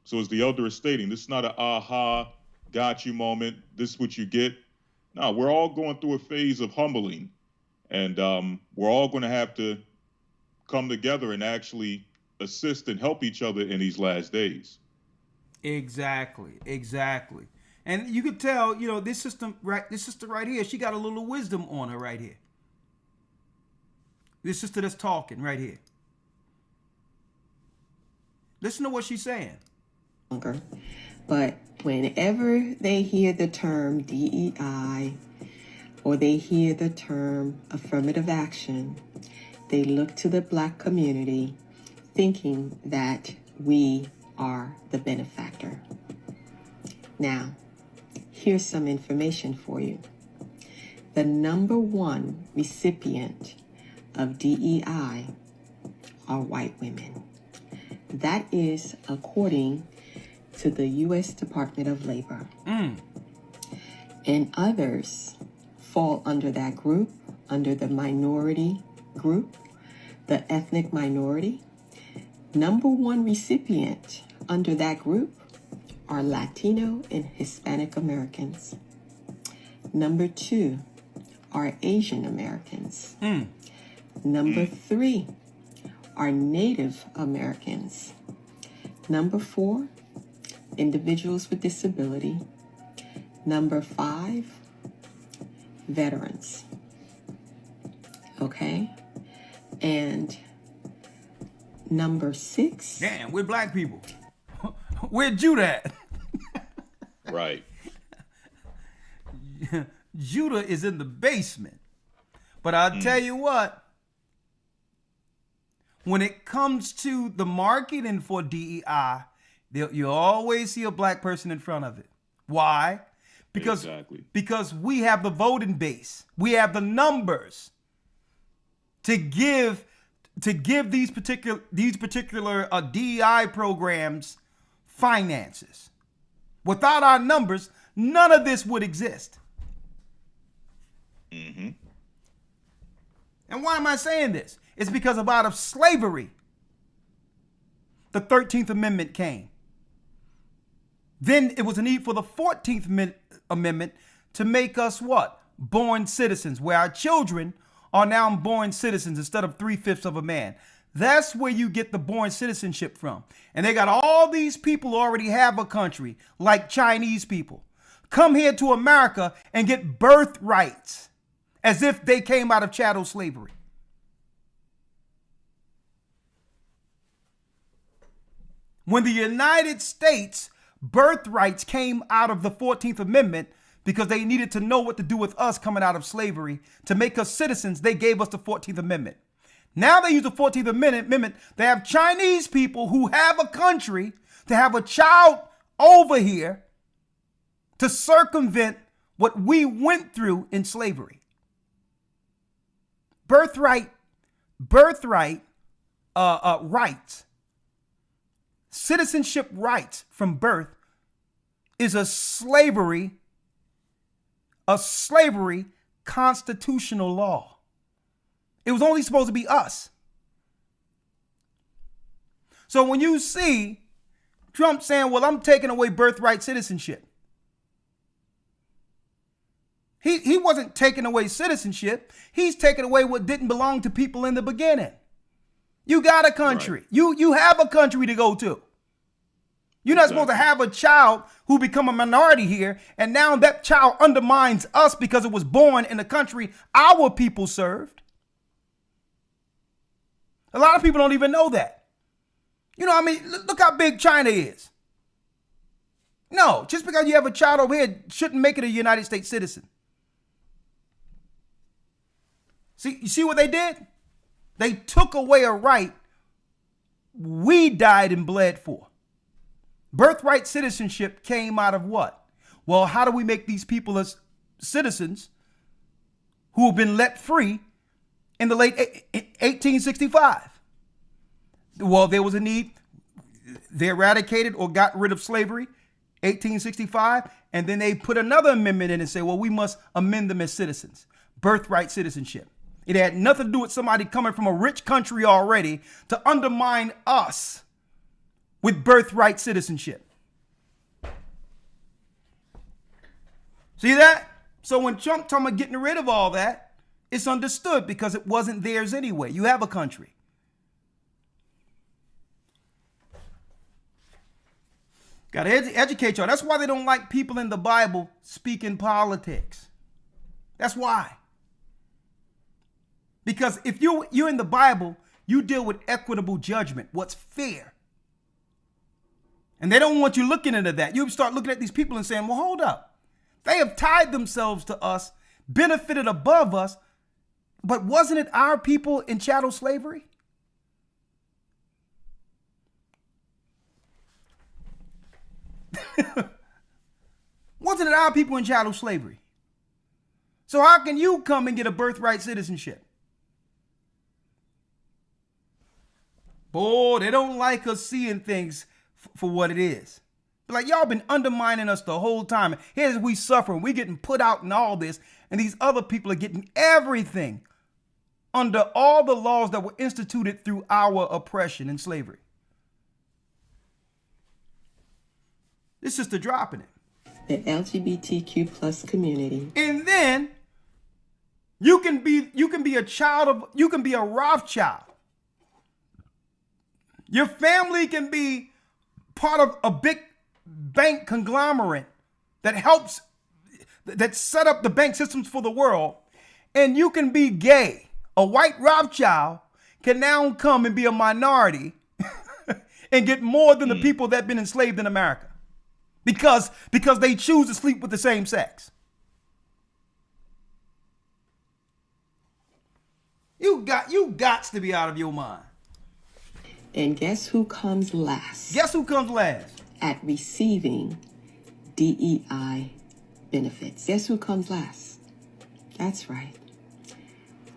Speaker 12: So as the elder is stating, this is not an aha, got you moment. This is what you get. No, we're all going through a phase of humbling. And we're all going to have to come together and actually assist and help each other in these last days.
Speaker 1: Exactly. And you could tell, this sister right here, she got a little wisdom on her right here. This sister that's talking right here. Listen to what she's saying.
Speaker 9: But whenever they hear the term DEI or they hear the term affirmative action, they look to the Black community thinking that we are the benefactor. Now, here's some information for you. The #1 recipient of DEI are white women. That is according to the U.S. Department of Labor. And others fall under that group, under the minority group, the ethnic minority. #1 recipient under that group are Latino and Hispanic Americans. #2 are Asian Americans. #3 are Native Americans. #4, individuals with disability. #5, veterans. Okay? And #6.
Speaker 1: Damn, we're Black people. Where'd Judah at?
Speaker 12: Right.
Speaker 1: Judah is in the basement. But I'll tell you what, when it comes to the marketing for DEI, you always see a black person in front of it. Why? Because we have the voting base. We have the numbers to give these particular DEI programs finances. Without our numbers, none of this would exist.
Speaker 12: Mm-hmm.
Speaker 1: And why am I saying this? It's because out of slavery, the 13th Amendment came. Then it was a need for the 14th Amendment to make us what? Born citizens, where our children are now born citizens instead of 3/5 of a man. That's where you get the born citizenship from. And they got all these people who already have a country, like Chinese people, come here to America and get birthrights as if they came out of chattel slavery. When the United States birthrights came out of the 14th Amendment because they needed to know what to do with us coming out of slavery to make us citizens, they gave us the 14th Amendment. Now they use the 14th Amendment. They have Chinese people who have a country to have a child over here to circumvent what we went through in slavery. Birthright rights, citizenship rights from birth is a slavery constitutional law. It was only supposed to be us. So when you see Trump saying, well, I'm taking away birthright citizenship, he wasn't taking away citizenship. He's taking away what didn't belong to people in the beginning. You got a country. Right. You have a country to go to. You're not supposed to have a child who become a minority here, and now that child undermines us because it was born in a country our people served. A lot of people don't even know that. You know what I mean? Look how big China is. No, just because you have a child over here shouldn't make it a United States citizen. See, you see what they did? They took away a right we died and bled for. Birthright citizenship came out of what? Well, how do we make these people as citizens who have been let free in the late 1865? Well, there was a need. They eradicated or got rid of slavery, 1865, and then they put another amendment in and say, well, we must amend them as citizens. Birthright citizenship. It had nothing to do with somebody coming from a rich country already to undermine us with birthright citizenship. See that? So when Trump talking about getting rid of all that, it's understood because it wasn't theirs anyway. You have a country. Got to educate y'all. That's why they don't like people in the Bible speaking politics. That's why. Because if you're in the Bible, you deal with equitable judgment, what's fair. And they don't want you looking into that. You start looking at these people and saying, well, hold up. They have tied themselves to us, benefited above us, but wasn't it our people in chattel slavery? Wasn't it our people in chattel slavery? So how can you come and get a birthright citizenship? Boy, they don't like us seeing things for what it is. Like, y'all been undermining us the whole time. Here's we suffering. We getting put out in all this. And these other people are getting everything under all the laws that were instituted through our oppression and slavery. This sister dropping it.
Speaker 9: The LGBTQ plus community.
Speaker 1: And then you can be a child of, you can be a Rothschild. Your family can be part of a big bank conglomerate that set up the bank systems for the world. And you can be gay. A white Rothschild can now come and be a minority and get more than the people that have been enslaved in America. Because they choose to sleep with the same sex. You got to be out of your mind.
Speaker 9: And guess who comes last?
Speaker 1: Guess who comes last?
Speaker 9: At receiving DEI benefits. Guess who comes last? That's right.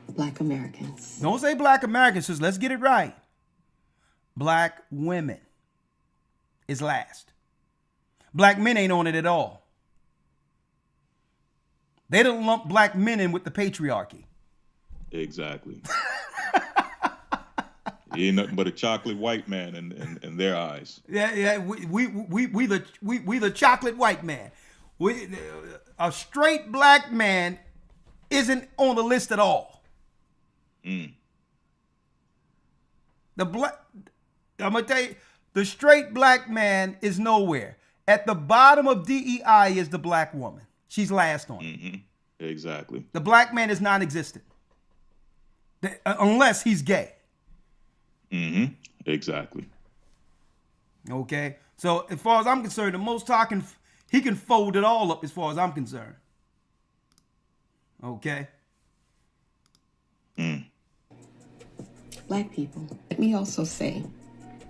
Speaker 9: Black Americans.
Speaker 1: Don't say Black Americans, sis. Let's get it right. Black women is last. Black men ain't on it at all. They don't lump black men in with the patriarchy.
Speaker 12: Exactly. He ain't nothing but a chocolate white man in their eyes.
Speaker 1: Yeah. We the chocolate white man. A straight black man isn't on the list at all. I'm gonna tell you, the straight black man is nowhere. At the bottom of DEI is the black woman. She's last on it.
Speaker 12: Exactly.
Speaker 1: The black man is non-existent. Unless he's gay.
Speaker 12: Exactly.
Speaker 1: Okay. So as far as I'm concerned, the Most High he can fold it all up as far as I'm concerned. Okay.
Speaker 9: Black people, let me also say,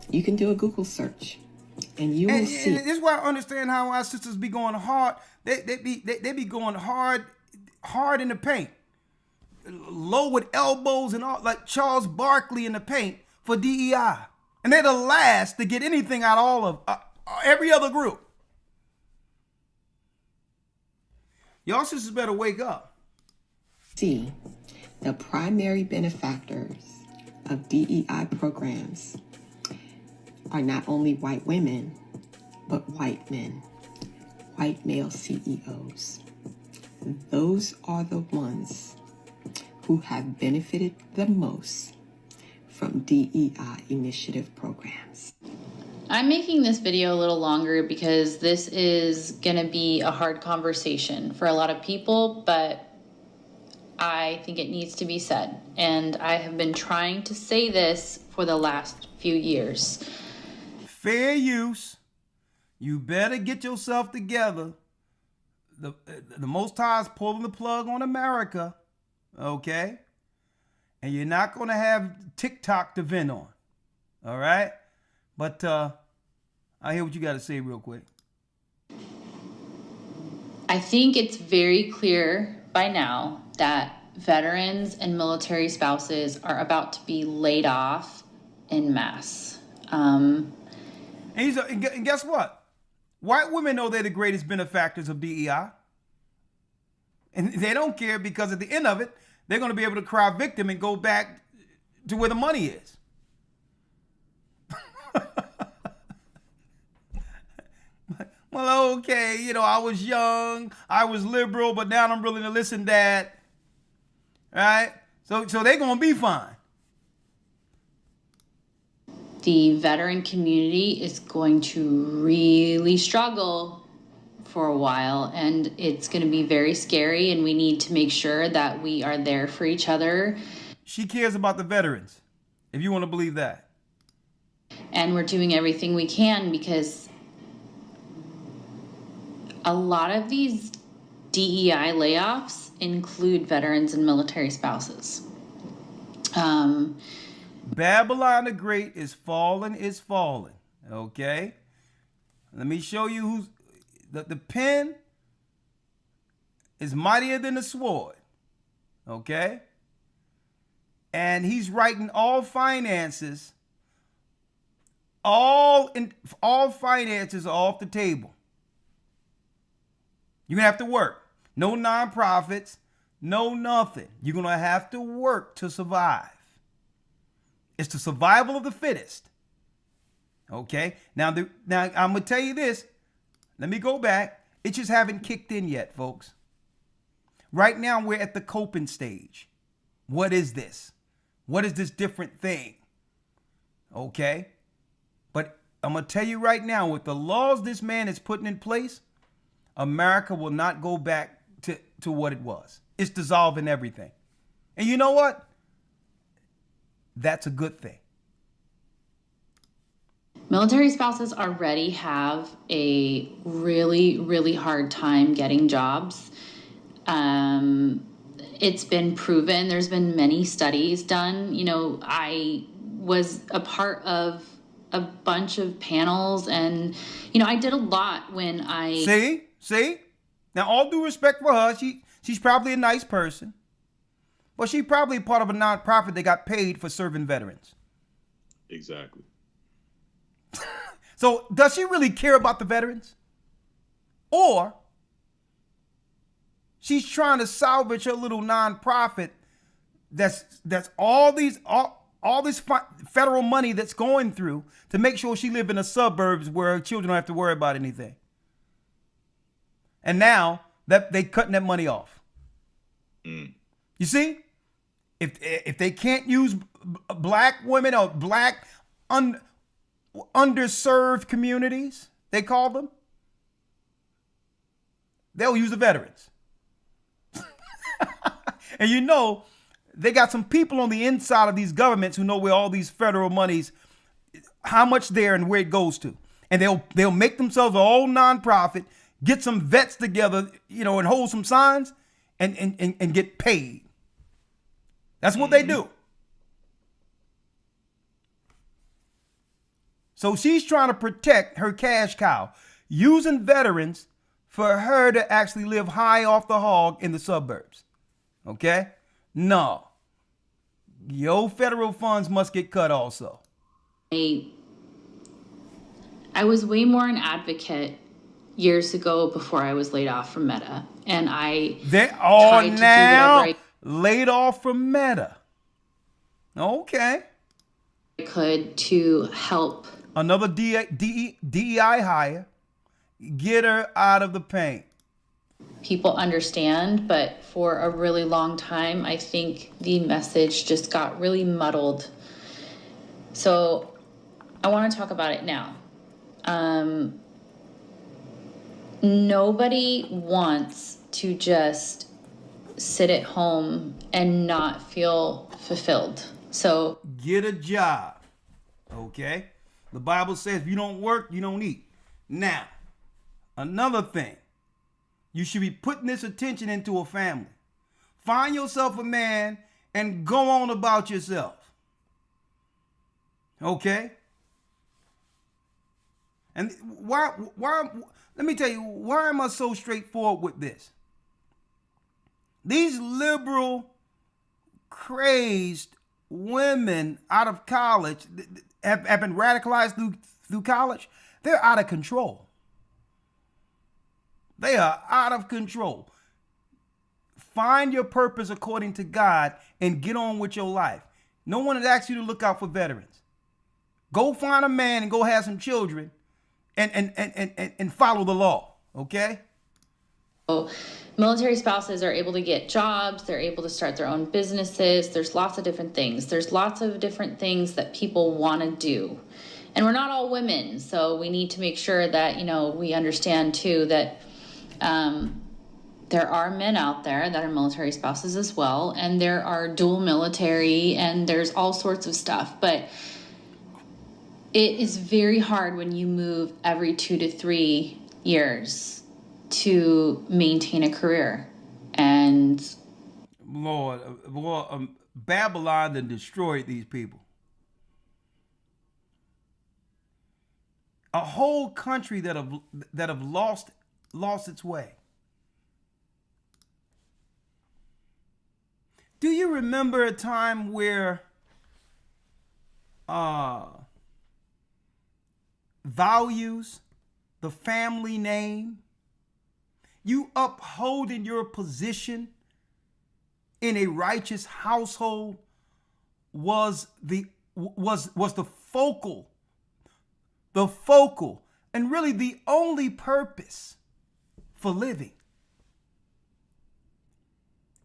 Speaker 9: you can do a Google search and you will see.
Speaker 1: And this is why I understand how our sisters be going hard. They be going hard in the paint. Low with elbows and all, like Charles Barkley in the paint for DEI. And they're the last to get anything out of all of every other group. Y'all sisters better wake up.
Speaker 9: See, the primary benefactors of DEI programs are not only white women, but white men, white male CEOs. Those are the ones who have benefited the most from DEI initiative programs.
Speaker 4: I'm making this video a little longer because this is going to be a hard conversation for a lot of people, but I think it needs to be said. And I have been trying to say this for the last few years.
Speaker 1: Fair use. You better get yourself together. The Most High is pulling the plug on America. Okay? And you're not going to have TikTok to vent on. All right? But I hear what you got to say real quick.
Speaker 4: I think it's very clear by now that veterans and military spouses are about to be laid off en masse.
Speaker 1: And guess what? White women know they're the greatest benefactors of DEI. And they don't care because at the end of it, they're going to be able to cry victim and go back to where the money is. Well, okay, I was young, I was liberal, but now I'm willing to listen, Dad. All right? So they're going to be fine.
Speaker 4: The veteran community is going to really struggle for a while, and it's going to be very scary, and we need to make sure that we are there for each other.
Speaker 1: She cares about the veterans, if you want to believe that.
Speaker 4: And we're doing everything we can because a lot of these DEI layoffs include veterans and military spouses.
Speaker 1: Babylon the Great is falling, okay? Let me show you who's... The pen is mightier than the sword, okay? And he's writing all finances. All finances are off the table. You're going to have to work. No nonprofits, no nothing. You're going to have to work to survive. It's the survival of the fittest. Okay? Now I'm going to tell you this. Let me go back. It just haven't kicked in yet, folks. Right now, we're at the coping stage. What is this? What is this different thing? Okay? But I'm going to tell you right now, with the laws this man is putting in place, America will not go back to what it was. It's dissolving everything. And you know what? That's a good thing.
Speaker 4: Military spouses already have a really, really hard time getting jobs. It's been proven. There's been many studies done. I was a part of a bunch of panels, and I did a lot when I
Speaker 1: see. Now, all due respect for her, she's probably a nice person, but she probably part of a nonprofit that got paid for serving veterans.
Speaker 12: Exactly.
Speaker 1: So, does she really care about the veterans, or she's trying to salvage her little nonprofit? That's all this federal money that's going through to make sure she live in the suburbs where her children don't have to worry about anything. And now that they cutting that money off. You see, if they can't use black women or black underserved communities, they call them, they'll use the veterans. And they got some people on the inside of these governments who know where all these federal monies, how much there and where it goes to. And they'll make themselves a whole nonprofit, get some vets together, and hold some signs and get paid. That's what they do. So she's trying to protect her cash cow, using veterans for her to actually live high off the hog in the suburbs. Okay? No. Your federal funds must get cut also.
Speaker 4: I was way more an advocate years ago before I was laid off from Meta. And I tried to do whatever
Speaker 1: laid off from Meta. Okay.
Speaker 4: I could to help.
Speaker 1: Another DEI hire. Get her out of the paint.
Speaker 4: People understand, but for a really long time, I think the message just got really muddled. So I want to talk about it now. Nobody wants to just sit at home and not feel fulfilled. So
Speaker 1: get a job. Okay? The Bible says if you don't work, you don't eat. Now, another thing. You should be putting this attention into a family. Find yourself a man and go on about yourself. Okay? And why, let me tell you, why am I so straightforward with this? These liberal, crazed women out of college have been radicalized through college. They're out of control. They are out of control. Find your purpose according to God and get on with your life. No one has asked you to look out for veterans. Go find a man and go have some children and follow the law, okay?
Speaker 4: So military spouses are able to get jobs. They're able to start their own businesses. There's lots of different things. There's lots of different things that people want to do. And we're not all women, so we need to make sure that, we understand too that there are men out there that are military spouses as well, and there are dual military, and there's all sorts of stuff. But it is very hard when you move every 2 to 3 years to maintain a career. And
Speaker 1: Lord, Babylon then destroyed these people. A whole country that have lost its way. Do you remember a time where values, the family name, you upholding your position in a righteous household was the focal and really the only purpose for living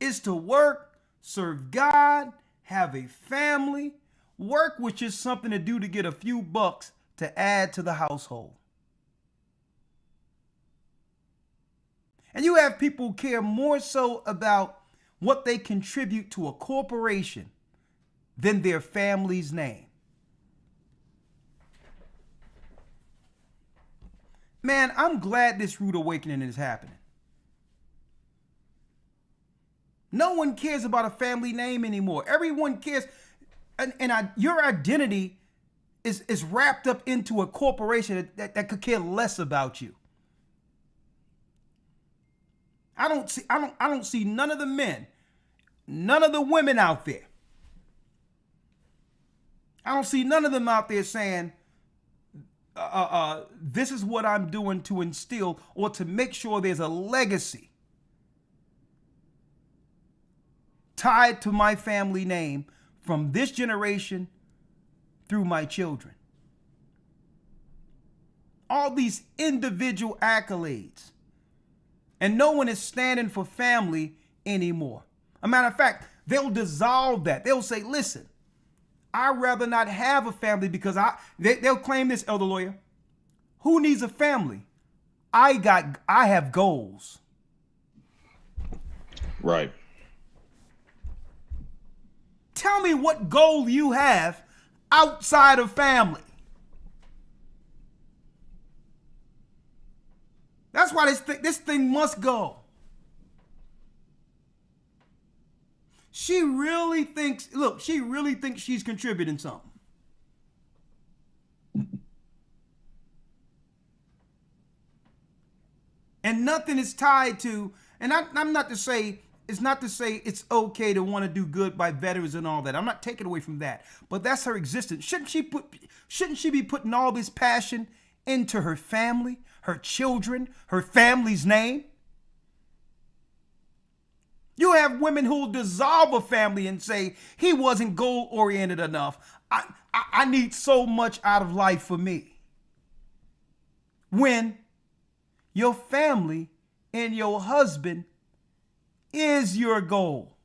Speaker 1: is to work, serve God, have a family, work, which is something to do to get a few bucks to add to the household. And you have people who care more so about what they contribute to a corporation than their family's name. Man, I'm glad this rude awakening is happening. No one cares about a family name anymore. Everyone cares. your identity is wrapped up into a corporation that could care less about you. I don't see none of the men, none of the women out there. I don't see none of them out there saying, this is what I'm doing to instill or to make sure there's a legacy tied to my family name from this generation through my children. All these individual accolades. And no one is standing for family anymore. A matter of fact, they'll dissolve that. They'll say, listen, I'd rather not have a family because they'll claim this, elder lawyer. Who needs a family? I have goals.
Speaker 12: Right.
Speaker 1: Tell me what goal you have outside of family. That's why this thing must go. She really thinks she's contributing something. And nothing is tied to, and I'm not to say, it's not to say it's okay to want to do good by veterans and all that. I'm not taking away from that. But that's her existence. Shouldn't she be putting all this passion into her family, her children, her family's name? You have women who will dissolve a family and say, he wasn't goal-oriented enough. I need so much out of life for me. When your family and your husband is your goal.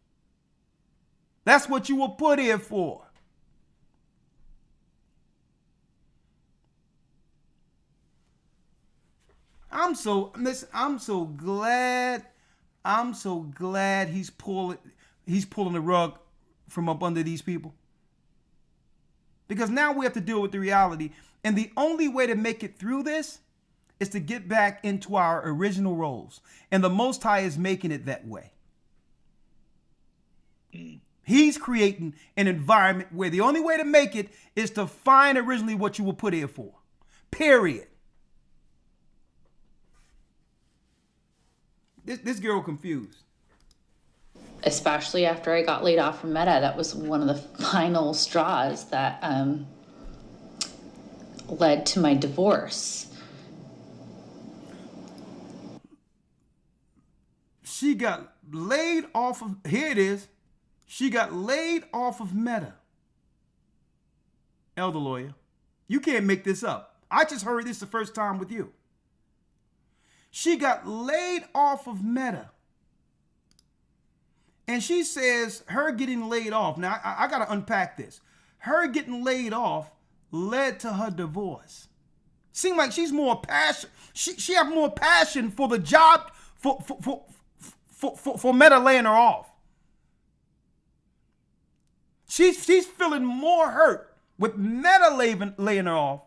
Speaker 1: That's what you were put here for. I'm so glad he's pulling the rug from up under these people. Because now we have to deal with the reality. And the only way to make it through this is to get back into our original roles. And the Most High is making it that way. He's creating an environment where the only way to make it is to find originally what you were put here for. Period. This girl confused.
Speaker 4: Especially after I got laid off from Meta, that was one of the final straws that led to my divorce.
Speaker 1: She got laid off of, here it is. She got laid off of Meta. Elder lawyer, you can't make this up. I just heard this the first time with you. She got laid off of Meta. And she says her getting laid off. Now, I got to unpack this. Her getting laid off led to her divorce. Seemed like she's more passion. She have more passion for the job, for Meta laying her off. She's feeling more hurt with Meta laying her off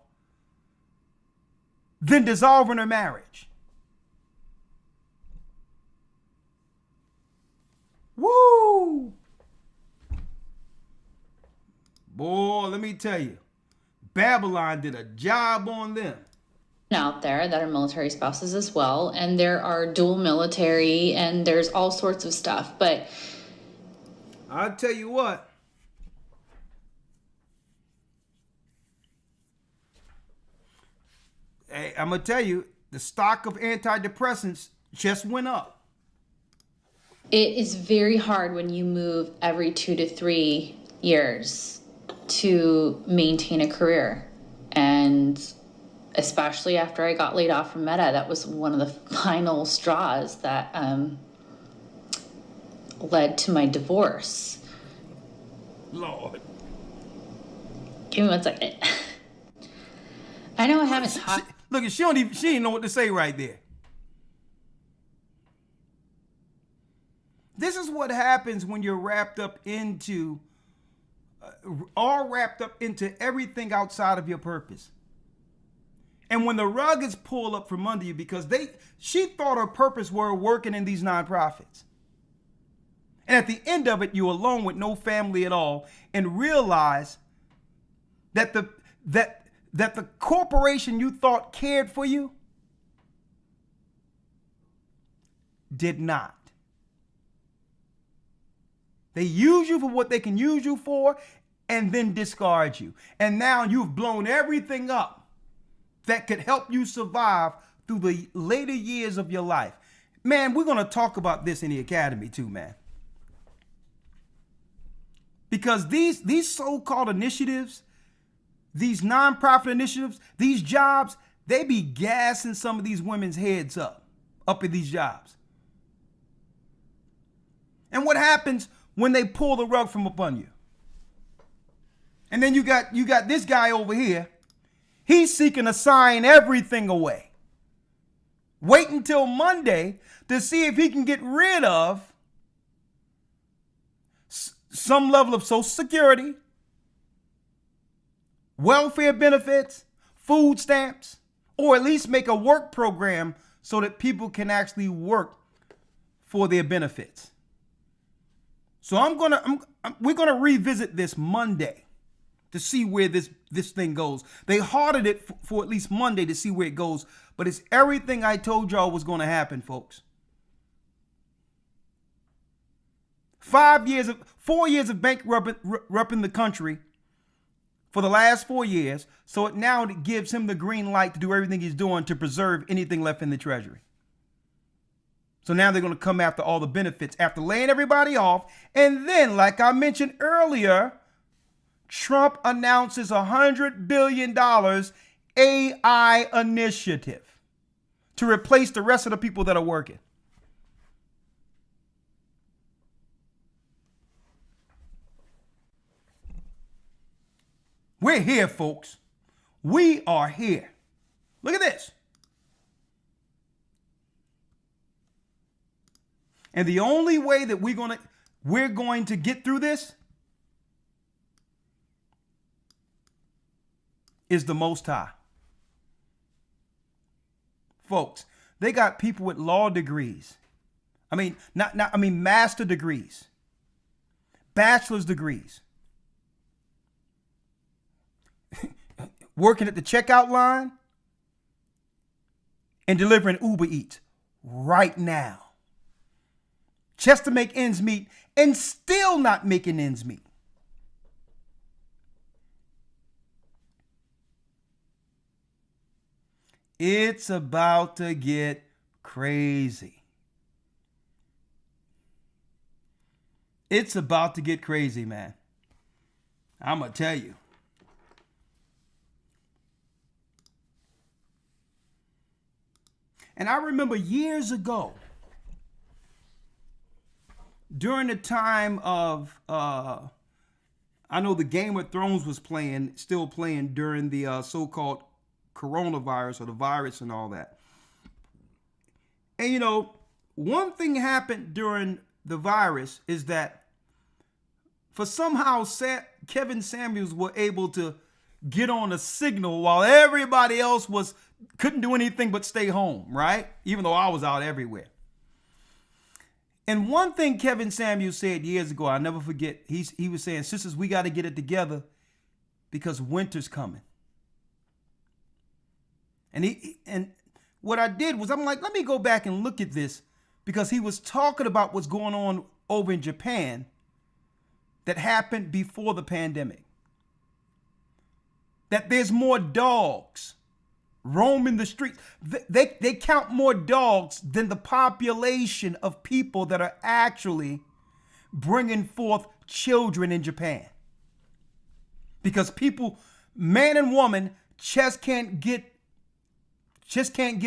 Speaker 1: than dissolving her marriage. Woo! Boy, let me tell you, Babylon did a job on them.
Speaker 4: Out there that are military spouses as well, and there are dual military, and there's all sorts of stuff. But
Speaker 1: I'll tell you what. Hey, I'm gonna tell you, the stock of antidepressants just went up.
Speaker 4: it is very hard when you move every 2 to 3 years to maintain a career. And especially after I got laid off from Meta, that was one of the final straws that led to my divorce.
Speaker 1: Lord.
Speaker 4: Give me 1 second. I know I haven't talked.
Speaker 1: Look, she didn't know what to say right there. This is what happens when you're wrapped up into, all wrapped up into everything outside of your purpose. And when the rug is pulled up from under you, because she thought her purpose were working in these nonprofits. And at the end of it, you're alone with no family at all, and realize that the corporation you thought cared for you did not. They use you for what they can use you for and then discard you. And now you've blown everything up that could help you survive through the later years of your life. Man, we're going to talk about this in the academy too, man. Because these so-called initiatives, these nonprofit initiatives, these jobs, they be gassing some of these women's heads up in these jobs. And what happens when they pull the rug from upon you? And then you got this guy over here. He's seeking to sign everything away. Wait until Monday to see if he can get rid of some level of Social Security, welfare benefits, food stamps, or at least make a work program so that people can actually work for their benefits. So we're gonna revisit this Monday to see where this thing goes. They halted it for at least Monday to see where it goes, but it's everything I told y'all was going to happen, folks. 4 years of bankrupting the country for the last 4 years, so it now gives him the green light to do everything he's doing to preserve anything left in the treasury. So now they're going to come after all the benefits after laying everybody off. And then, like I mentioned earlier, Trump announces $100 billion AI initiative to replace the rest of the people that are working. We're here, folks. We are here. Look at this. And the only way that we're going to get through this is the Most High. Folks, they got people with law degrees. I mean, master degrees, bachelor's degrees, working at the checkout line and delivering Uber Eats right now, just to make ends meet, and still not making ends meet. It's about to get crazy. It's about to get crazy, man. I'm going to tell you. And I remember years ago, during the time of, I know the Game of Thrones was still playing during the so-called coronavirus or the virus and all that. And you know, one thing happened during the virus is that for somehow Kevin Samuels were able to get on a signal while everybody else couldn't do anything but stay home, right? Even though I was out everywhere. And one thing Kevin Samuels said years ago, I'll never forget, he was saying, sisters, we got to get it together because winter's coming. And what I did was, I'm like, let me go back and look at this, because he was talking about what's going on over in Japan that happened before the pandemic. That there's more dogs roaming the streets. They count more dogs than the population of people that are actually bringing forth children in Japan. Because people, man and woman, just can't get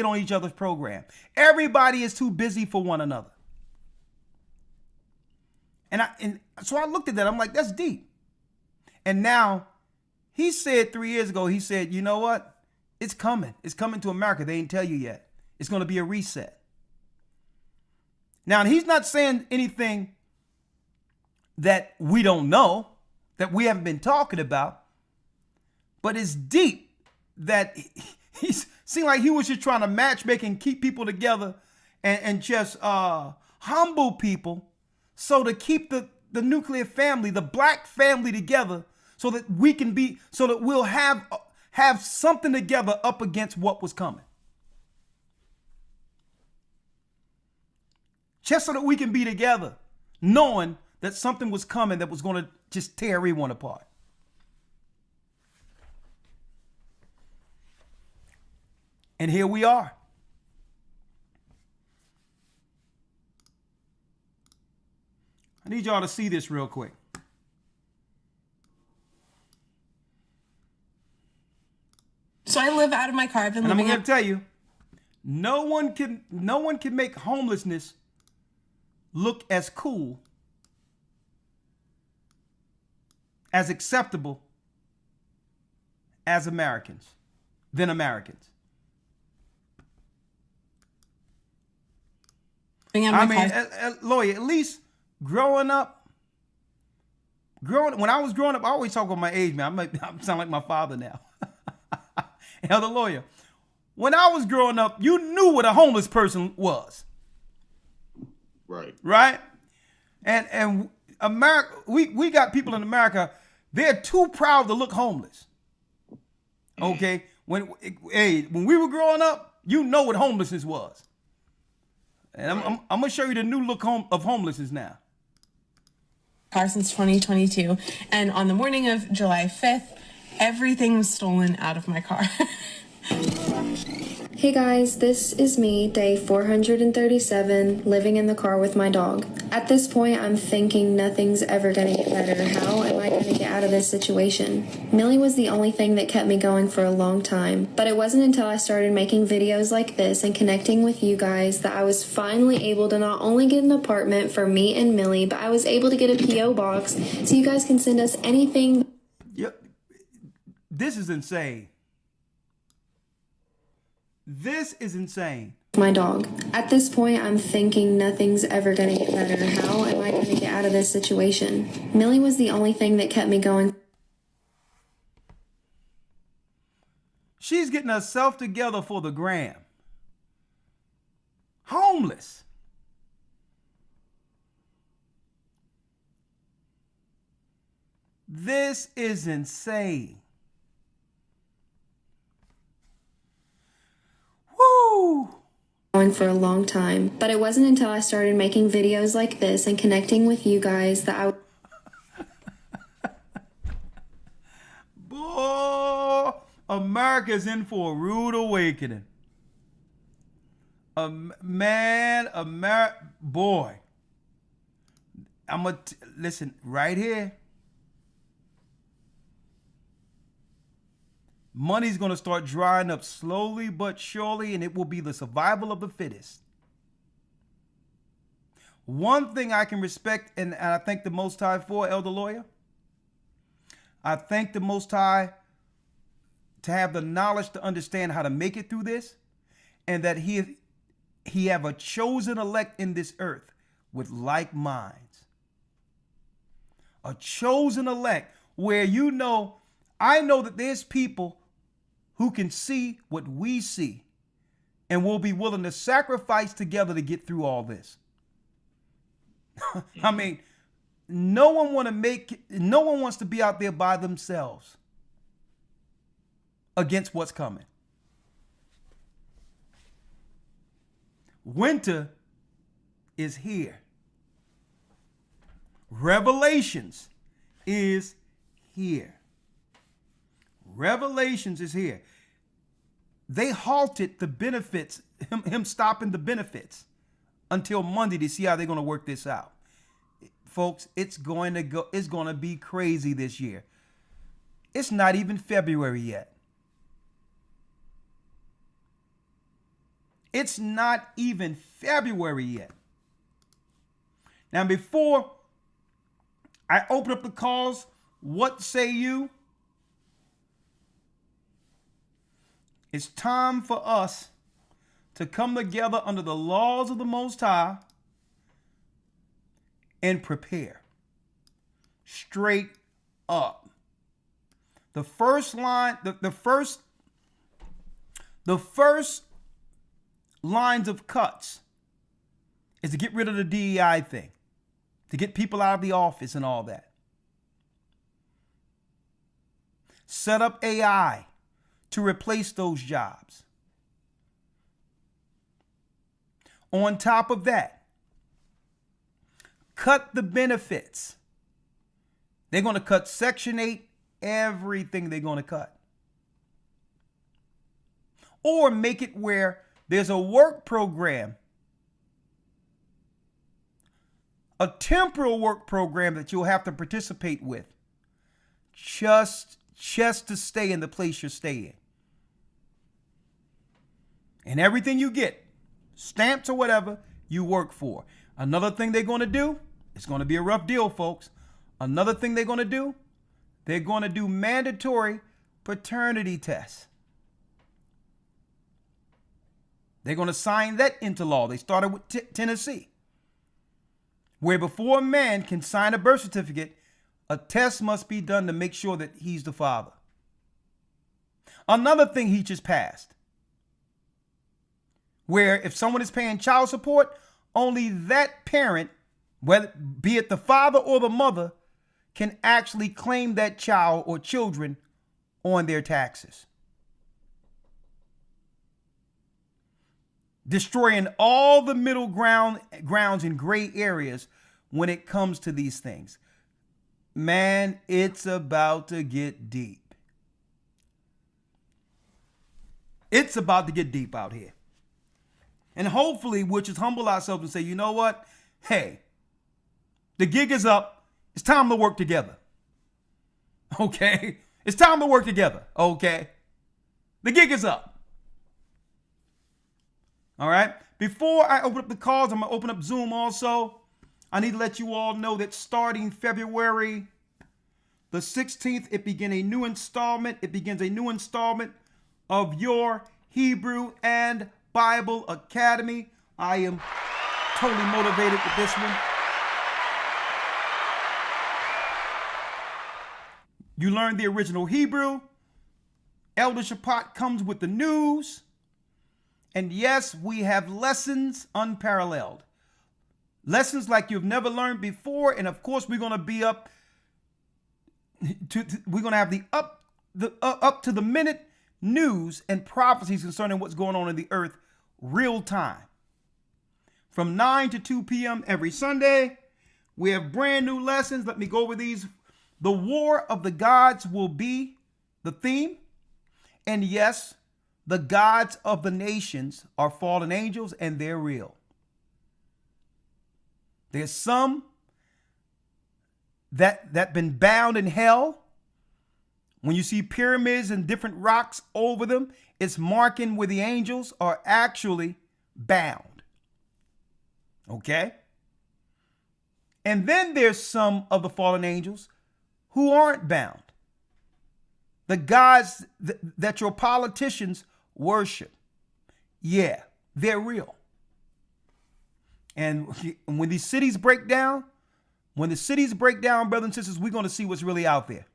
Speaker 1: on each other's program. Everybody is too busy for one another. And so I looked at that. I'm like, that's deep. And now he said 3 years ago, he said, you know what? It's coming. It's coming to America. They didn't tell you yet. It's going to be a reset. Now, he's not saying anything that we don't know, that we haven't been talking about, but it's deep that he seemed like he was just trying to matchmake and keep people together and just humble people So to keep the nuclear family, the black family together, so that we can be, so that we'll have something together up against what was coming. Just so that we can be together, knowing that something was coming that was going to just tear everyone apart. And here we are. I need y'all to see this real quick.
Speaker 18: So I live out of my car. I've been
Speaker 1: and I'm
Speaker 18: living
Speaker 1: going to tell you, no one can make homelessness look as cool, as acceptable as Americans. I mean, Lawyer, at least growing up, when I was growing up, I always talk about my age, man. I sound like my father now. Elder Lawyer, when I was growing up, you knew what a homeless person was.
Speaker 12: Right.
Speaker 1: Right? And America, we got people in America, they're too proud to look homeless. Okay? When we were growing up, you know what homelessness was. And I'm going to show you the new look of homelessness now.
Speaker 18: Car since 2022. And on the morning of July 5th, everything was stolen out of my car.
Speaker 19: Hey guys, this is me, day 437, living in the car with my dog. At this point, I'm thinking nothing's ever gonna get better. How am I gonna get out of this situation? Millie was the only thing that kept me going for a long time, but it wasn't until I started making videos like this and connecting with you guys that I was finally able to not only get an apartment for me and Millie, but I was able to get a P.O. box so you guys can send us anything.
Speaker 1: Yep. This is insane. This is insane.
Speaker 19: My dog. At this point, I'm thinking nothing's ever gonna get better. How am I gonna get out of this situation? Millie was the only thing that kept me going.
Speaker 1: She's getting herself together for the gram. Homeless. This is insane. Woo!
Speaker 19: Going for a long time, but it wasn't until I started making videos like this and connecting with you guys that
Speaker 1: Boy, America's in for a rude awakening. Boy. Listen, right here. Money's going to start drying up slowly but surely, and it will be the survival of the fittest. One thing I can respect, and I thank the Most High for, Elder Lawyer, I thank the Most High to have the knowledge to understand how to make it through this, and that he have a chosen elect in this earth with like minds. A chosen elect where I know that there's people who can see what we see and will be willing to sacrifice together to get through all this. I mean, no one wants to be out there by themselves against what's coming. Winter is here. Revelations is here. Revelations is here. They halted the benefits, him stopping the benefits until Monday to see how they're going to work this out. Folks, it's going to be crazy this year. It's not even February yet. It's not even February yet. Now, before I open up the calls, what say you? It's time for us to come together under the laws of the Most High and prepare. Straight up. The first line, the first lines of cuts is to get rid of the DEI thing. to get people out of the office and all that. Set up AI to replace those jobs. On top of that, cut the benefits. They're going to cut Section 8, everything they're going to cut. Or make it where there's a work program, a temporal work program that you'll have to participate with just to stay in the place you're staying. And everything you get, stamps or whatever, you work for. Another thing they're going to do, it's going to be a rough deal, folks. Another thing they're going to do, they're going to do mandatory paternity tests. They're going to sign that into law. They started with Tennessee, where before a man can sign a birth certificate, a test must be done to make sure that he's the father. Another thing he just passed, where if someone is paying child support, only that parent, whether be it the father or the mother, can actually claim that child or children on their taxes. Destroying all the middle grounds and gray areas when it comes to these things. Man, it's about to get deep. It's about to get deep out here. And hopefully we'll just humble ourselves and say, you know what? Hey, the gig is up. It's time to work together. Okay? It's time to work together. Okay? The gig is up. All right. Before I open up the calls, I'm going to open up Zoom also. I need to let you all know that starting February the 16th, it begins a new installment. It begins a new installment of your Hebrew and Bible Academy. I am totally motivated with this one. You learn the original Hebrew. Elder Shapat comes with the news. And yes, we have lessons unparalleled. Lessons like you've never learned before. And of course, we're going to be we're going to have the up to the minute news and prophecies concerning what's going on in the earth real time. From 9 to 2 p.m. every Sunday, we have brand new lessons. Let me go over these. The war of the gods will be the theme. And yes, the gods of the nations are fallen angels, and they're real. There's some that been bound in hell. When you see pyramids and different rocks over them, it's marking where the angels are actually bound. Okay? And then there's some of the fallen angels who aren't bound. The gods that your politicians worship. Yeah, they're real. And when these cities break down, brothers and sisters, we're going to see what's really out there.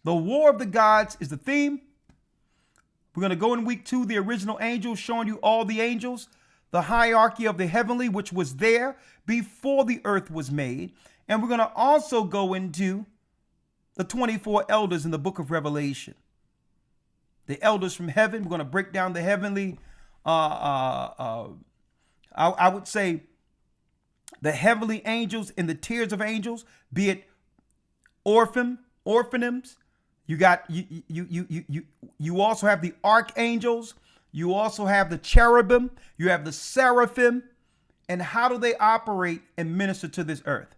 Speaker 1: The war of the gods is the theme. We're going to go in week 2, the original angels, showing you all the angels, the hierarchy of the heavenly, which was there before the earth was made. And we're going to also go into the 24 elders in the book of Revelation. The elders from heaven. We're going to break down the heavenly, I would say, the heavenly angels and the tiers of angels, be it orphanims. You got you also have the archangels. You also have the cherubim. You have the seraphim. And how do they operate and minister to this earth?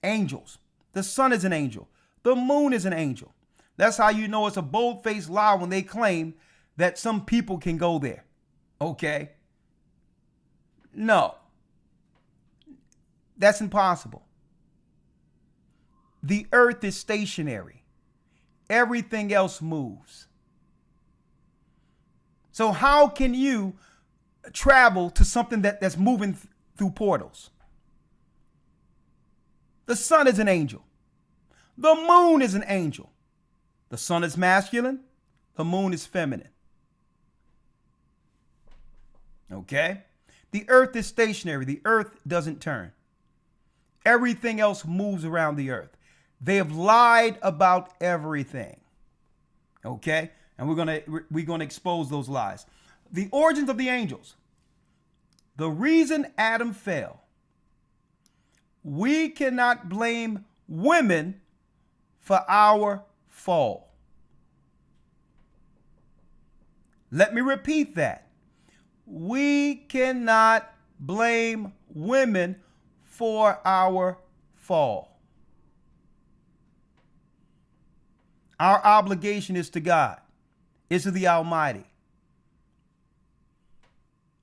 Speaker 1: Angels. The sun is an angel. The moon is an angel. That's how you know it's a bold-faced lie when they claim that some people can go there. Okay? No. That's impossible. The earth is stationary. Everything else moves. So how can you travel to something that's moving through portals? The sun is an angel. The moon is an angel. The sun is masculine. The moon is feminine. Okay? the earth is stationary. The earth doesn't turn. Everything else moves around the earth. They have lied about everything. Okay? And we're gonna expose those lies. The origins of the angels. The reason Adam fell. We cannot blame women for our fall. Let me repeat that. We cannot blame women for our fall. Our obligation is to God, is to the Almighty.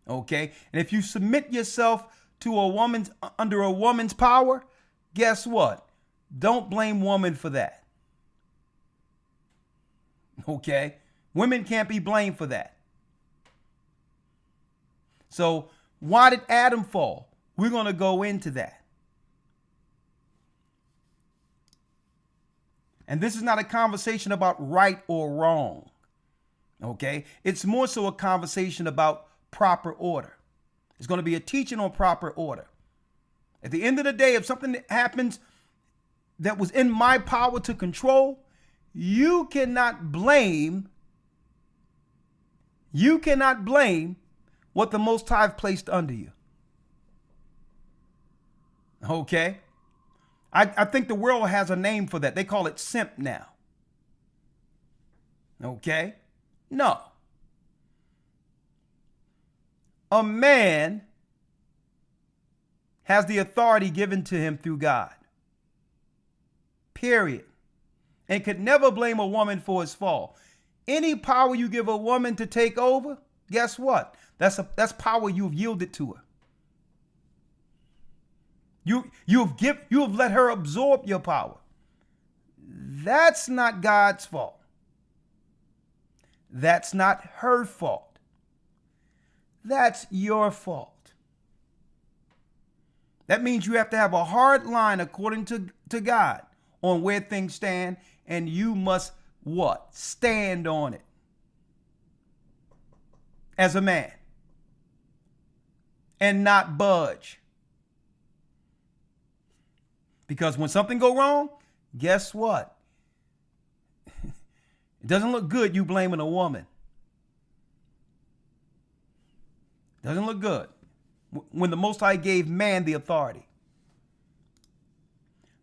Speaker 1: Okay? And if you submit yourself to under a woman's power, guess what? Don't blame woman for that. Okay? Women can't be blamed for that. So why did Adam fall? We're going to go into that. And this is not a conversation about right or wrong. Okay? It's more so a conversation about proper order. It's going to be a teaching on proper order. At the end of the day, if something happens that was in my power to control, you cannot blame what the Most High placed under you. Okay? I think the world has a name for that. They call it simp now. Okay? No. A man has the authority given to him through God. Period. And could never blame a woman for his fall. Any power you give a woman to take over, guess what? That's power you've yielded to her. You have let her absorb your power. That's not God's fault. That's not her fault. That's your fault. That means you have to have a hard line according to God on where things stand, and you must what? Stand on it. As a man. And not budge. Because when something go wrong, guess what? It doesn't look good you blaming a woman. Doesn't look good. When the Most High gave man the authority.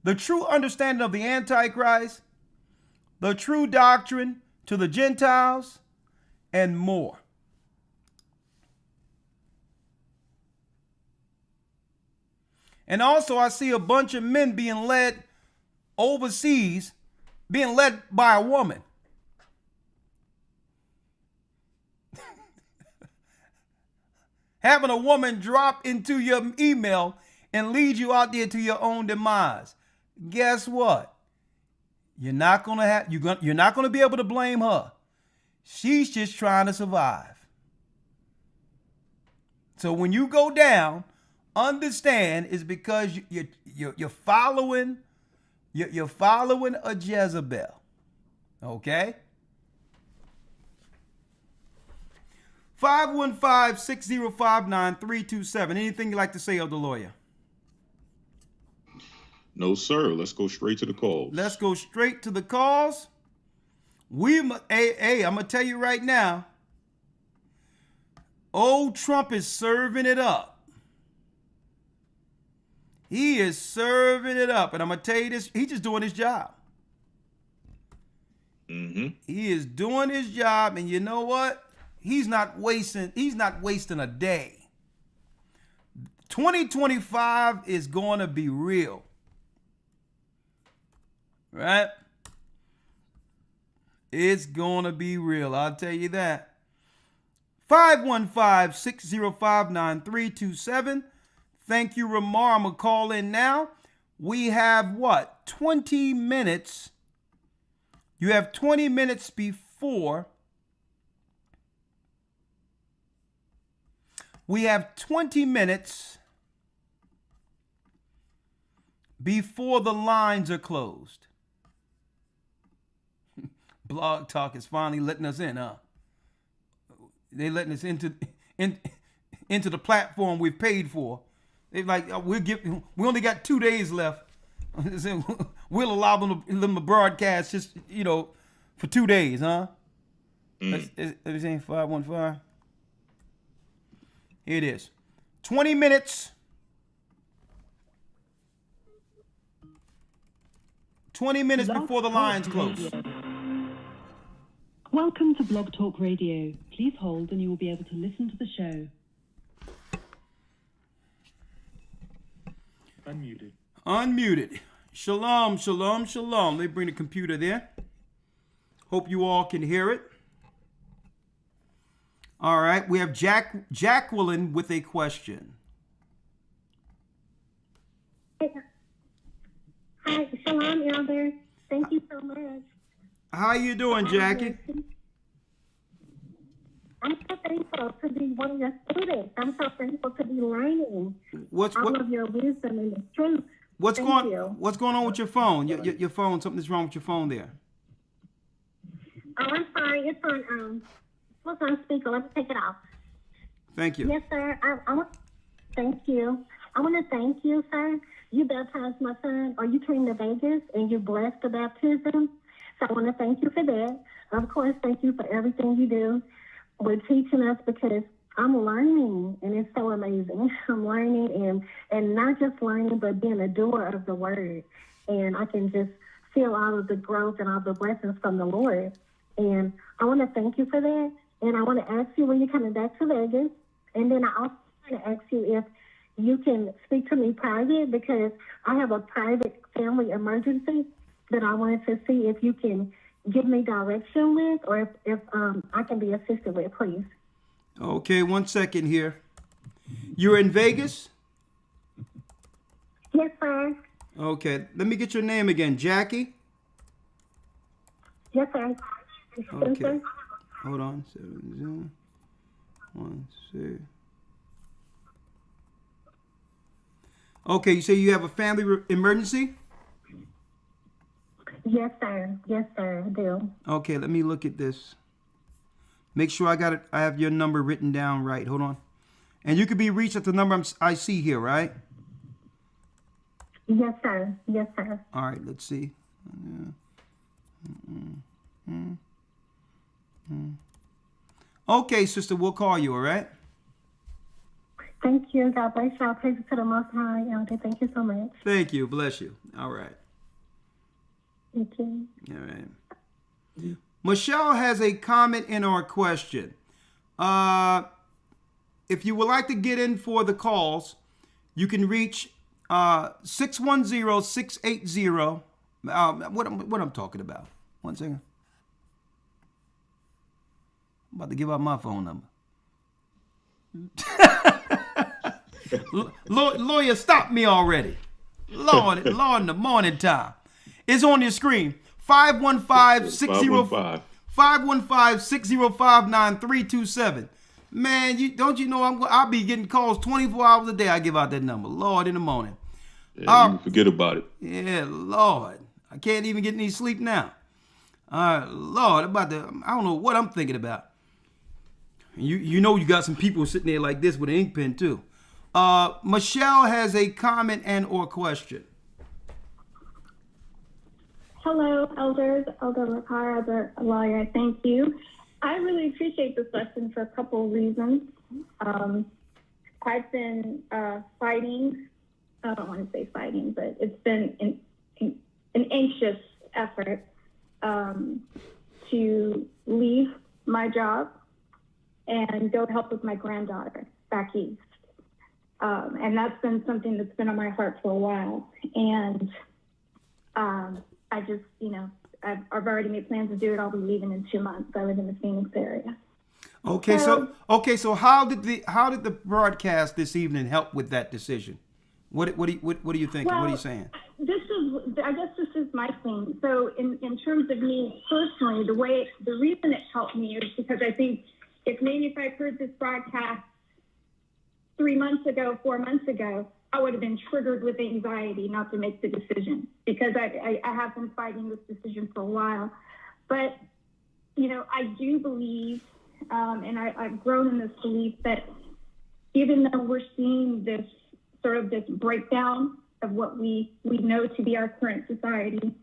Speaker 1: The true understanding of the Antichrist, the true doctrine to the Gentiles, and more. And also I see a bunch of men being led overseas, being led by a woman. Having a woman drop into your email and lead you out there to your own demise. Guess what? You're not going to be able to blame her. She's just trying to survive. So when you go down, understand it's because you're following a Jezebel. Okay? 515-605-9327. Anything you'd like to say, Elder Lawyer?
Speaker 12: No, sir. Let's go straight to the calls.
Speaker 1: Let's go straight to the calls. Hey, I'm going to tell you right now, old Trump is serving it up. He is serving it up. And I'm going to tell you this, he's just doing his job.
Speaker 12: Mm-hmm.
Speaker 1: He is doing his job, and you know what? He's not wasting a day. 2025 is going to be real. Right? It's going to be real. I'll tell you that. 515-605-9327. Thank you, Ramar. I'm going to call in now. We have what? 20 minutes. You have 20 minutes before. We have 20 minutes before the lines are closed. Blog Talk is finally letting us in, huh? They letting us into into the platform we've paid for. They're like, we only got 2 days left. We'll allow them to broadcast just, for 2 days, huh? Let me see, 515. Here it is. 20 minutes. 20 minutes before the lines close.
Speaker 11: Welcome to Blog Talk Radio. Please hold and you will be able to listen to the show.
Speaker 1: Unmuted. Shalom, shalom, shalom. They bring the computer there. Hope you all can hear it. All right, we have Jacqueline with a question.
Speaker 15: Hi, shalom, Elder. Thank you so much.
Speaker 1: How you doing, Jackie?
Speaker 15: I'm so thankful to be one of your students. I'm so thankful to be learning all of your wisdom and the truth.
Speaker 1: What's going on with your phone? Your phone, something's wrong with your phone there.
Speaker 15: Oh, I'm sorry. It's on speaker. Let me take it off.
Speaker 1: Thank you.
Speaker 15: Yes, sir. I want thank you. I want to thank you, sir. You baptized my son, or you came to Vegas and you blessed the baptism. So I want to thank you for that. Of course, thank you for everything you do with teaching us, because I'm learning and it's so amazing. I'm learning and not just learning, but being a doer of the word. And I can just feel all of the growth and all the blessings from the Lord. And I want to thank you for that. And I want to ask you when you're coming back to Vegas. And then I also want to ask you if you can speak to me private, because I have a private family emergency that I wanted to see if you can give me direction with, or if I can be assisted with, please.
Speaker 1: Okay, 1 second here. You're in Vegas?
Speaker 15: Yes, sir.
Speaker 1: Okay, let me get your name again. Jackie?
Speaker 15: Yes, sir.
Speaker 1: Okay. Hold on. 70116. Okay, you say you have a family emergency?
Speaker 15: Yes, sir. Yes, sir, I do.
Speaker 1: Okay, let me look at this. Make sure I got it. I have your number written down right. Hold on. And you could be reached at the number I see here, right?
Speaker 15: Yes, sir. Yes, sir.
Speaker 1: All right, let's see. Okay, sister, we'll call you, all right?
Speaker 15: Thank you. God bless y'all. Praise to the Most High. Elder. Thank you so much.
Speaker 1: Thank you. Bless you. All right.
Speaker 15: Thank you.
Speaker 1: All right. Michelle has a comment in our question. If you would like to get in for the calls, you can reach 610-680. What I'm talking about. 1 second. I'm about to give out my phone number. Lawyer, stop me already. Lord in the morning time. It's on your screen. 515-605-9327. Man, don't you know I'll be getting calls 24 hours a day. I give out that number. Lord, in the morning.
Speaker 12: Yeah, you forget about it.
Speaker 1: Yeah, Lord. I can't even get any sleep now. Lord, I don't know what I'm thinking about. You know you got some people sitting there like this with an ink pen too. Michelle has a comment and or question.
Speaker 15: Hello, elders. Elder Lakar, the lawyer. Thank you. I really appreciate this lesson for a couple of reasons. I've been fighting. I don't want to say fighting, but it's been an anxious effort to leave my job and go help with my granddaughter back east. And that's been something that's been on my heart for a while. And I just, I've already made plans to do it. I'll be leaving in 2 months. I live in the Phoenix area.
Speaker 1: Okay, so how did the broadcast this evening help with that decision? What are you thinking?
Speaker 15: Well,
Speaker 1: what are you saying?
Speaker 15: I guess this is my thing. So in terms of me personally, the reason it helped me is because I think if I heard this broadcast 3 months ago, 4 months ago, I would have been triggered with anxiety not to make the decision, because I have been fighting this decision for a while. But, I do believe, and I've grown in this belief that if
Speaker 16: even though we're seeing this sort of this breakdown of what we know to be our current society,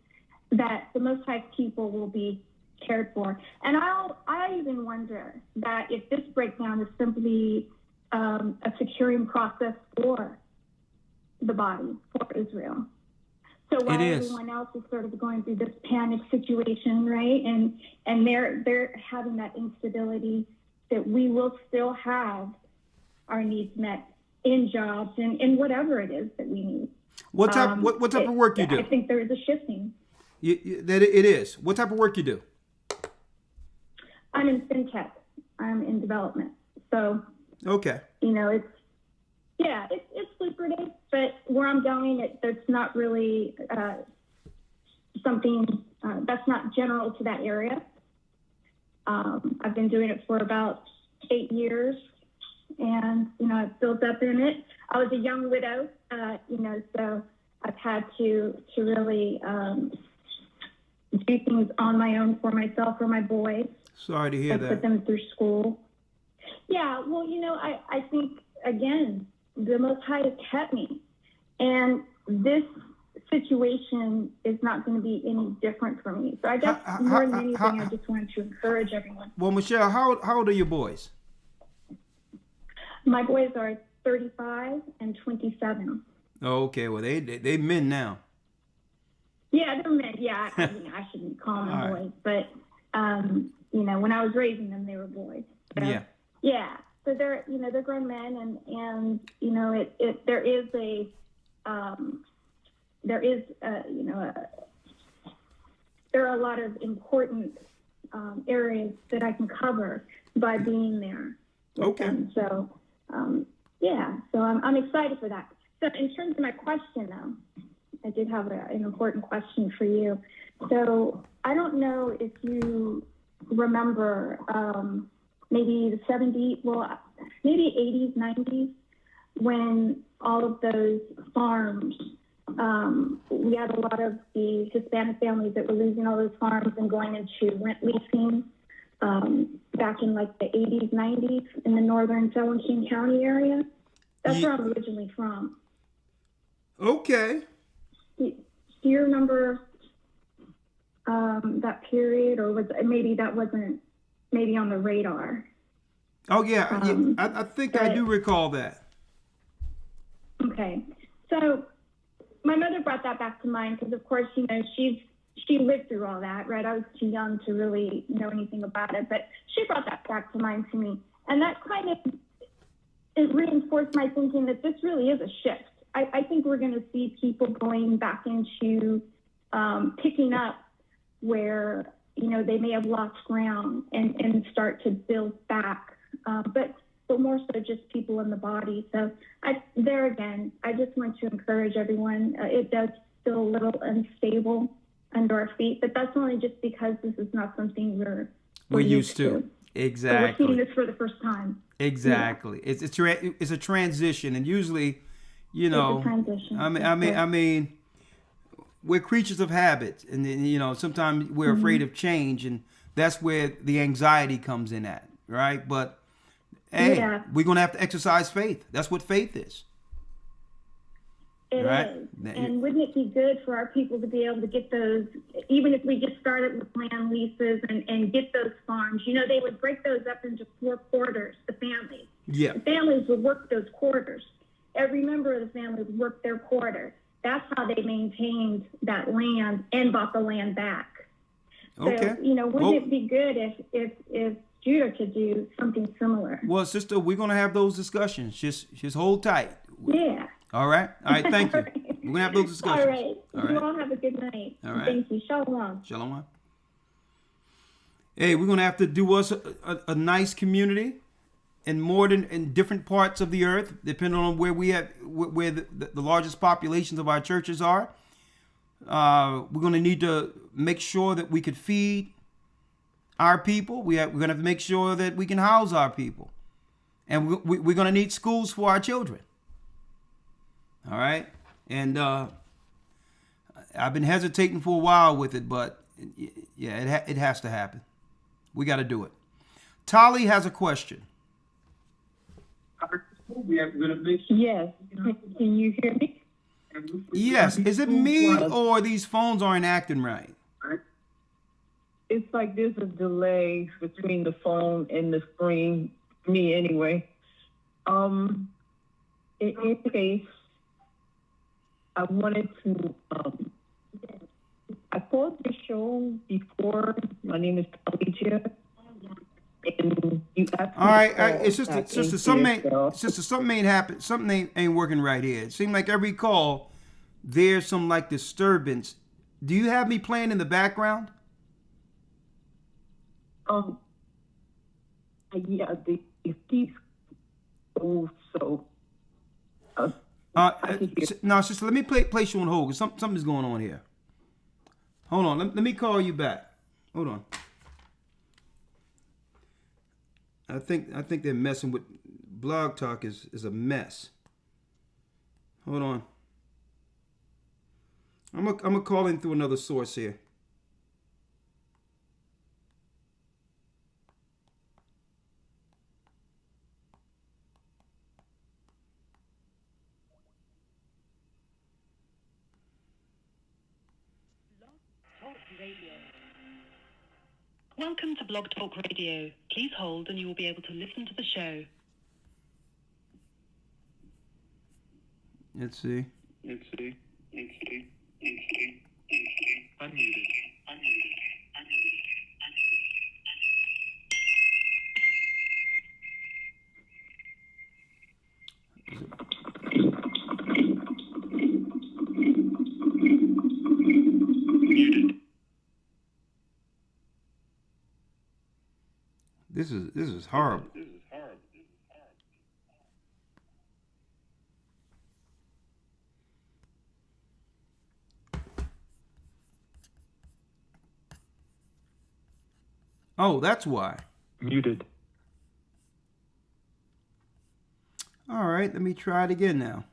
Speaker 16: that the Most High people will be cared for. And I even wonder that if this breakdown is simply a securing process for the body, for Israel. So while everyone else is sort of going through this panic situation, right, and they're having that instability, that we will still have our needs met in jobs and in whatever it is that we need.
Speaker 1: What type of work you do?
Speaker 16: I think there is a shifting.
Speaker 1: That it is. What type of work you do?
Speaker 16: I'm in fintech. I'm in development. So
Speaker 1: okay,
Speaker 16: it's lucrative, but where I'm going, it's not really something that's not general to that area. I've been doing it for about 8 years, and I've built up in it. I was a young widow, so I've had to really do things on my own for myself, for my boys.
Speaker 1: Sorry to hear that.
Speaker 16: Put them through school. Yeah, well, I think, again, the Most High has kept me. And this situation is not going to be any different for me. So I guess more than anything, I just wanted to encourage everyone.
Speaker 1: Well, Michelle, how old are your boys?
Speaker 16: My boys are 35 and 27.
Speaker 1: Oh, okay, well, they men now.
Speaker 16: Yeah, they're men. Yeah, I shouldn't call them boys, but when I was raising them, they were boys. So, yeah. So they're grown men, and there is there are a lot of important areas that I can cover by being there.
Speaker 1: Okay.
Speaker 16: So so I'm excited for that. So in terms of my question, though, I did have an important question for you. So I don't know if you remember maybe the 70s, maybe 80s, 90s, when all of those farms, we had a lot of the Hispanic families that were losing all those farms and going into rent leasing back in like the 80s, 90s in the northern San Joaquin County area. That's where I'm originally from.
Speaker 1: Okay.
Speaker 16: Do you remember that period, or maybe that wasn't on the radar?
Speaker 1: Oh yeah, I think I do recall that.
Speaker 16: Okay, so my mother brought that back to mind because, of course, she lived through all that, right? I was too young to really know anything about it, but she brought that back to mind to me, and that kind of it reinforced my thinking that this really is a shift. I think we're going to see people going back into picking up where they may have lost ground and start to build back, but more so just people in the body. So there again, I just want to encourage everyone. It does feel a little unstable under our feet, but that's only just because this is not something we're used to.
Speaker 1: Exactly.
Speaker 16: So we're seeing this for the first time.
Speaker 1: Exactly. Yeah. It's a transition, and usually,
Speaker 16: it's a transition.
Speaker 1: I mean, we're creatures of habit, and sometimes we're afraid of change, and that's where the anxiety comes in at, right? But hey, we're gonna have to exercise faith. That's what faith is.
Speaker 16: It is. And wouldn't it be good for our people to be able to get those, even if we just started with land leases and get those farms? They would break those up into 4 quarters, the families.
Speaker 1: Yeah.
Speaker 16: The families would work those quarters. Every member of the family would work their quarter. That's how they maintained that land and bought the land back.
Speaker 1: Okay.
Speaker 16: So, wouldn't it be good if Judah could do something similar?
Speaker 1: Well, sister, we're going to have those discussions. Just hold tight.
Speaker 16: Yeah.
Speaker 1: All right. Thank you. We're going to have those discussions.
Speaker 16: All right. You all have a good night.
Speaker 1: All right.
Speaker 16: Thank you. Shalom.
Speaker 1: Shalom. Hey, we're going to have to do us a nice community in different parts of the earth, depending on where where the largest populations of our churches are. We're going to need to make sure that we could feed our people. We're going to have to make sure that we can house our people. And we're going to need schools for our children. All right. And I've been hesitating for a while with it, but yeah, it has to happen. We got to do it. Tali has a question.
Speaker 17: Yes. Can you hear me?
Speaker 1: Yes. Is it me or these phones aren't acting right?
Speaker 17: It's like there's a delay between the phone and the screen. Me anyway. In any case, I wanted to. I called the show before. My name is Alicia. And you asked
Speaker 1: All right,
Speaker 17: me
Speaker 1: it's just something ain't happened. Something ain't working right here. It seems like every call, there's some like disturbance. Do you have me playing in the background?
Speaker 17: Yeah, the keys go so.
Speaker 1: No, sister, let me place you on hold because something's going on here. Hold on, let me call you back. Hold on. I think they're messing with Blog Talk is a mess. Hold on. I'm gonna call in through another source here.
Speaker 11: Welcome to Blog Talk Radio. Please hold and you will be able to listen to the show.
Speaker 1: Let's see.
Speaker 11: Unmuted.
Speaker 1: This is horrible. Oh, that's why.
Speaker 11: Muted.
Speaker 1: All right, let me try it again now.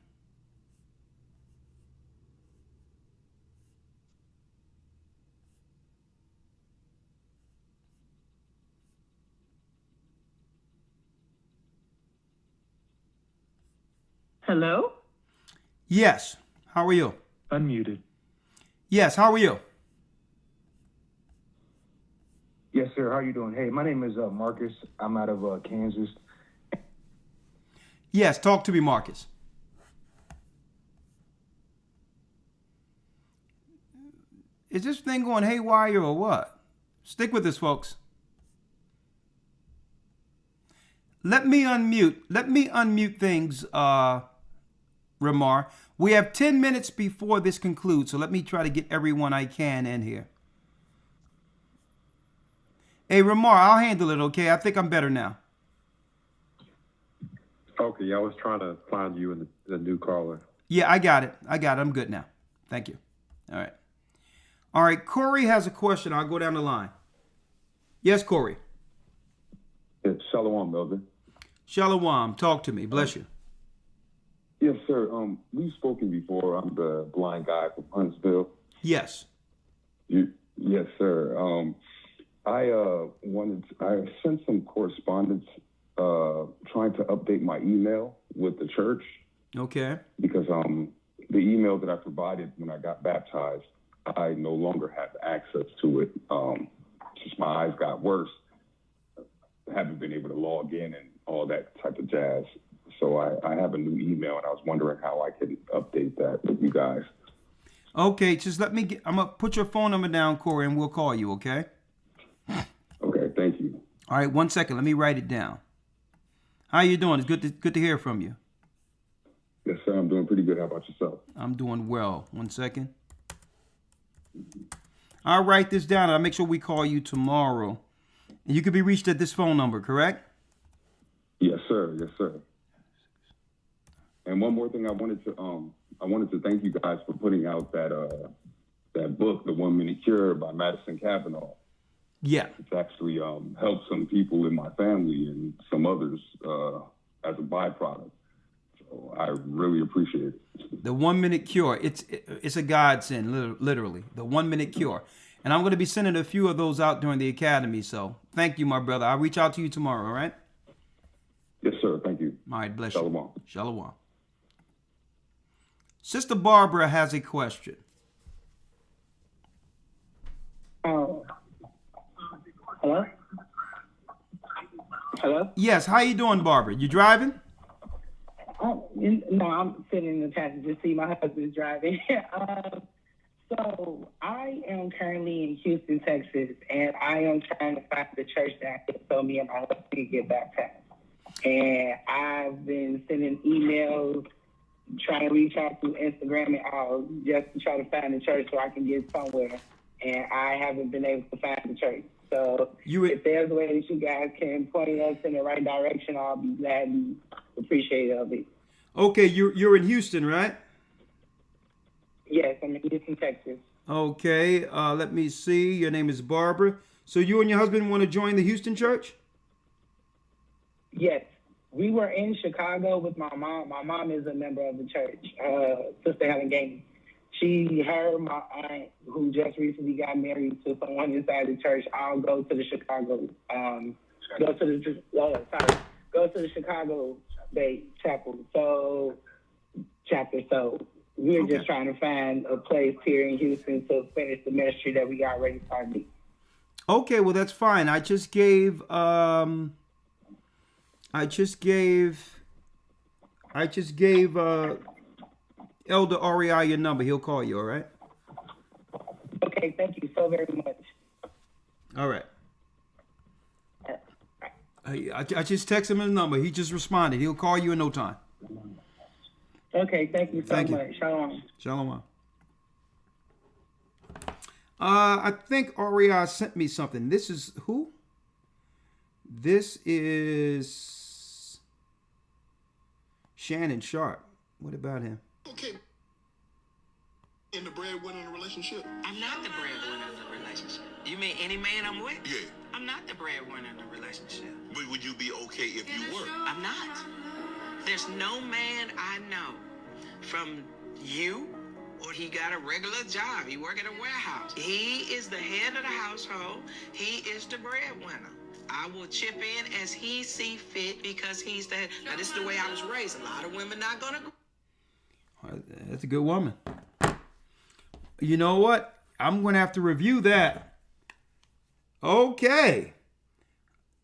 Speaker 17: Hello?
Speaker 1: Yes. How are you?
Speaker 11: Unmuted.
Speaker 1: Yes, how are you?
Speaker 20: Yes, sir. How you doing? Hey, my name is Marcus. I'm out of Kansas.
Speaker 1: Yes, talk to me, Marcus. Is this thing going haywire or what? Stick with this, folks. Let me unmute things, Ramar. We have 10 minutes before this concludes, so let me try to get everyone I can in here. Hey, Ramar, I'll handle it, okay? I think I'm better now.
Speaker 23: Okay, I was trying to find you in the new caller.
Speaker 1: Yeah, I got it. I'm good now. Thank you. All right, Corey has a question. I'll go down the line. Yes, Corey.
Speaker 23: It's Shalom, Elder.
Speaker 1: Shalom. Talk to me. Bless you.
Speaker 23: Yes, sir. We've spoken before. I'm the blind guy from Huntsville.
Speaker 1: Yes.
Speaker 23: Yes, sir. I sent some correspondence trying to update my email with the church.
Speaker 1: Okay.
Speaker 23: Because the email that I provided when I got baptized, I no longer have access to it. Since my eyes got worse, I haven't been able to log in and all that type of jazz. So I have a new email, and I was wondering how I could update that with you guys.
Speaker 1: Okay, just I'm gonna put your phone number down, Corey, and we'll call you. Okay.
Speaker 23: Okay. Thank you.
Speaker 1: All right. 1 second. Let me write it down. How you doing? It's good to hear from you.
Speaker 23: Yes, sir. I'm doing pretty good. How about yourself?
Speaker 1: I'm doing well. 1 second. I'll write this down, and I'll make sure we call you tomorrow. And you can be reached at this phone number, correct?
Speaker 23: Yes, sir. Yes, sir. And one more thing, I wanted to thank you guys for putting out that book, The 1 Minute Cure by Madison Cavanaugh.
Speaker 1: Yeah.
Speaker 23: It's actually helped some people in my family and some others as a byproduct. So I really appreciate it.
Speaker 1: The 1 Minute Cure. It's a godsend, literally. The 1 Minute Cure. And I'm going to be sending a few of those out during the academy. So thank you, my brother. I'll reach out to you tomorrow, all right?
Speaker 23: Yes, sir. Thank you.
Speaker 1: All right, bless
Speaker 23: Shalom.
Speaker 1: you. Shalom. Sister Barbara has a question.
Speaker 17: Hello? Hello?
Speaker 1: Yes, how you doing, Barbara? You driving?
Speaker 17: No, I'm sitting in the passenger seat. My husband's driving. So I am currently in Houston, Texas, and I am trying to find the church that can tell me and my husband to get baptized. And I've been sending emails, trying to reach out through Instagram and all, just to try to find the church so I can get somewhere. And I haven't been able to find the church. So if there's a way that you guys can point us in the right direction, I'll be glad and appreciative of it.
Speaker 1: Okay, you're in Houston, right?
Speaker 17: Yes, I'm in Houston, Texas.
Speaker 1: Okay, let me see. Your name is Barbara. So you and your husband want to join the Houston church?
Speaker 17: Yes. We were in Chicago with my mom. My mom is a member of the church, Sister Helen Gaines. My aunt, who just recently got married to someone inside the church, I'll go to the Chicago, go to the Chicago Bay Chapel. Chapter. So we're just trying to find a place here in Houston to finish the ministry that we already started.
Speaker 1: Okay, well that's fine. I just gave Elder REI your number. He'll call you, all right?
Speaker 17: Okay, thank you so very much.
Speaker 1: All right. I just texted him his number. He just responded. He'll call you in no time.
Speaker 17: Okay, thank you so much. Shalom.
Speaker 1: Shalom. I think REI sent me something. This is who? This is Shannon Sharp. What about him?
Speaker 3: Okay. In the breadwinner in a relationship?
Speaker 21: I'm not the breadwinner in the relationship. You mean any man I'm with?
Speaker 3: Yeah.
Speaker 21: I'm not the breadwinner in the relationship.
Speaker 3: But would you be okay if you were?
Speaker 21: I'm not. There's no man I know from you or he got a regular job. He work at a warehouse. He is the head of the household. He is the breadwinner. I will chip in as he see fit because he's the head. Now, this is the way I was raised. A lot of women not going to agree.
Speaker 1: That's a good woman. You know what? I'm going to have to review that. Okay.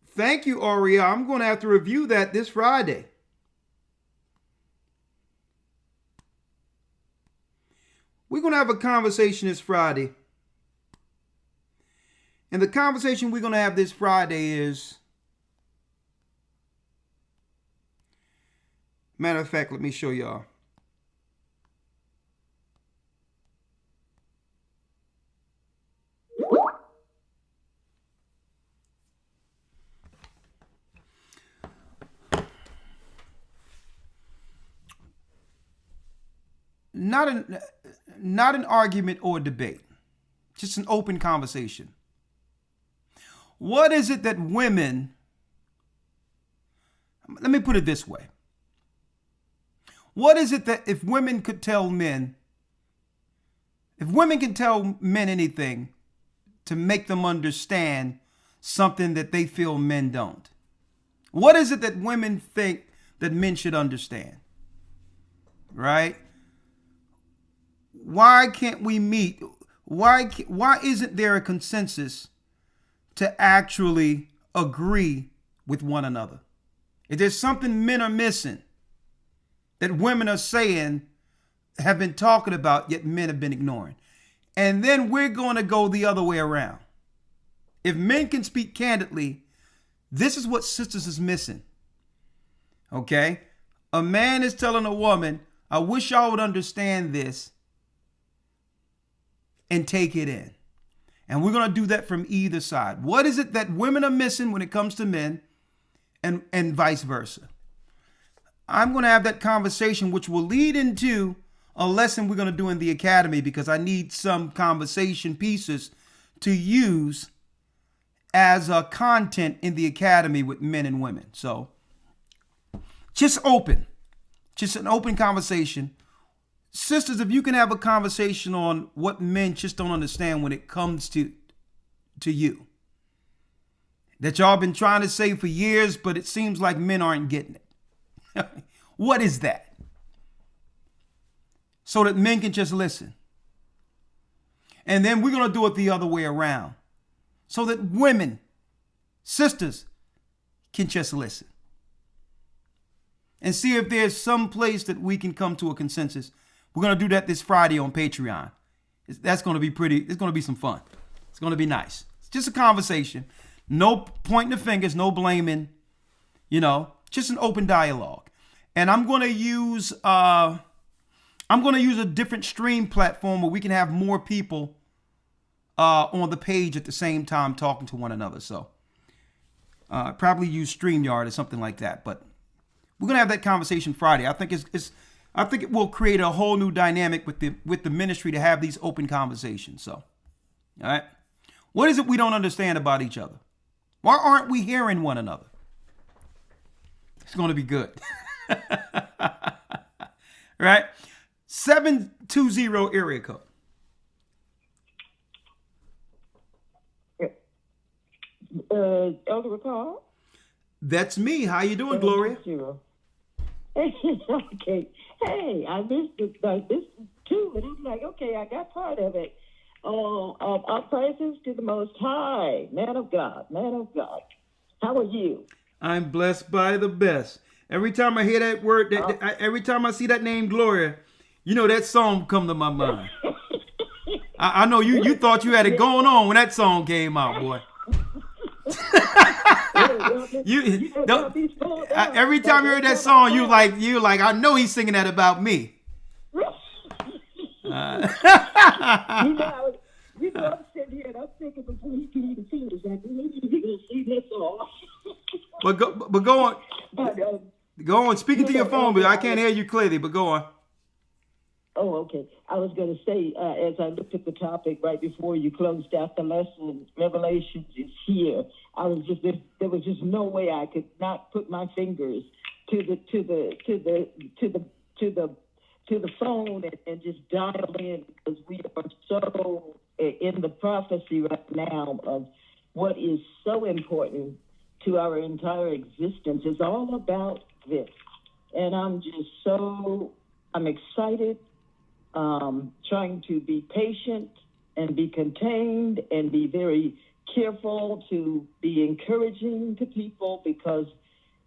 Speaker 1: Thank you, Aria. I'm going to have to review that this Friday. We're going to have a conversation this Friday. And the conversation we're going to have this Friday is, matter of fact, let me show y'all. Not an argument or a debate, just an open conversation. What is it that women, let me put it this way. What is it that if women could tell men, if women can tell men anything to make them understand something that they feel men don't? What is it that women think that men should understand? Right? Why can't we meet? Why isn't there a consensus to actually agree with one another? If there's something men are missing that women are saying, have been talking about, yet men have been ignoring. And then we're going to go the other way around. If men can speak candidly, this is what sisters is missing. Okay? A man is telling a woman, I wish y'all would understand this and take it in. And we're going to do that from either side. What is it that women are missing when it comes to men and vice versa? I'm going to have that conversation, which will lead into a lesson we're going to do in the academy, because I need some conversation pieces to use as a content in the academy with men and women. So just an open conversation. Sisters, if you can have a conversation on what men just don't understand when it comes to you, that y'all been trying to say for years, but it seems like men aren't getting it. What is that? So that men can just listen. And then we're going to do it the other way around. So that women, sisters, can just listen. And see if there's some place that we can come to a consensus. We're going to do that this Friday on Patreon. That's going to be it's going to be some fun. It's going to be nice. It's just a conversation. No pointing the fingers, no blaming, just an open dialogue. And I'm going to use a different stream platform where we can have more people on the page at the same time talking to one another. So probably use StreamYard or something like that. But we're going to have that conversation Friday. I think I think it will create a whole new dynamic with the ministry to have these open conversations. So, all right. What is it we don't understand about each other? Why aren't we hearing one another? It's going to be good. Right? 720 area code.
Speaker 17: Elder Ricard?
Speaker 1: That's me. How you doing, Gloria?
Speaker 17: Okay. Hey, I missed this too, and I'm like, okay, I got part of it. Our praises to the Most High, man of God. How are you?
Speaker 1: I'm blessed by the best. Every time I hear that word, every time I see that name, Gloria, that song come to my mind. I know you thought you had it going on when that song came out, boy. Every time you heard that song, you like, I know he's singing that about me.
Speaker 17: I'm sitting here and I'm thinking before he can even finish, like, maybe you're gonna see that song.
Speaker 1: But go on. Go on. Speaking to your phone, but I can't hear you clearly. But go on.
Speaker 17: Oh, okay. I was going to say, as I looked at the topic right before you closed out the lesson, Revelations is here. There was just no way I could not put my fingers to the phone and just dial in, because we are so in the prophecy right now of what is so important to our entire existence. It's all about this, and I'm excited. Trying to be patient and be contained and be very careful to be encouraging to people, because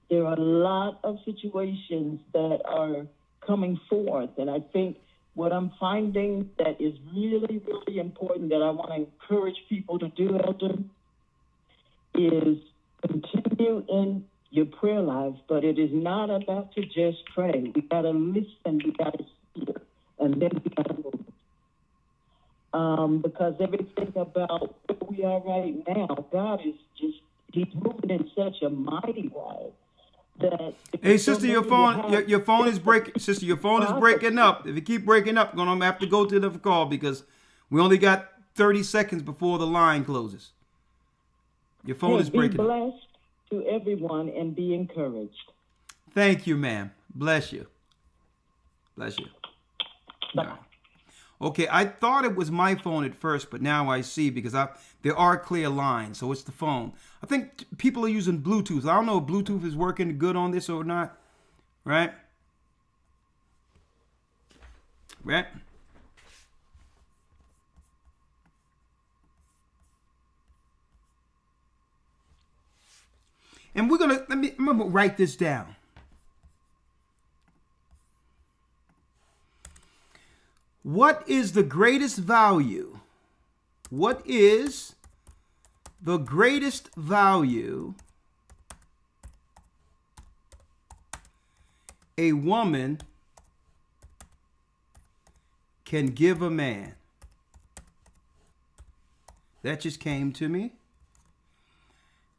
Speaker 17: there are a lot of situations that are coming forth. And I think what I'm finding that is really, really important that I want to encourage people to do, Elder, is continue in your prayer life, but it is not about to just pray. We got to listen, we got to hear. And then we got to move. Because everything about where we are right now, God is he's moving in such a mighty way that...
Speaker 1: Hey, sister, your phone is breaking. Sister, your phone is breaking up. If you keep breaking up, I'm going to have to go to the call, because we only got 30 seconds before the line closes. Your phone is breaking up.
Speaker 17: Be blessed to everyone and be encouraged.
Speaker 1: Thank you, ma'am. Bless you. Bless you. No. Okay, I thought it was my phone at first, but now I see, because there are clear lines, so it's the phone. I think people are using Bluetooth. I don't know if Bluetooth is working good on this or not, right? Right? And we're gonna I'm gonna write this down. What is the greatest value? What is the greatest value a woman can give a man? That just came to me.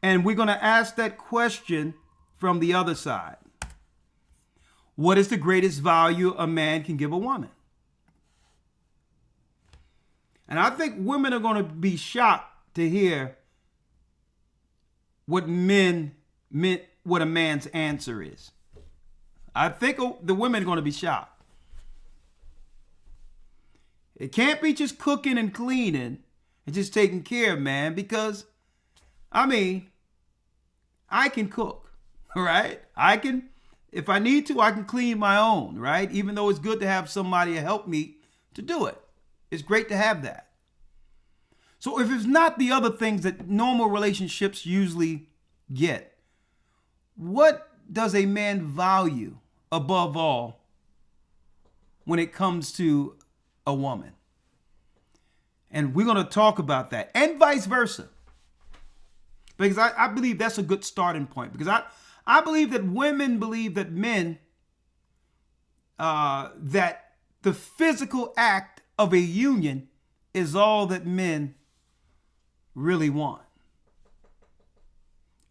Speaker 1: And we're going to ask that question from the other side. What is the greatest value a man can give a woman? And I think women are going to be shocked to hear what a man's answer is. I think the women are going to be shocked. It can't be just cooking and cleaning and just taking care of man, because, I mean, I can cook, right? If I need to, I can clean my own, right? Even though it's good to have somebody to help me to do it. It's great to have that. So if it's not the other things that normal relationships usually get, what does a man value above all when it comes to a woman? And we're going to talk about that, and vice versa. Because I believe that's a good starting point. Because I believe that women believe that men, that the physical act of a union is all that men really want.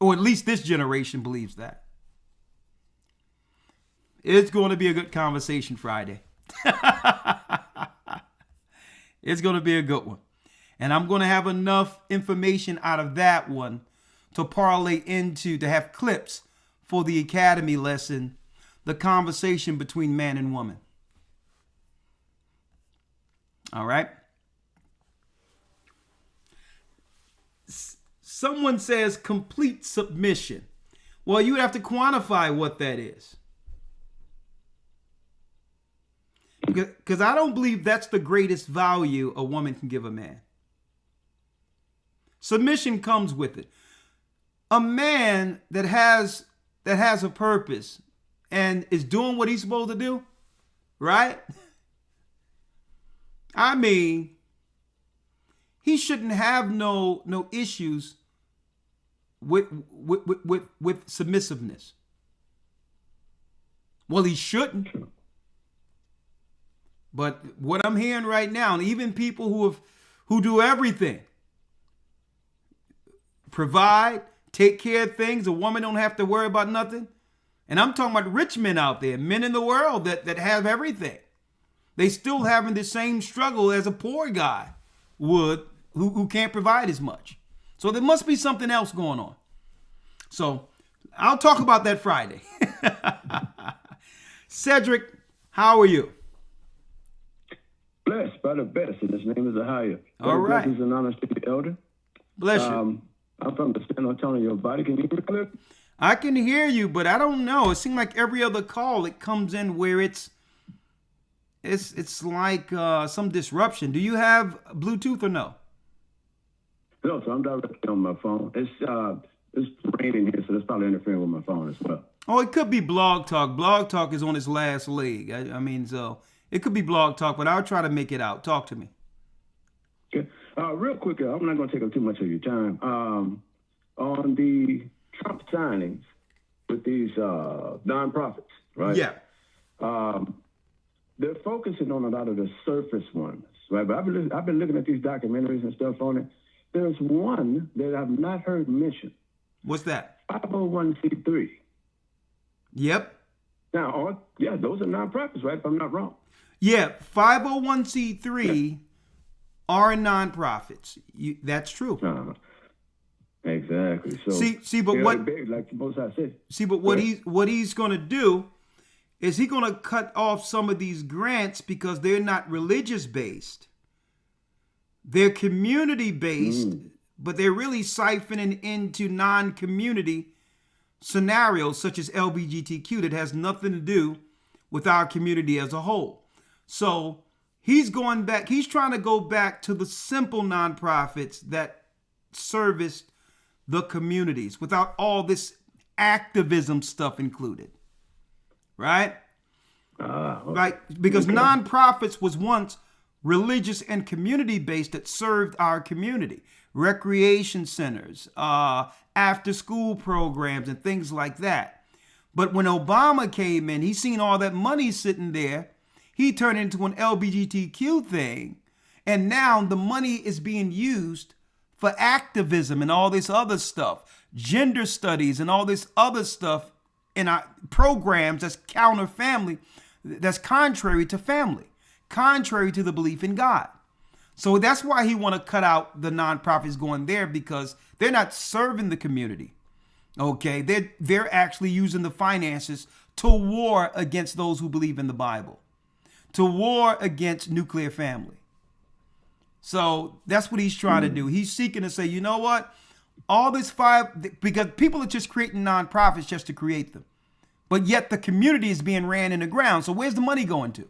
Speaker 1: Or at least this generation believes that. It's going to be a good conversation Friday. It's going to be a good one. And I'm going to have enough information out of that one to parlay into, to have clips for the academy lesson, the conversation between man and woman. All right. Someone says complete submission. Well, you would have to quantify what that is. Because I don't believe that's the greatest value a woman can give a man. Submission comes with it. A man that has a purpose and is doing what he's supposed to do, right? I mean, he shouldn't have no issues with submissiveness. Well, he shouldn't. But what I'm hearing right now, and even people who do everything, provide, take care of things, a woman don't have to worry about nothing. And I'm talking about rich men out there, men in the world that have everything. They still having the same struggle as a poor guy would who can't provide as much. So there must be something else going on. So I'll talk about that Friday. Cedric, how are you?
Speaker 6: Blessed by the best, and his name is Ahia.
Speaker 1: All right.
Speaker 6: Blessings and honors to the elder.
Speaker 1: Bless you.
Speaker 6: I'm from the San Antonio body. Can you hear me clear?
Speaker 1: I can hear you, but I don't know. It seems like every other call it comes in where it's like some disruption. Do you have Bluetooth or no?
Speaker 6: No, so I'm directly on my phone. It's raining here, so that's probably interfering with my phone as well.
Speaker 1: Oh, it could be Blog Talk. Blog Talk is on its last leg. I mean, so it could be Blog Talk, but I'll try to make it out. Talk to me.
Speaker 6: Okay. Real quick, I'm not going to take up too much of your time. On the Trump signings with these nonprofits, right?
Speaker 1: Yeah.
Speaker 6: They're focusing on a lot of the surface ones, right? But I've been looking at these documentaries and stuff on it. There's one that I've not heard mentioned.
Speaker 1: What's that?
Speaker 6: 501c3.
Speaker 1: Yep.
Speaker 6: Now, yeah, those are nonprofits, right? If I'm not wrong.
Speaker 1: Yeah, 501c3 are nonprofits. That's true.
Speaker 6: Exactly. So
Speaker 1: see, but what?
Speaker 6: Big, like most I said.
Speaker 1: See, but what he's going to do is he going to cut off some of these grants because they're not religious based. They're community based, but they're really siphoning into non-community scenarios such as LGBTQ that has nothing to do with our community as a whole. So he's going back. He's trying to go back to the simple nonprofits that serviced the communities without all this activism stuff included. Right?
Speaker 6: Okay.
Speaker 1: Right? Because nonprofits was once religious and community based that served our community. Recreation centers, after school programs and things like that. But when Obama came in, he seen all that money sitting there. He turned it into an LGBTQ thing. And now the money is being used for activism and all this other stuff, gender studies and all this other stuff in our programs that's counter family, that's contrary to family, contrary to the belief in God. So that's why he want to cut out the nonprofits going there, because they're not serving the community. Okay, they're actually using the finances to war against those who believe in the Bible, to war against nuclear family. So that's what he's trying to do. He's seeking to say, you know what? All this because people are just creating nonprofits just to create them. but yet the community is being ran in the ground. So where's the money going to?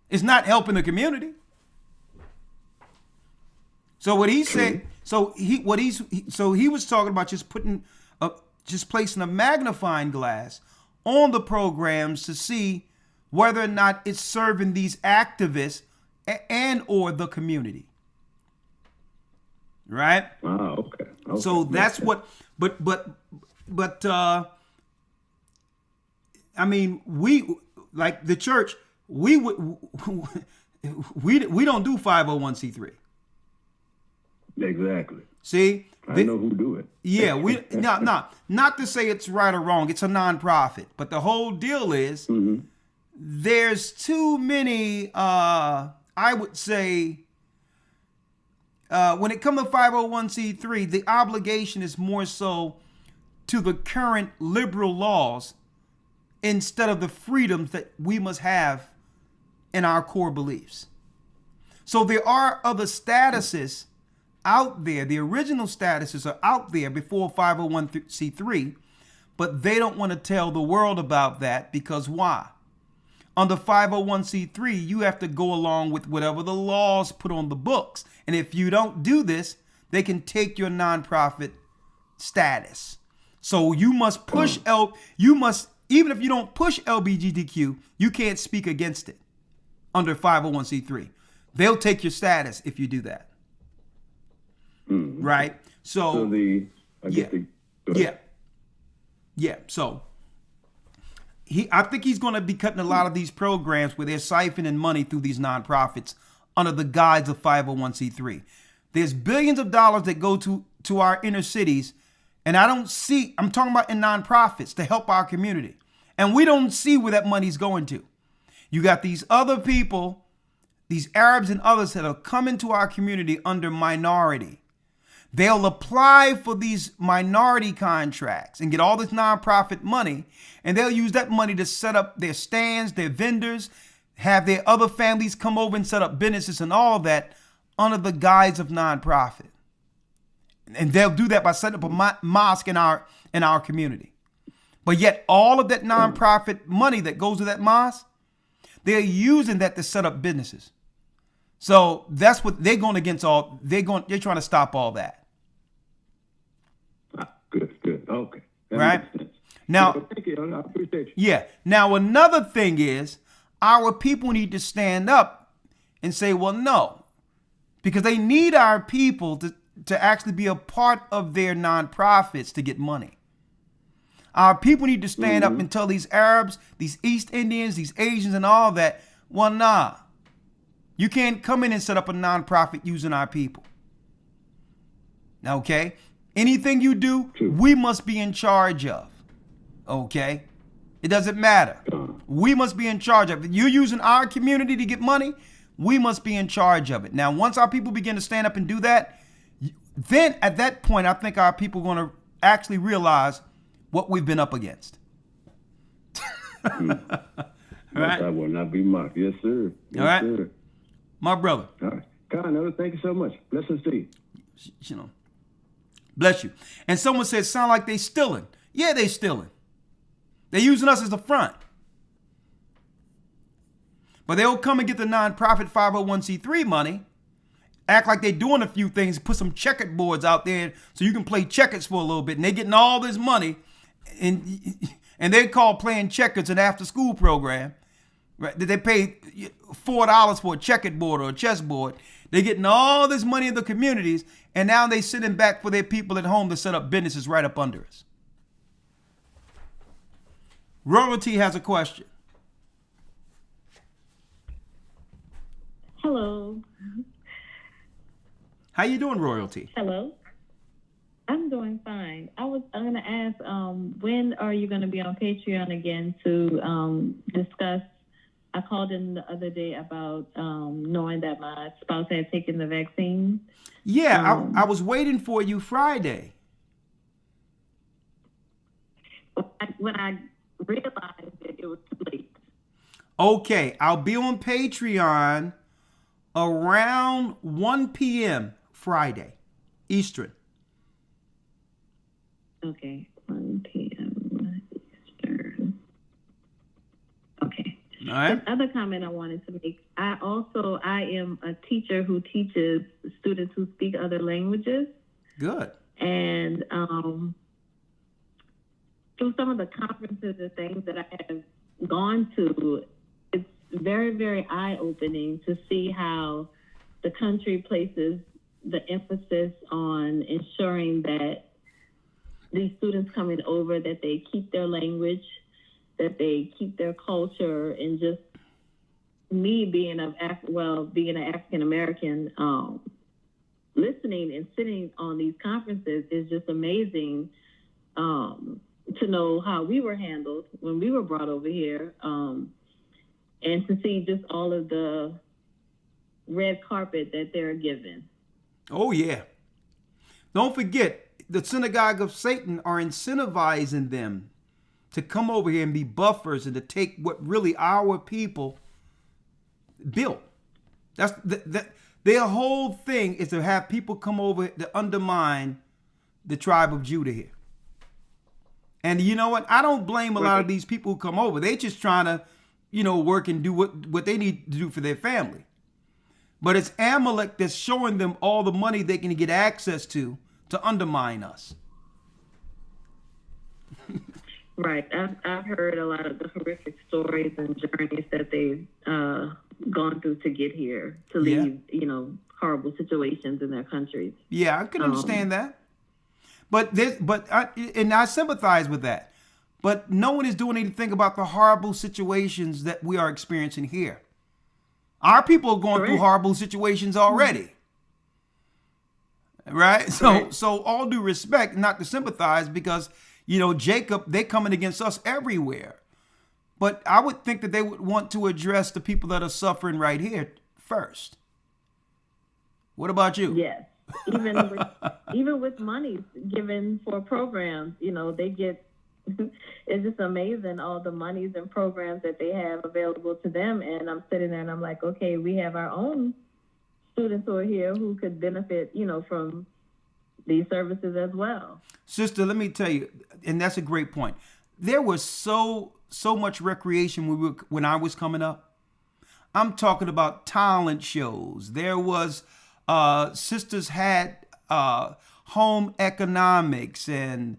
Speaker 1: It's not helping the community. So what he said, he was talking about just placing a magnifying glass on the programs to see whether or not it's serving these activists and or the community. Right?
Speaker 6: Oh, okay.
Speaker 1: So that's what, but I mean, we, like the church, we don't do 501c3.
Speaker 6: Exactly.
Speaker 1: See?
Speaker 6: I know who do it.
Speaker 1: Yeah, not to say it's right or wrong. It's a nonprofit, but the whole deal is there's too many. I would say when it comes to 501c3, the obligation is more so to the current liberal laws instead of the freedoms that we must have in our core beliefs. So there are other statuses out there. The original statuses are out there before 501c3, but they don't want to tell the world about that because why? Under 501c3, you have to go along with whatever the laws put on the books. And if you don't do this, they can take your nonprofit status. So you must push even if you don't push LGBTQ, you can't speak against it under 501c3. They'll take your status if you do that. Right? So So I think he's going to be cutting a lot of these programs where they're siphoning money through these nonprofits under the guise of 501c3. There's billions of dollars that go to our inner cities, and I'm talking about in nonprofits to help our community. And we don't see where that money's going to. You got these other people, these Arabs and others that are coming to our community under minority. They'll apply for these minority contracts and get all this nonprofit money, and they'll use that money to set up their stands, their vendors, have their other families come over and set up businesses and all that under the guise of nonprofit. And they'll do that by setting up a mosque in our community. But yet all of that nonprofit money that goes to that mosque, they're using that to set up businesses. So that's what they're going against. They're trying to stop all that.
Speaker 6: Good. Okay.
Speaker 1: Right? Now,
Speaker 6: thank you. I appreciate you.
Speaker 1: Yeah. Now, another thing is our people need to stand up and say, well, no, because they need our people to actually be a part of their nonprofits to get money. Our people need to stand up and tell these Arabs, these East Indians, these Asians and all that, well, nah, you can't come in and set up a nonprofit using our people. Okay? Anything you do, we must be in charge of. Okay? It doesn't matter. We must be in charge of it. You're using our community to get money, we must be in charge of it. Now, once our people begin to stand up and do that, then at that point, I think our people are going to actually realize what we've been up against.
Speaker 6: Right? I will not be mocked. Yes, sir. Yes,
Speaker 1: all right,
Speaker 6: sir.
Speaker 1: My brother.
Speaker 6: All right. Connor, thank you so much. Blessings to you.
Speaker 1: You know, bless you. And someone said, sound like they stealing. Yeah, they stealing. They're using us as the front. But they'll come and get the nonprofit 501c3 money, act like they're doing a few things, put some checkered boards out there so you can play checkers for a little bit. And they're getting all this money, and they call playing checkers an after-school program. Right? They pay $4 for a checkered board or a chessboard. They're getting all this money in the communities, and now they're sitting back for their people at home to set up businesses right up under us. Royalty has a question.
Speaker 13: Hello.
Speaker 1: How you doing, Royalty?
Speaker 13: Hello. I'm doing fine. I'm going to ask, when are you going to be on Patreon again to discuss? I called in the other day about knowing that my spouse had taken the vaccine.
Speaker 1: Yeah, I was waiting for you Friday.
Speaker 13: When I realized that it was too late.
Speaker 1: Okay, I'll be on Patreon around 1 p.m. Friday, Eastern.
Speaker 13: Okay, 1 p.m. Eastern.
Speaker 1: All right.
Speaker 13: The other comment I wanted to make, I am a teacher who teaches students who speak other languages.
Speaker 1: Good.
Speaker 13: And through some of the conferences and things that I have gone to, it's very, very eye-opening to see how the country places the emphasis on ensuring that these students coming over, that they keep their language, that they keep their culture, and just me being an African American, listening and sitting on these conferences is just amazing to know how we were handled when we were brought over here, and to see just all of the red carpet that they're given.
Speaker 1: Oh, yeah. Don't forget, the synagogue of Satan are incentivizing them to come over here and be buffers and to take what really our people built. That's their whole thing is to have people come over to undermine the tribe of Judah here. And you know what? I don't blame a lot of these people who come over. They're just trying to, work and do what they need to do for their family. But it's Amalek that's showing them all the money they can get access to undermine us.
Speaker 13: Right. I've heard a lot of the horrific stories and journeys that they've gone through to get here, to leave, horrible situations in their countries.
Speaker 1: Yeah, I can understand that. And I sympathize with that. But no one is doing anything about the horrible situations that we are experiencing here. Our people are going through horrible situations already. Right? So all due respect, not to sympathize, because, Jacob, they're coming against us everywhere. But I would think that they would want to address the people that are suffering right here first. What about you?
Speaker 13: Yes. Even with money given for programs, they get, it's just amazing all the monies and programs that they have available to them. And I'm sitting there and I'm like, okay, we have our own students who are here who could benefit, from these services as well.
Speaker 1: Sister, let me tell you, and that's a great point. There was so much recreation when I was coming up. I'm talking about talent shows. There was sisters had home economics, and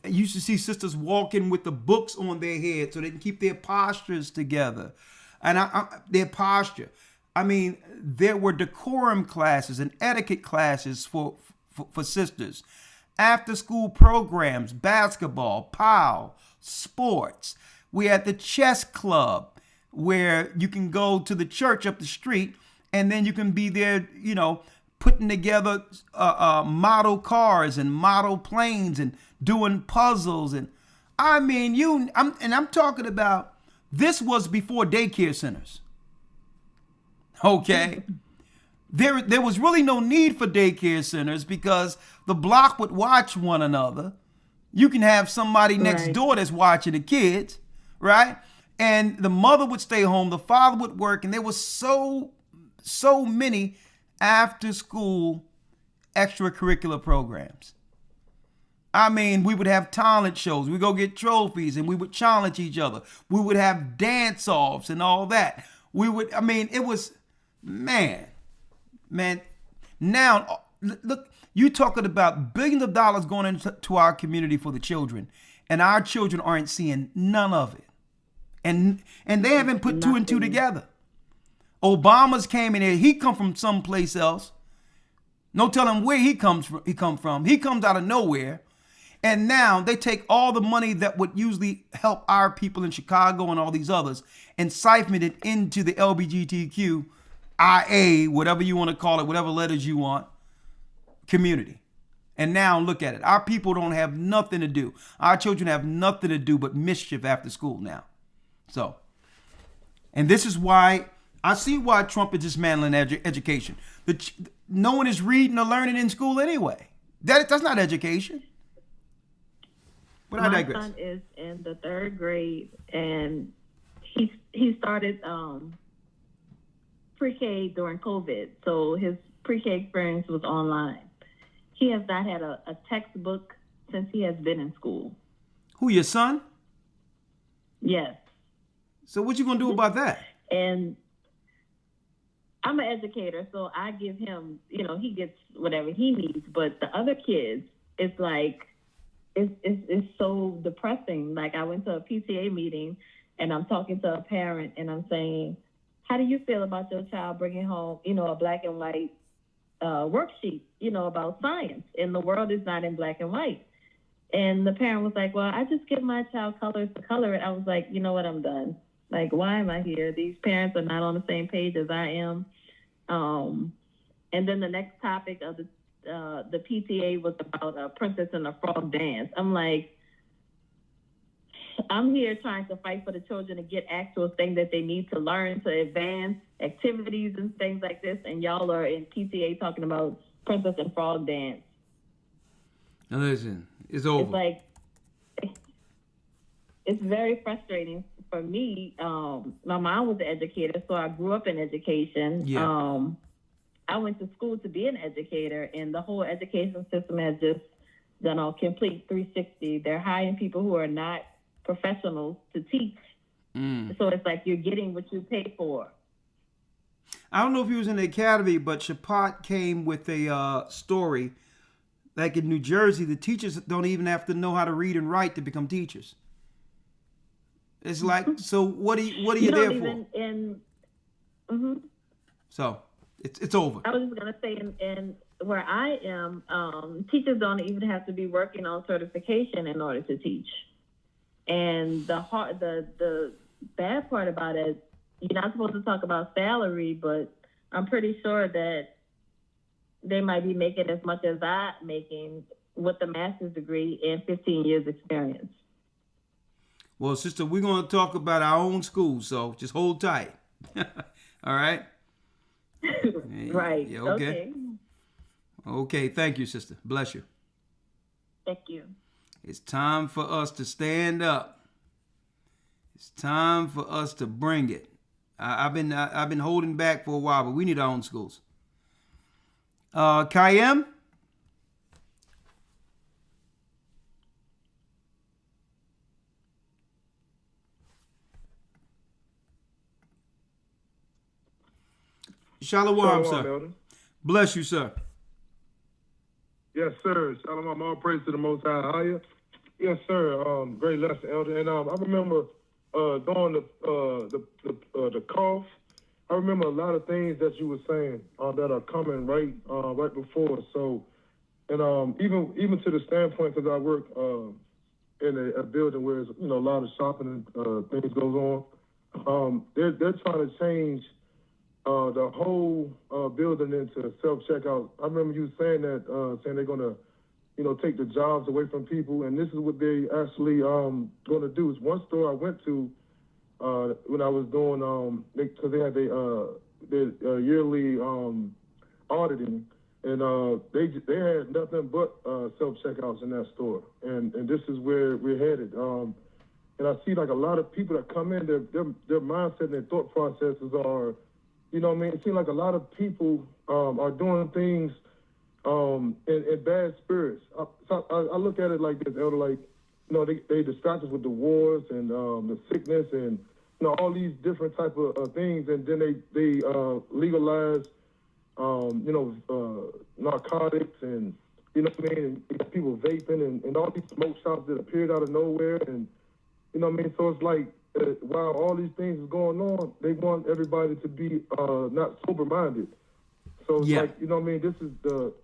Speaker 1: you used to see sisters walking with the books on their head so they can keep their postures together, and their posture. I mean, there were decorum classes and etiquette classes for sisters, after school programs, basketball, POW, sports. We had the chess club where you can go to the church up the street and then you can be there, putting together model cars and model planes and doing puzzles. And I mean, I'm talking about, this was before daycare centers. Okay. There was really no need for daycare centers because the block would watch one another. You can have somebody next door that's watching the kids, right? And the mother would stay home, the father would work, and there was so many after school extracurricular programs. I mean, we would have talent shows. We go get trophies and we would challenge each other. We would have dance offs and all that. It was, man. Now, look, you're talking about billions of dollars going into our community for the children, and our children aren't seeing none of it. And they haven't put two and two together. Obama's came in here. He come from someplace else. No telling where he comes from. He comes out of nowhere. And now they take all the money that would usually help our people in Chicago and all these others and siphon it into the LGBTQ IA, whatever you want to call it, whatever letters you want, community. And now look at it. Our people don't have nothing to do. Our children have nothing to do but mischief after school now. So, and this is why I see why Trump is dismantling education. No one is reading or learning in school anyway. That's not education. But I digress.
Speaker 13: My son is in the 3rd grade, and he started pre-K during COVID, so his pre-K experience was online. He has not had a textbook since he has been in school.
Speaker 1: Who, your son?
Speaker 13: Yes.
Speaker 1: So what you gonna do about that?
Speaker 13: And I'm an educator, so I give him, he gets whatever he needs. But the other kids, it's like, it's so depressing. Like, I went to a PTA meeting and I'm talking to a parent and I'm saying, how do you feel about your child bringing home, a black and white worksheet, about science? And the world is not in black and white. And the parent was like, well, I just give my child colors to color it. I was like, you know what, I'm done. Like, why am I here? These parents are not on the same page as I am. And then the next topic of the PTA was about a Princess and the Frog dance. I'm like, I'm here trying to fight for the children to get actual things that they need to learn to advance activities and things like this. And y'all are in PTA talking about Princess and Frog dance.
Speaker 1: Now listen, it's over.
Speaker 13: It's like, it's very frustrating for me. My mom was an educator, so I grew up in education.
Speaker 1: Yeah.
Speaker 13: I went to school to be an educator, and the whole education system has just done a complete 360. They're hiring people who are not professionals to teach. So it's like you're getting what you pay for.
Speaker 1: I don't know if he was in the academy, but Chapat came with a story. Like in New Jersey, the teachers don't even have to know how to read and write to become teachers. It's like, so what are you there for? So it's over.
Speaker 13: I was just gonna say, in where I am, teachers don't even have to be working on certification in order to teach. And the bad part about it, you're not supposed to talk about salary, but I'm pretty sure that they might be making as much as I'm making with a master's degree and 15 years experience.
Speaker 1: Well, sister, we're going to talk about our own school, so just hold tight. All right?
Speaker 13: Right.
Speaker 1: Yeah, okay. Okay, thank you, sister. Bless you.
Speaker 13: Thank you.
Speaker 1: It's time for us to stand up. It's time for us to bring it. I've been holding back for a while, but we need our own schools. Kayem? Shalom, sir.
Speaker 7: Elder.
Speaker 1: Bless you, sir.
Speaker 7: Yes, sir. Shalom. All praise to the Most High. Higher. Yes, sir. Great lesson, Elder. And I remember during the cough, I remember a lot of things that you were saying that are coming right before us. So, and even to the standpoint, because I work in a building where a lot of shopping and things goes on. They're trying to change the whole building into self-checkout. I remember you saying that, saying they're gonna, take the jobs away from people, and this is what they actually gonna do. It's one store I went to when I was doing because they had their yearly auditing, and they had nothing but self-checkouts in that store, and this is where we're headed. And I see like a lot of people that come in, their mindset and their thought processes are. It seems like a lot of people are doing things in bad spirits. I look at it like this, Elder, like, they distract us with the wars and the sickness and, all these different type of things. And then they legalize, narcotics and, and people vaping and all these smoke shops that appeared out of nowhere. And, so it's like, while all these things is going on, they want everybody to be not sober-minded. So it's like, this is the...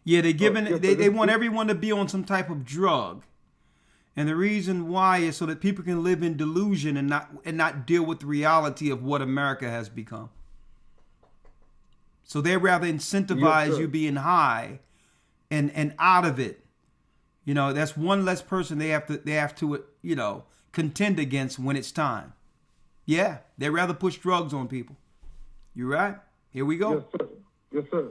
Speaker 1: Yeah, they want everyone to be on some type of drug. And the reason why is so that people can live in delusion and not deal with the reality of what America has become. So they rather incentivize you being high and out of it. That's one less person they have to contend against when it's time. Yeah, they rather push drugs on people. You're right. Here we go.
Speaker 7: Yes, sir.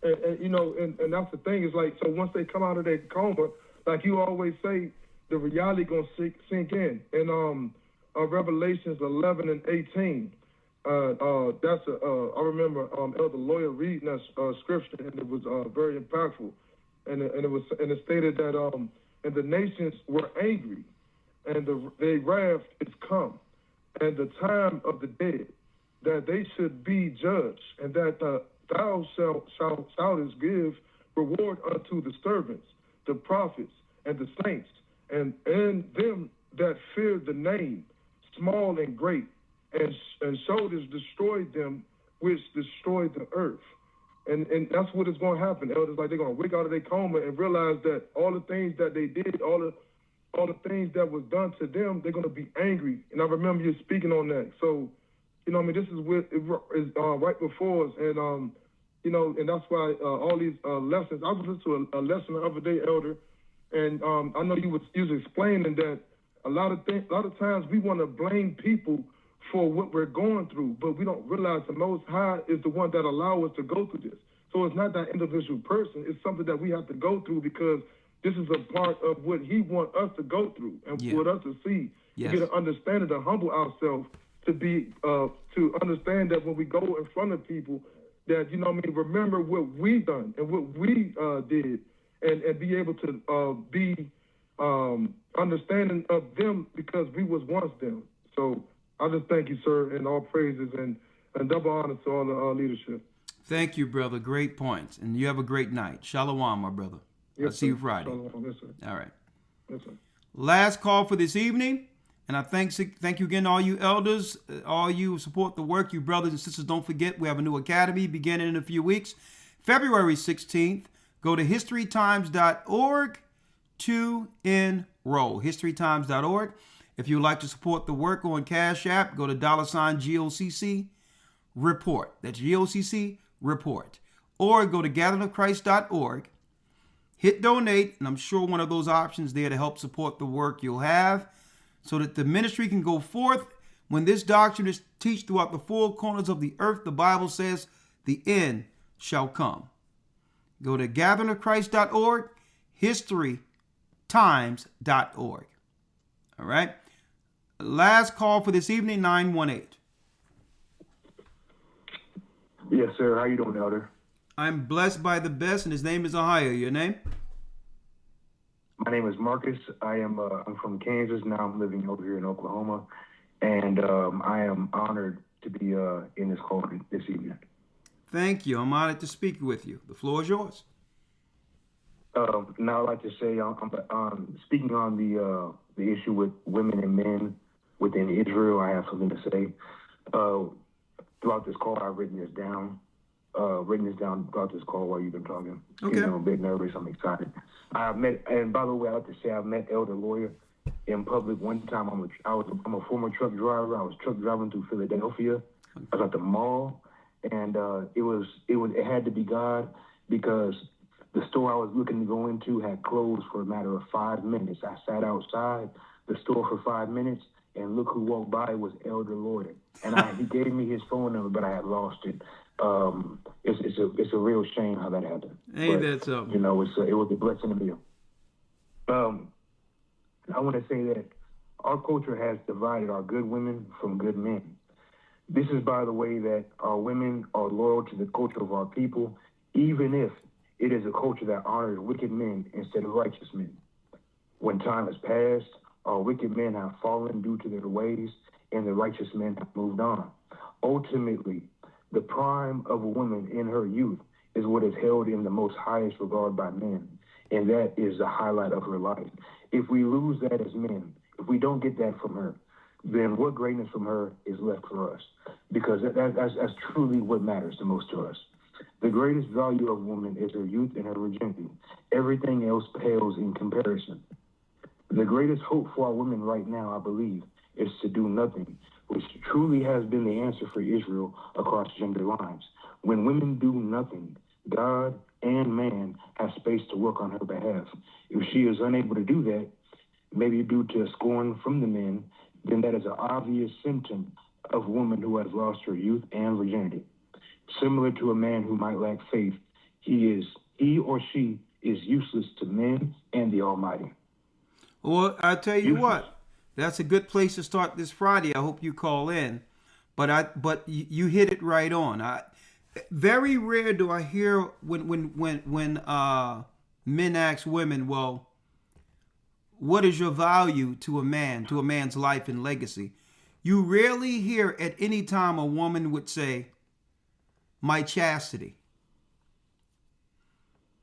Speaker 7: And that's the thing is like, so once they come out of their coma, like you always say, the reality gonna sink in. And Revelations 11 and 18. I remember Elder Lawyer reading that scripture, and it was very impactful. And it stated that and the nations were angry, and their wrath is come. and the time of the dead, that they should be judged, and that thou shalt give reward unto the servants, the prophets, and the saints, and them that fear the name, small and great, and shoulders destroy them which destroy the earth. And that's what is going to happen, elders. Like, they're going to wake out of their coma and realize that all the things that they did, all the things that was done to them, they're going to be angry. And I remember you speaking on that. So, you know, I mean, this is what is right before us. And, you know, and that's why all these lessons, I was listening to a lesson the other day, elder, and I know you was explaining that a lot of times we want to blame people for what we're going through, but we don't realize the Most High is the one that allows us to go through this. So it's not that individual person. It's something that we have to go through because this is a part of what he wants us to go through and for us to see, to get an understanding, to humble ourselves, to be, to understand that when we go in front of people, that, you know what I mean, remember what we done and what we did, and be able to be understanding of them because we was once them. So I just thank you, sir, and all praises and double honor to all the leadership.
Speaker 1: Thank you, brother. Great points. And you have a great night. Shalom, my brother. I'll see you Friday.
Speaker 7: Shalom. Yes, sir.
Speaker 1: All right.
Speaker 7: Yes, sir.
Speaker 1: Last call for this evening. And I thank you again, all you elders, all you who support the work, you brothers and sisters. Don't forget, we have a new academy beginning in a few weeks. February 16th, go to historytimes.org to enroll. historytimes.org. If you would like to support the work on Cash App, go to $GOCC report. That's GOCC report. Or go to gatheringofchrist.org. Hit donate, and I'm sure one of those options there to help support the work you'll have so that the ministry can go forth. When this doctrine is taught throughout the four corners of the earth, the Bible says the end shall come. Go to gatheringofchrist.org, historytimes.org. All right. Last call for this evening, 918.
Speaker 20: Yes, sir. How you doing, Elder?
Speaker 1: I'm blessed by the best, and his name is Ahia. Your name?
Speaker 20: My name is Marcus. I'm from Kansas. Now I'm living over here in Oklahoma, and I am honored to be in this call this evening.
Speaker 1: Thank you. I'm honored to speak with you. The floor is yours.
Speaker 20: Now I'd like to say I'm speaking on the issue with women and men within Israel. I have something to say. Throughout this call, I've written this down throughout this call while you've been talking.
Speaker 1: Okay.
Speaker 20: I'm a bit nervous. I'm excited. And by the way, I'd like to say I've met Elder Lawyer in public one time. I'm a former truck driver. I was truck driving through Philadelphia. I was at the mall, and it had to be God because the store I was looking to go into had closed for a matter of 5 minutes. I sat outside the store for 5 minutes, and look who walked by was Elder Lawyer. And he gave me his phone number, but I had lost it. It's a real shame how that happened.
Speaker 1: Ain't that something?
Speaker 20: You know, it was a blessing to be. I want to say that our culture has divided our good women from good men. This is, by the way, that our women are loyal to the culture of our people, even if it is a culture that honors wicked men instead of righteous men. When time has passed, our wicked men have fallen due to their ways, and the righteous men have moved on. Ultimately, the prime of a woman in her youth is what is held in the most highest regard by men, and that is the highlight of her life. If we lose that as men, if we don't get that from her, then what greatness from her is left for us? Because that's truly what matters the most to us. The greatest value of a woman is her youth and her virginity. Everything else pales in comparison. The greatest hope for our women right now, I believe, is to do nothing, which truly has been the answer for Israel across gender lines. When women do nothing, God and man have space to work on her behalf. If she is unable to do that, maybe due to scorn from the men, then that is an obvious symptom of a woman who has lost her youth and virginity. Similar to a man who might lack faith, he or she is useless to men and the Almighty.
Speaker 1: Well, I tell you what, that's a good place to start this Friday. I hope you call in, but you hit it right on. Very rare do I hear when men ask women, well, what is your value to a man, to a man's life and legacy? You rarely hear at any time a woman would say, my chastity.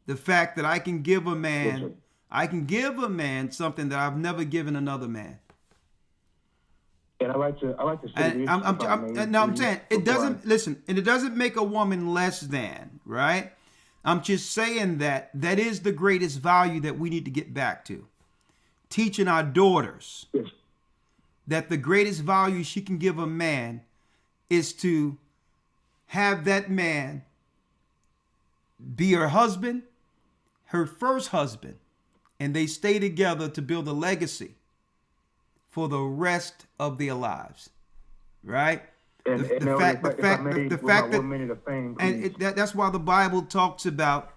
Speaker 1: The fact that I can give a man, something that I've never given another man.
Speaker 20: And I like to say this.
Speaker 1: I'm saying it doesn't, listen, and it doesn't make a woman less than, right? I'm just saying that is the greatest value that we need to get back to. Teaching our daughters that the greatest value she can give a man is to have that man be her husband, her first husband, and they stay together to build a legacy for the rest of their lives, right? The fact that that's why the Bible talks about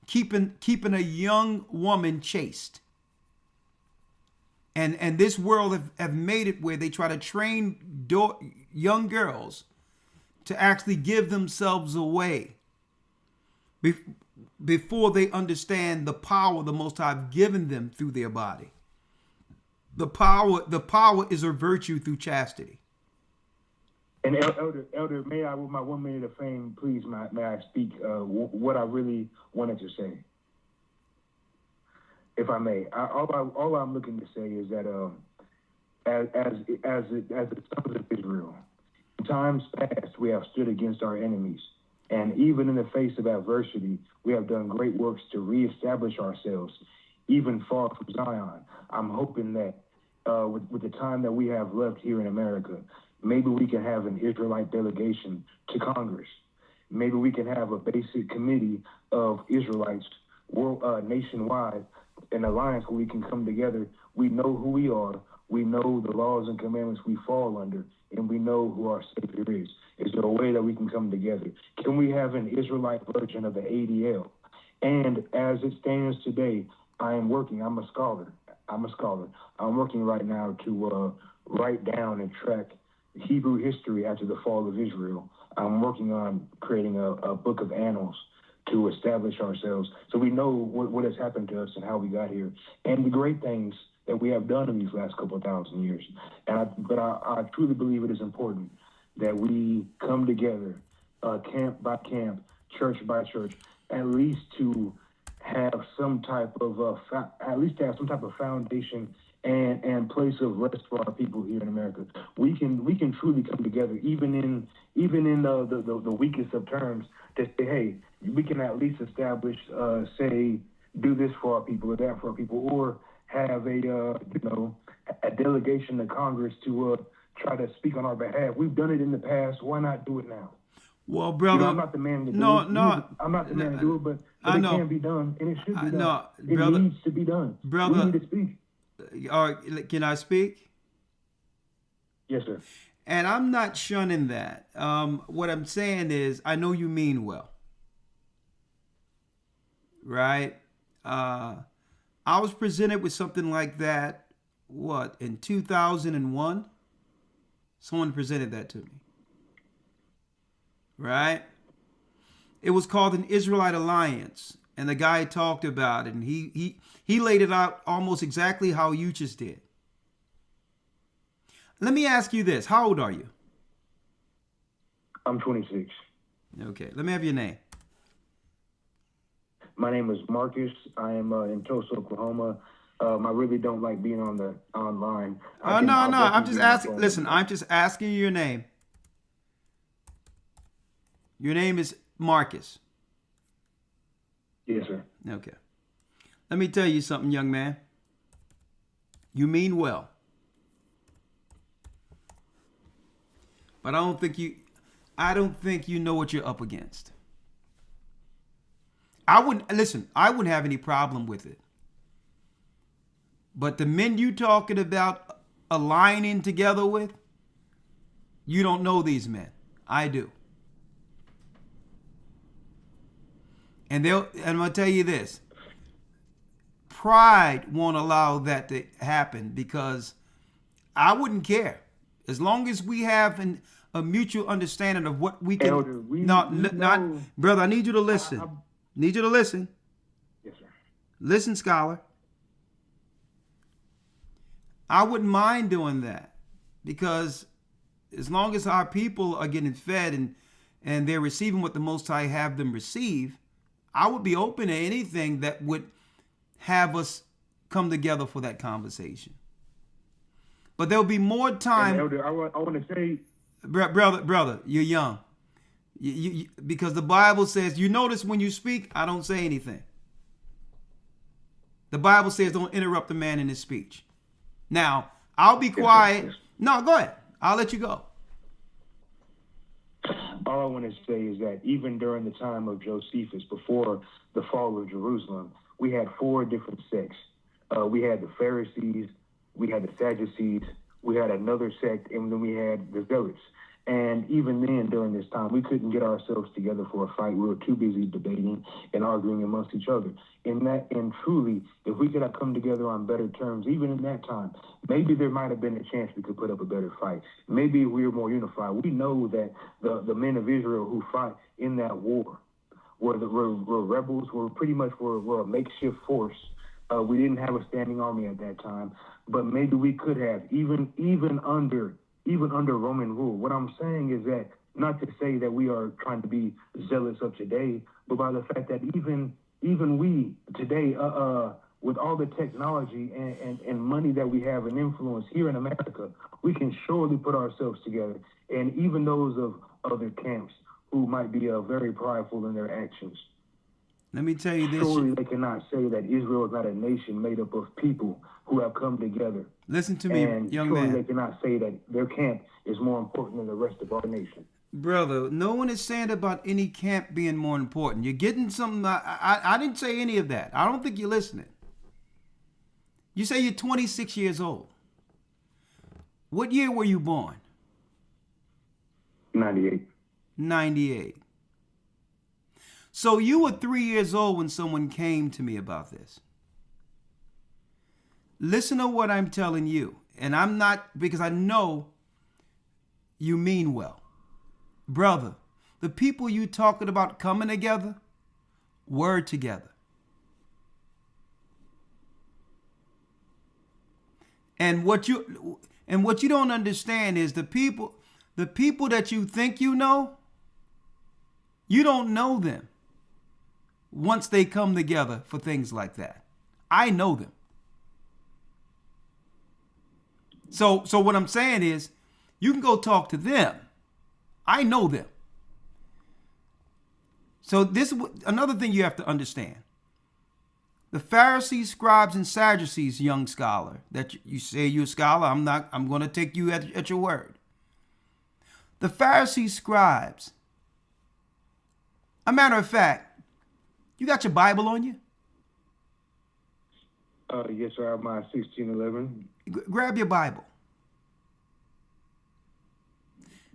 Speaker 1: keeping a young woman chaste. And this world have made it where they try to train young girls to actually give themselves away before they understand the power the Most High have given them through their body. The power is a virtue through chastity.
Speaker 20: And Elder, may I, with my 1 minute of fame, please, may I speak what I really wanted to say, if I may. All I'm looking to say is that as the sons of Israel, in times past we have stood against our enemies, and even in the face of adversity, we have done great works to reestablish ourselves, even far from Zion. I'm hoping that with the time that we have left here in America, maybe we can have an Israelite delegation to Congress. Maybe we can have a basic committee of Israelites nationwide, an alliance where we can come together. We know who we are. We know the laws and commandments we fall under, and we know who our Savior is. Is there a way that we can come together? Can we have an Israelite version of the ADL? And as it stands today, I'm a scholar. I'm working right now to write down and track Hebrew history after the fall of Israel. I'm working on creating a book of annals to establish ourselves so we know what has happened to us and how we got here and the great things that we have done in these last couple of thousand years. But I truly believe it is important that we come together, camp by camp, church by church, at least to have some type of foundation and place of rest for our people here in America. We can truly come together, even in the weakest of terms, to say, hey, we can at least establish, say, do this for our people or that for our people, or have a delegation to Congress to try to speak on our behalf. We've done it in the past. Why not do it now?
Speaker 1: Well, brother,
Speaker 20: I'm not the man to do it. I'm not the man to do it, but it can be done, and it should be done. It needs to be done.
Speaker 1: Brother,
Speaker 20: we need to speak.
Speaker 1: All right, can I speak?
Speaker 20: Yes, sir.
Speaker 1: And I'm not shunning that. What I'm saying is, I know you mean well, right? I was presented with something like that, in 2001? Someone presented that to me. Right? It was called an Israelite Alliance, and the guy talked about it, and he laid it out almost exactly how you just did. Let me ask you this. How old are you?
Speaker 20: I'm 26.
Speaker 1: Okay. Let me have your name.
Speaker 20: My name is Marcus. I am in Tulsa, Oklahoma. I really don't like being online.
Speaker 1: No. I'm just asking. Listen, I'm just asking you your name. Your name is Marcus.
Speaker 20: Yes, sir.
Speaker 1: Okay. Let me tell you something, young man. You mean well. But I don't think you know what you're up against. I wouldn't have any problem with it. But the men you talking about aligning together with, you don't know these men. I do. And I'm going to tell you this. Pride won't allow that to happen, because I wouldn't care. As long as we have a mutual understanding of what we can...
Speaker 20: Elder,
Speaker 1: brother, I need you to listen. Need you to listen.
Speaker 20: Yes, sir.
Speaker 1: Listen, scholar. I wouldn't mind doing that, because as long as our people are getting fed and they're receiving what the Most High have them receive, I would be open to anything that would have us come together for that conversation. But there'll be more time.
Speaker 20: And Elder, I want to say,
Speaker 1: brother, you're young. Because the Bible says, you notice when you speak, I don't say anything. The Bible says don't interrupt the man in his speech. Now, I'll be quiet. No, go ahead. I'll let you go.
Speaker 20: all I want to say is that even during the time of Josephus, before the fall of Jerusalem, we had 4 different sects. We had the Pharisees, we had the Sadducees, we had another sect, and then we had the Zealots. And even then, during this time, we couldn't get ourselves together for a fight. We were too busy debating and arguing amongst each other. And truly, if we could have come together on better terms, even in that time, maybe there might have been a chance we could put up a better fight. Maybe if we were more unified. We know that the men of Israel who fought in that war were rebels, were pretty much were a makeshift force. We didn't have a standing army at that time, but maybe we could have, even under Roman rule. What I'm saying is that, not to say that we are trying to be zealous of today, but by the fact that even we today, with all the technology and money that we have and influence here in America, we can surely put ourselves together. And even those of other camps who might be very prideful in their actions,
Speaker 1: let me tell you this.
Speaker 20: Surely they cannot say that Israel is not a nation made up of people who have come together.
Speaker 1: Listen to me,
Speaker 20: and
Speaker 1: young
Speaker 20: surely
Speaker 1: man.
Speaker 20: They cannot say that their camp is more important than the rest of our nation.
Speaker 1: Brother, no one is saying about any camp being more important. You're getting something. I didn't say any of that. I don't think you're listening. You say you're 26 years old. What year were you born?
Speaker 20: 98.
Speaker 1: 98. So you were 3 years old when someone came to me about this. Listen to what I'm telling you. And I'm not, because I know you mean well. Brother, the people you talking about coming together were together. And what you don't understand is the people that you think you know, you don't know them once they come together for things like that. I know them. So what I'm saying is, you can go talk to them. I know them. So this is another thing you have to understand. The Pharisees, scribes, and Sadducees, young scholar, that you say you're a scholar, I'm going to take you at your word. The Pharisees, scribes, a matter of fact, you got your Bible on you?
Speaker 20: Yes, sir. I have my 1611.
Speaker 1: Grab your Bible.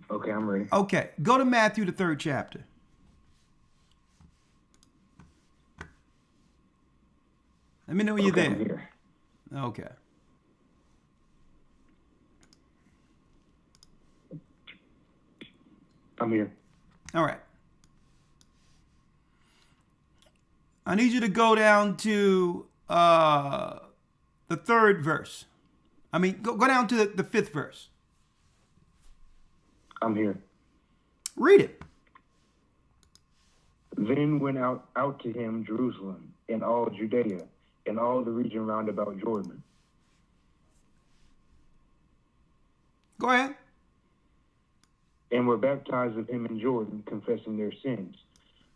Speaker 20: Okay, I'm ready.
Speaker 1: Okay, go to Matthew, the 3rd chapter. Let me know when you're there.
Speaker 20: I'm here.
Speaker 1: Okay.
Speaker 20: I'm here.
Speaker 1: All right. I need you to go down to the 3rd verse. I mean, go down to the 5th verse.
Speaker 20: I'm here.
Speaker 1: Read it.
Speaker 20: Then went out to him Jerusalem and all Judea and all the region round about Jordan.
Speaker 1: Go ahead.
Speaker 20: And were baptized of him in Jordan, confessing their sins.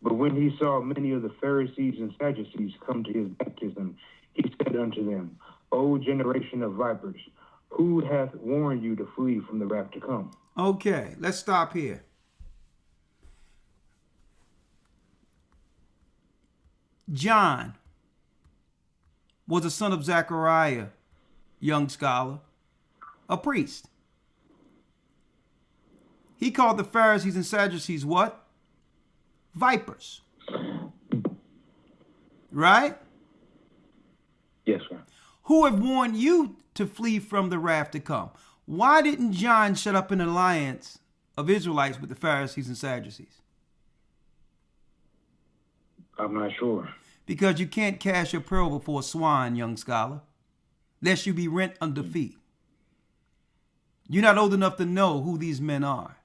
Speaker 20: But when he saw many of the Pharisees and Sadducees come to his baptism, he said unto them, O generation of vipers, who hath warned you to flee from the wrath to come?
Speaker 1: Okay, let's stop here. John was the son of Zechariah, young scholar, a priest. He called the Pharisees and Sadducees what? Vipers. Right?
Speaker 20: Yes, sir.
Speaker 1: Who have warned you to flee from the wrath to come? Why didn't John set up an alliance of Israelites with the Pharisees and Sadducees?
Speaker 20: I'm not sure.
Speaker 1: Because you can't cast your pearl before a swine, young scholar, lest you be rent under feet. You're not old enough to know who these men are.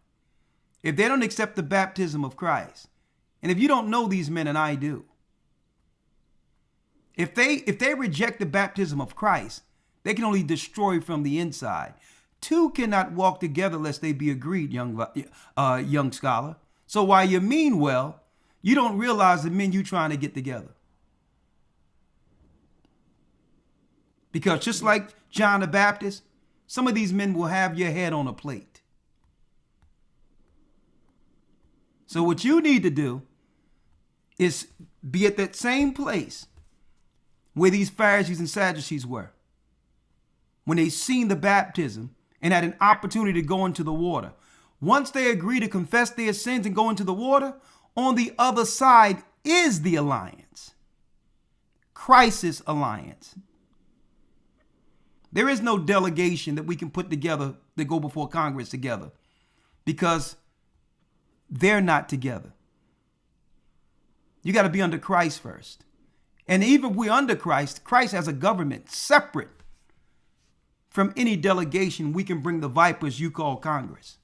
Speaker 1: If they don't accept the baptism of Christ, and if you don't know these men and I do, if they reject the baptism of Christ, they can only destroy from the inside. Two cannot walk together lest they be agreed, young scholar. So while you mean well, you don't realize the men you trying to get together. Because just like John the Baptist, some of these men will have your head on a plate. So what you need to do is be at that same place where these Pharisees and Sadducees were when they seen the baptism and had an opportunity to go into the water. Once they agree to confess their sins and go into the water, on the other side is the alliance. Christ's alliance. There is no delegation that we can put together to go before Congress together because they're not together. You got to be under Christ first. And even if we're under Christ, Christ has a government separate from any delegation we can bring the vipers you call Congress.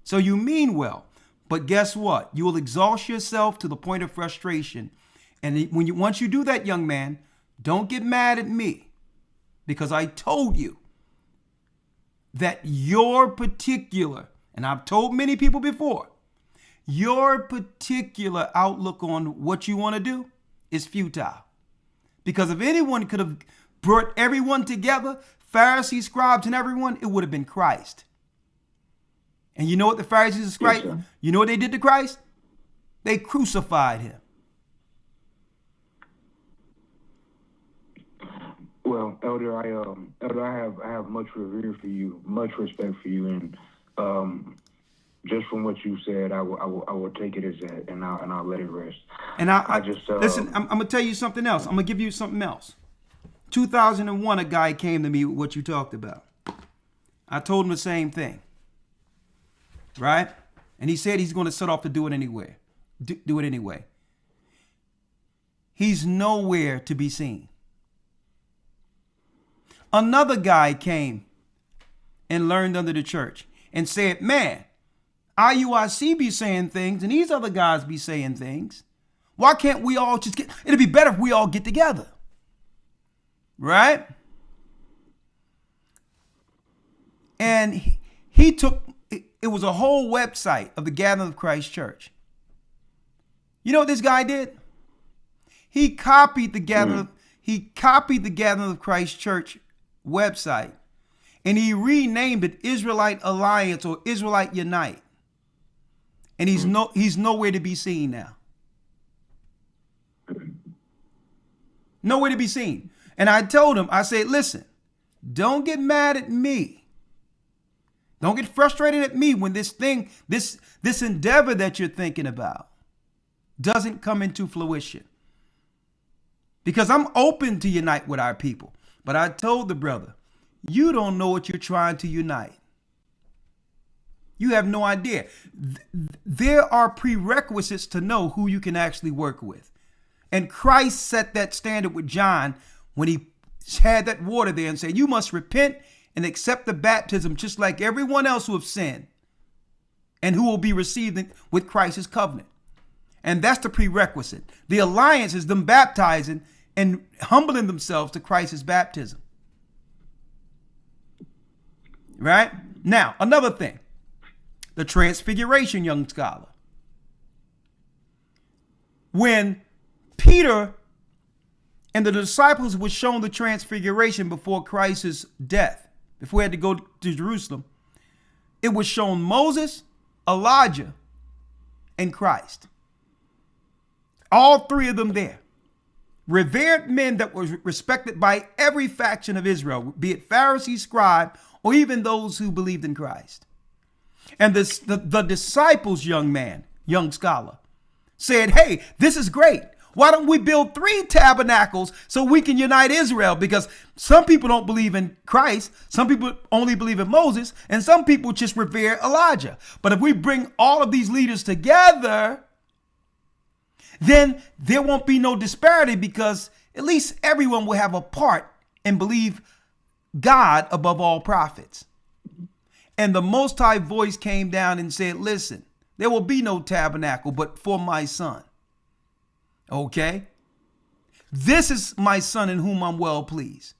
Speaker 1: So you mean well, but guess what? You will exhaust yourself to the point of frustration. And once you do that, young man, don't get mad at me because I told you that your particular, and I've told many people before, your particular outlook on what you want to do is futile. Because if anyone could have brought everyone together, Pharisees, scribes, and everyone, it would have been Christ. And you know what the Pharisees and scribes, you know what they did to Christ? They crucified him.
Speaker 20: Well, Elder, I have much revere for you, much respect for you, and just from what you said, I will take it as that, and I'll let it rest.
Speaker 1: And I just listen. I'm gonna tell you something else. I'm gonna give you something else. 2001, a guy came to me with what you talked about. I told him the same thing, right? And he said he's going to set off to do it anyway. Do it anyway. He's nowhere to be seen. Another guy came and learned under the church and said, man, IUIC be saying things and these other guys be saying things. Why can't we all just it'd be better if we all get together. Right? And he took, it was a whole website of the Gathering of Christ Church. You know what this guy did? He copied the Gathering of Christ Church website and he renamed it Israelite Alliance or Israelite Unite. And he's nowhere to be seen now. Nowhere to be seen. And I told him, I said, listen, don't get mad at me. Don't get frustrated at me when this endeavor that you're thinking about doesn't come into fruition. Because I'm open to unite with our people. But I told the brother, you don't know what you're trying to unite. You have no idea. There are prerequisites to know who you can actually work with. And Christ set that standard with John when he had that water there and said, you must repent and accept the baptism just like everyone else who have sinned and who will be received with Christ's covenant. And that's the prerequisite. The alliance is them baptizing and humbling themselves to Christ's baptism. Right? Now, another thing. The transfiguration, young scholar. When Peter and the disciples were shown the transfiguration before Christ's death, before he had to go to Jerusalem, it was shown Moses, Elijah, and Christ. All three of them there. Revered men that were respected by every faction of Israel, be it Pharisees, scribe, or even those who believed in Christ. And the disciples, young scholar, said, hey, this is great. Why don't we build 3 tabernacles so we can unite Israel? Because some people don't believe in Christ. Some people only believe in Moses. And some people just revere Elijah. But if we bring all of these leaders together, then there won't be no disparity because at least everyone will have a part and believe God above all prophets. And the Most High voice came down and said, listen, there will be no tabernacle but for my son. Okay? This is my son in whom I'm well pleased.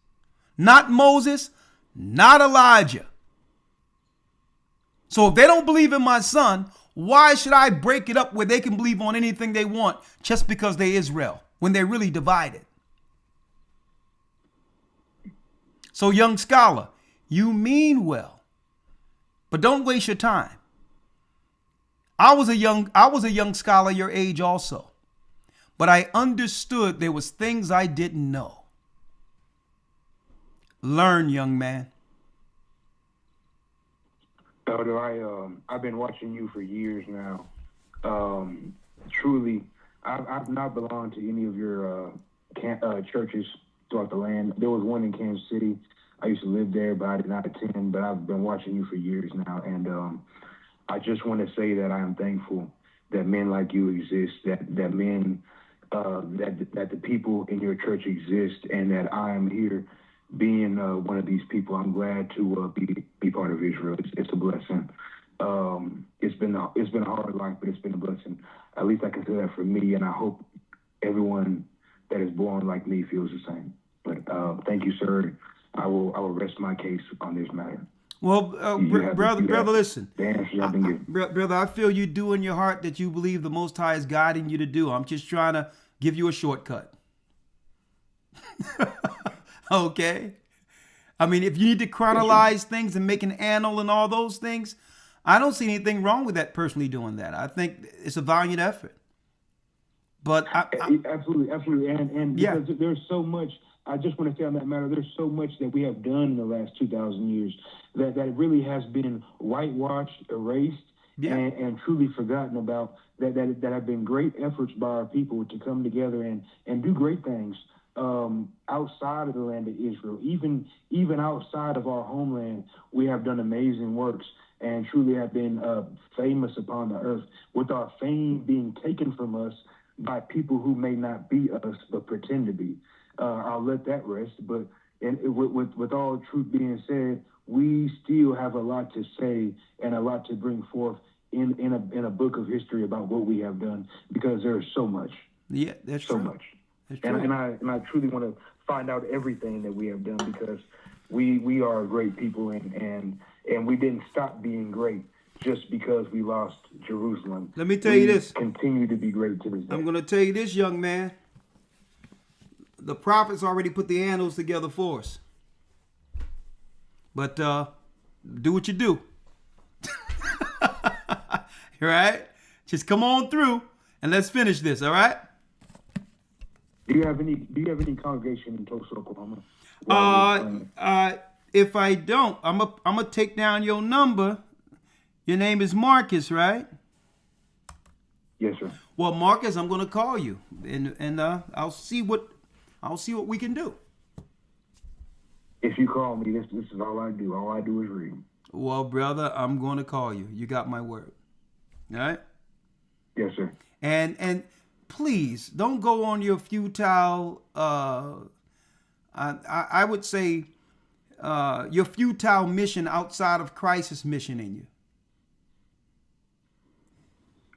Speaker 1: Not Moses, not Elijah. So if they don't believe in my son, why should I break it up where they can believe on anything they want just because they're Israel when they're really divided? So, young scholar, you mean well, but don't waste your time. I was a young scholar your age also, but I understood there was things I didn't know. Learn, young man.
Speaker 20: Elder, I've been watching you for years now. Truly, I've not belonged to any of your churches throughout the land. There was one in Kansas City. I used to live there, but I did not attend. But I've been watching you for years now, and I just want to say that I am thankful that men like you exist, that men, that the people in your church exist, and that I am here being one of these people. I'm glad to be part of Israel. It's a blessing. It's been a hard life, but it's been a blessing. At least I can say that for me, and I hope everyone that is born like me feels the same. But thank you, sir. I will rest my case on this matter.
Speaker 1: Well, brother, listen.
Speaker 20: The answers I've been given.
Speaker 1: Brother, I feel you do in your heart that you believe the Most High is guiding you to do. I'm just trying to give you a shortcut. Okay? I mean, if you need to chronologize things and make an annal and all those things, I don't see anything wrong with that, personally doing that. I think it's a valiant effort. But
Speaker 20: absolutely. And
Speaker 1: yeah,
Speaker 20: because there's so much, I just want to say on that matter, there's so much that we have done in the last 2,000 years that really has been whitewashed, erased, and truly forgotten about, that have been great efforts by our people to come together and do great things outside of the land of Israel. Even outside of our homeland, we have done amazing works and truly have been famous upon the earth, with our fame being taken from us by people who may not be us but pretend to be. I'll let that rest. But with all truth being said, we still have a lot to say and a lot to bring forth in a book of history about what we have done, because there is so much.
Speaker 1: Yeah, that's
Speaker 20: so
Speaker 1: true.
Speaker 20: much.
Speaker 1: That's true.
Speaker 20: And I truly want to find out everything that we have done, because we are great people, and we didn't stop being great just because we lost Jerusalem.
Speaker 1: Let me tell you this.
Speaker 20: Continue to be great to this day.
Speaker 1: I'm going to tell you this, young man. The prophets already put the annals together for us. But do what you do. All right? Just come on through and let's finish this, all right?
Speaker 20: Do you have any congregation in Tulsa, Oklahoma?
Speaker 1: If I don't, I'm gonna take down your number. Your name is Marcus, right?
Speaker 20: Yes, sir.
Speaker 1: Well, Marcus, I'm gonna call you, and I'll see what we can do.
Speaker 20: If you call me, this is all I do. All I do is read.
Speaker 1: Well, brother, I'm gonna call you. You got my word. All right?
Speaker 20: Yes, sir.
Speaker 1: And please don't go on your futile. I would say your futile mission outside of Christ's mission in you.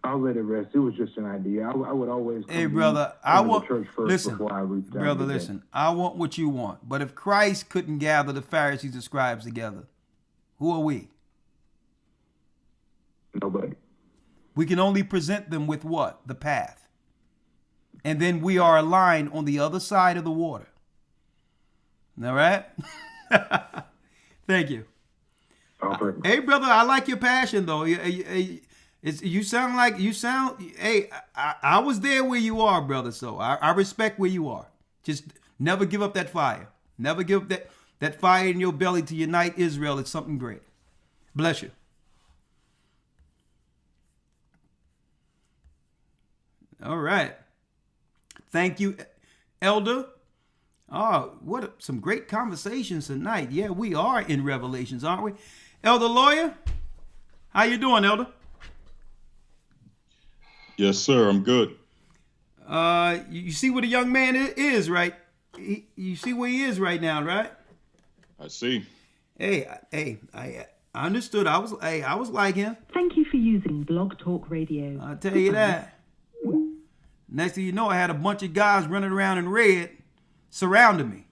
Speaker 20: I'll let it rest. It was just an idea. I would always.
Speaker 1: Hey, brother, I want
Speaker 20: church first
Speaker 1: listen,
Speaker 20: before I reach down
Speaker 1: brother.
Speaker 20: to
Speaker 1: Listen, I want what you want. But if Christ couldn't gather the Pharisees and scribes together, who are we?
Speaker 20: Nobody.
Speaker 1: We can only present them with what? The path. And then we are aligned on the other side of the water. All right? Thank you. Hey, brother, I like your passion, though. Hey, I was there where you are, brother, so I respect where you are. Just never give up that fire. Never give up that fire in your belly to unite Israel. It's something great. Bless you. All right. Thank you, Elder. Oh, some great conversations tonight. Yeah, we are in Revelations, aren't we? Elder Lawyer, how you doing, Elder?
Speaker 12: Yes, sir. I'm good.
Speaker 1: You see where the young man is, right? You see where he is right now, right?
Speaker 12: I see.
Speaker 1: I understood. I was like him.
Speaker 11: Thank you for using Blog Talk Radio.
Speaker 1: I'll tell you that. Next thing you know, I had a bunch of guys running around in red, surrounding me.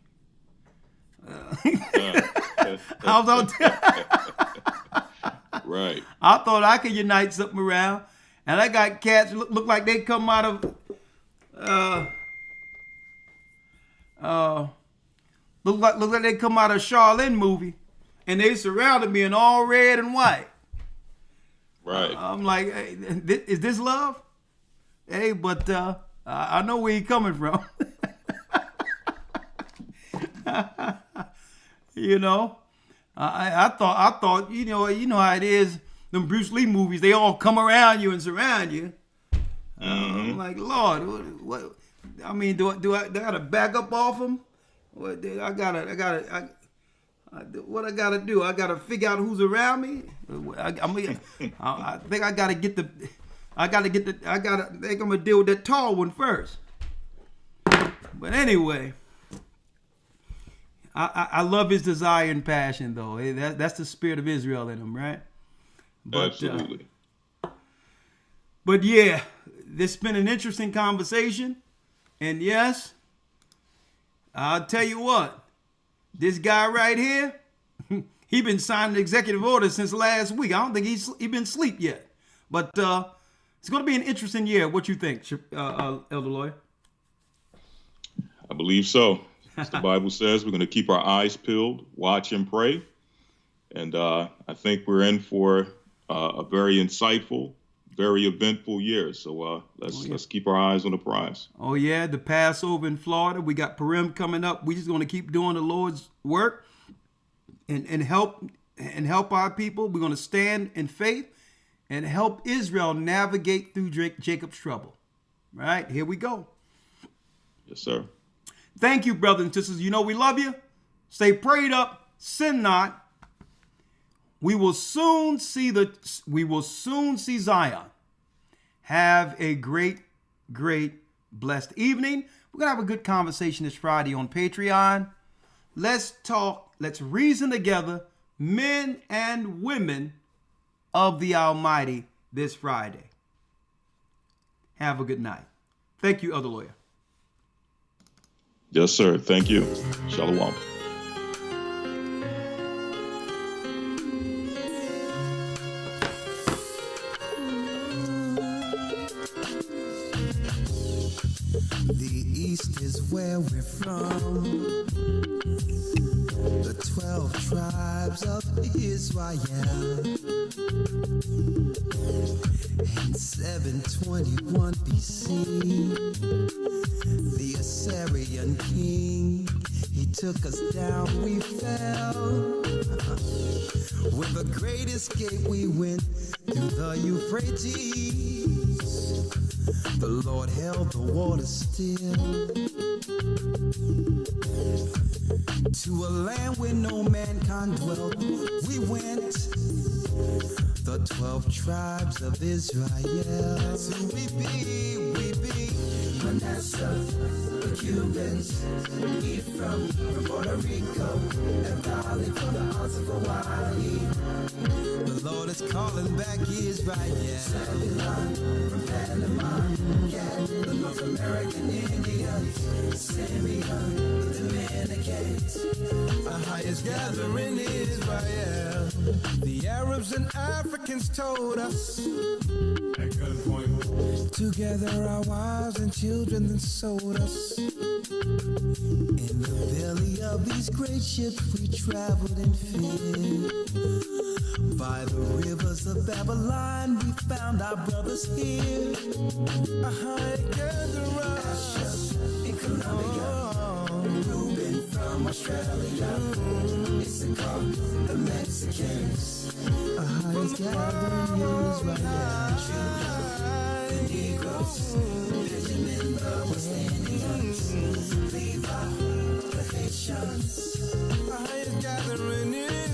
Speaker 12: Right.
Speaker 1: I thought I could unite something around, and I got cats look like they come out of look like they come out of a Charlene movie, and they surrounded me in all red and white.
Speaker 12: Right.
Speaker 1: I'm like, hey, is this love? Hey, but I know where you're coming from. You know, I thought, you know how it is. Them Bruce Lee movies, they all come around you and surround you. I'm like, Lord, what? I mean, do I gotta back up off them? What I gotta do? I gotta figure out who's around me. I think I gotta think I'm gonna deal with that tall one first. But anyway, I love his desire and passion, though. That's the spirit of Israel in him, right? But,
Speaker 12: absolutely.
Speaker 1: But yeah, this has been an interesting conversation. And yes, I'll tell you what, this guy right here, he been signing executive orders since last week. I don't think he's been asleep yet. But it's going to be an interesting year. What you think, Elder Lawyer?
Speaker 12: I believe so. As the Bible says, we're going to keep our eyes peeled, watch and pray. And I think we're in for a very insightful, very eventful year. So let's keep our eyes on the prize.
Speaker 1: Oh, yeah, the Passover in Florida. We got Purim coming up. We're just going to keep doing the Lord's work and help our people. We're going to stand in faith and help Israel navigate through Jacob's trouble. Right? Here we go.
Speaker 12: Yes, sir.
Speaker 1: Thank you, brothers and sisters. You know we love you. Stay prayed up. Sin not. We will soon see Zion. Have a great, great, blessed evening. We're going to have a good conversation this Friday on Patreon. Let's talk. Let's reason together, men and women of the Almighty, this Friday. Have a good night. Thank you, Elder Lawyer.
Speaker 12: Yes, sir. Thank you. Shalom.
Speaker 5: The East is where we're from. The 12 tribes of Israel. In 721 BC, the Assyrian king, he took us down, we fell. With the great escape we went through the Euphrates. The Lord held the water still. To a land where no mankind dwelt, we went. The 12 tribes of Israel. So we be Manasseh, the Cubans, Ephraim from Puerto Rico, and Valley from the Isles of Hawaii. The Lord is calling back Israel. Zebulon from Panama, the North American Indians, Simeon, the Dominicans, our highest gathering Israel. The Arabs and Africans told us, at gunpoint, together our wives and children then sold us. In the belly of these great ships we traveled in fear. By the rivers of Babylon we found our brothers here. Asher in Colombia, Reuben from Australia, Issachar, the Mexicans, our highest gathering Israel. The Negroes, Benjamin, the West Indians, Levi, the Haitians, our highest gathering Israel.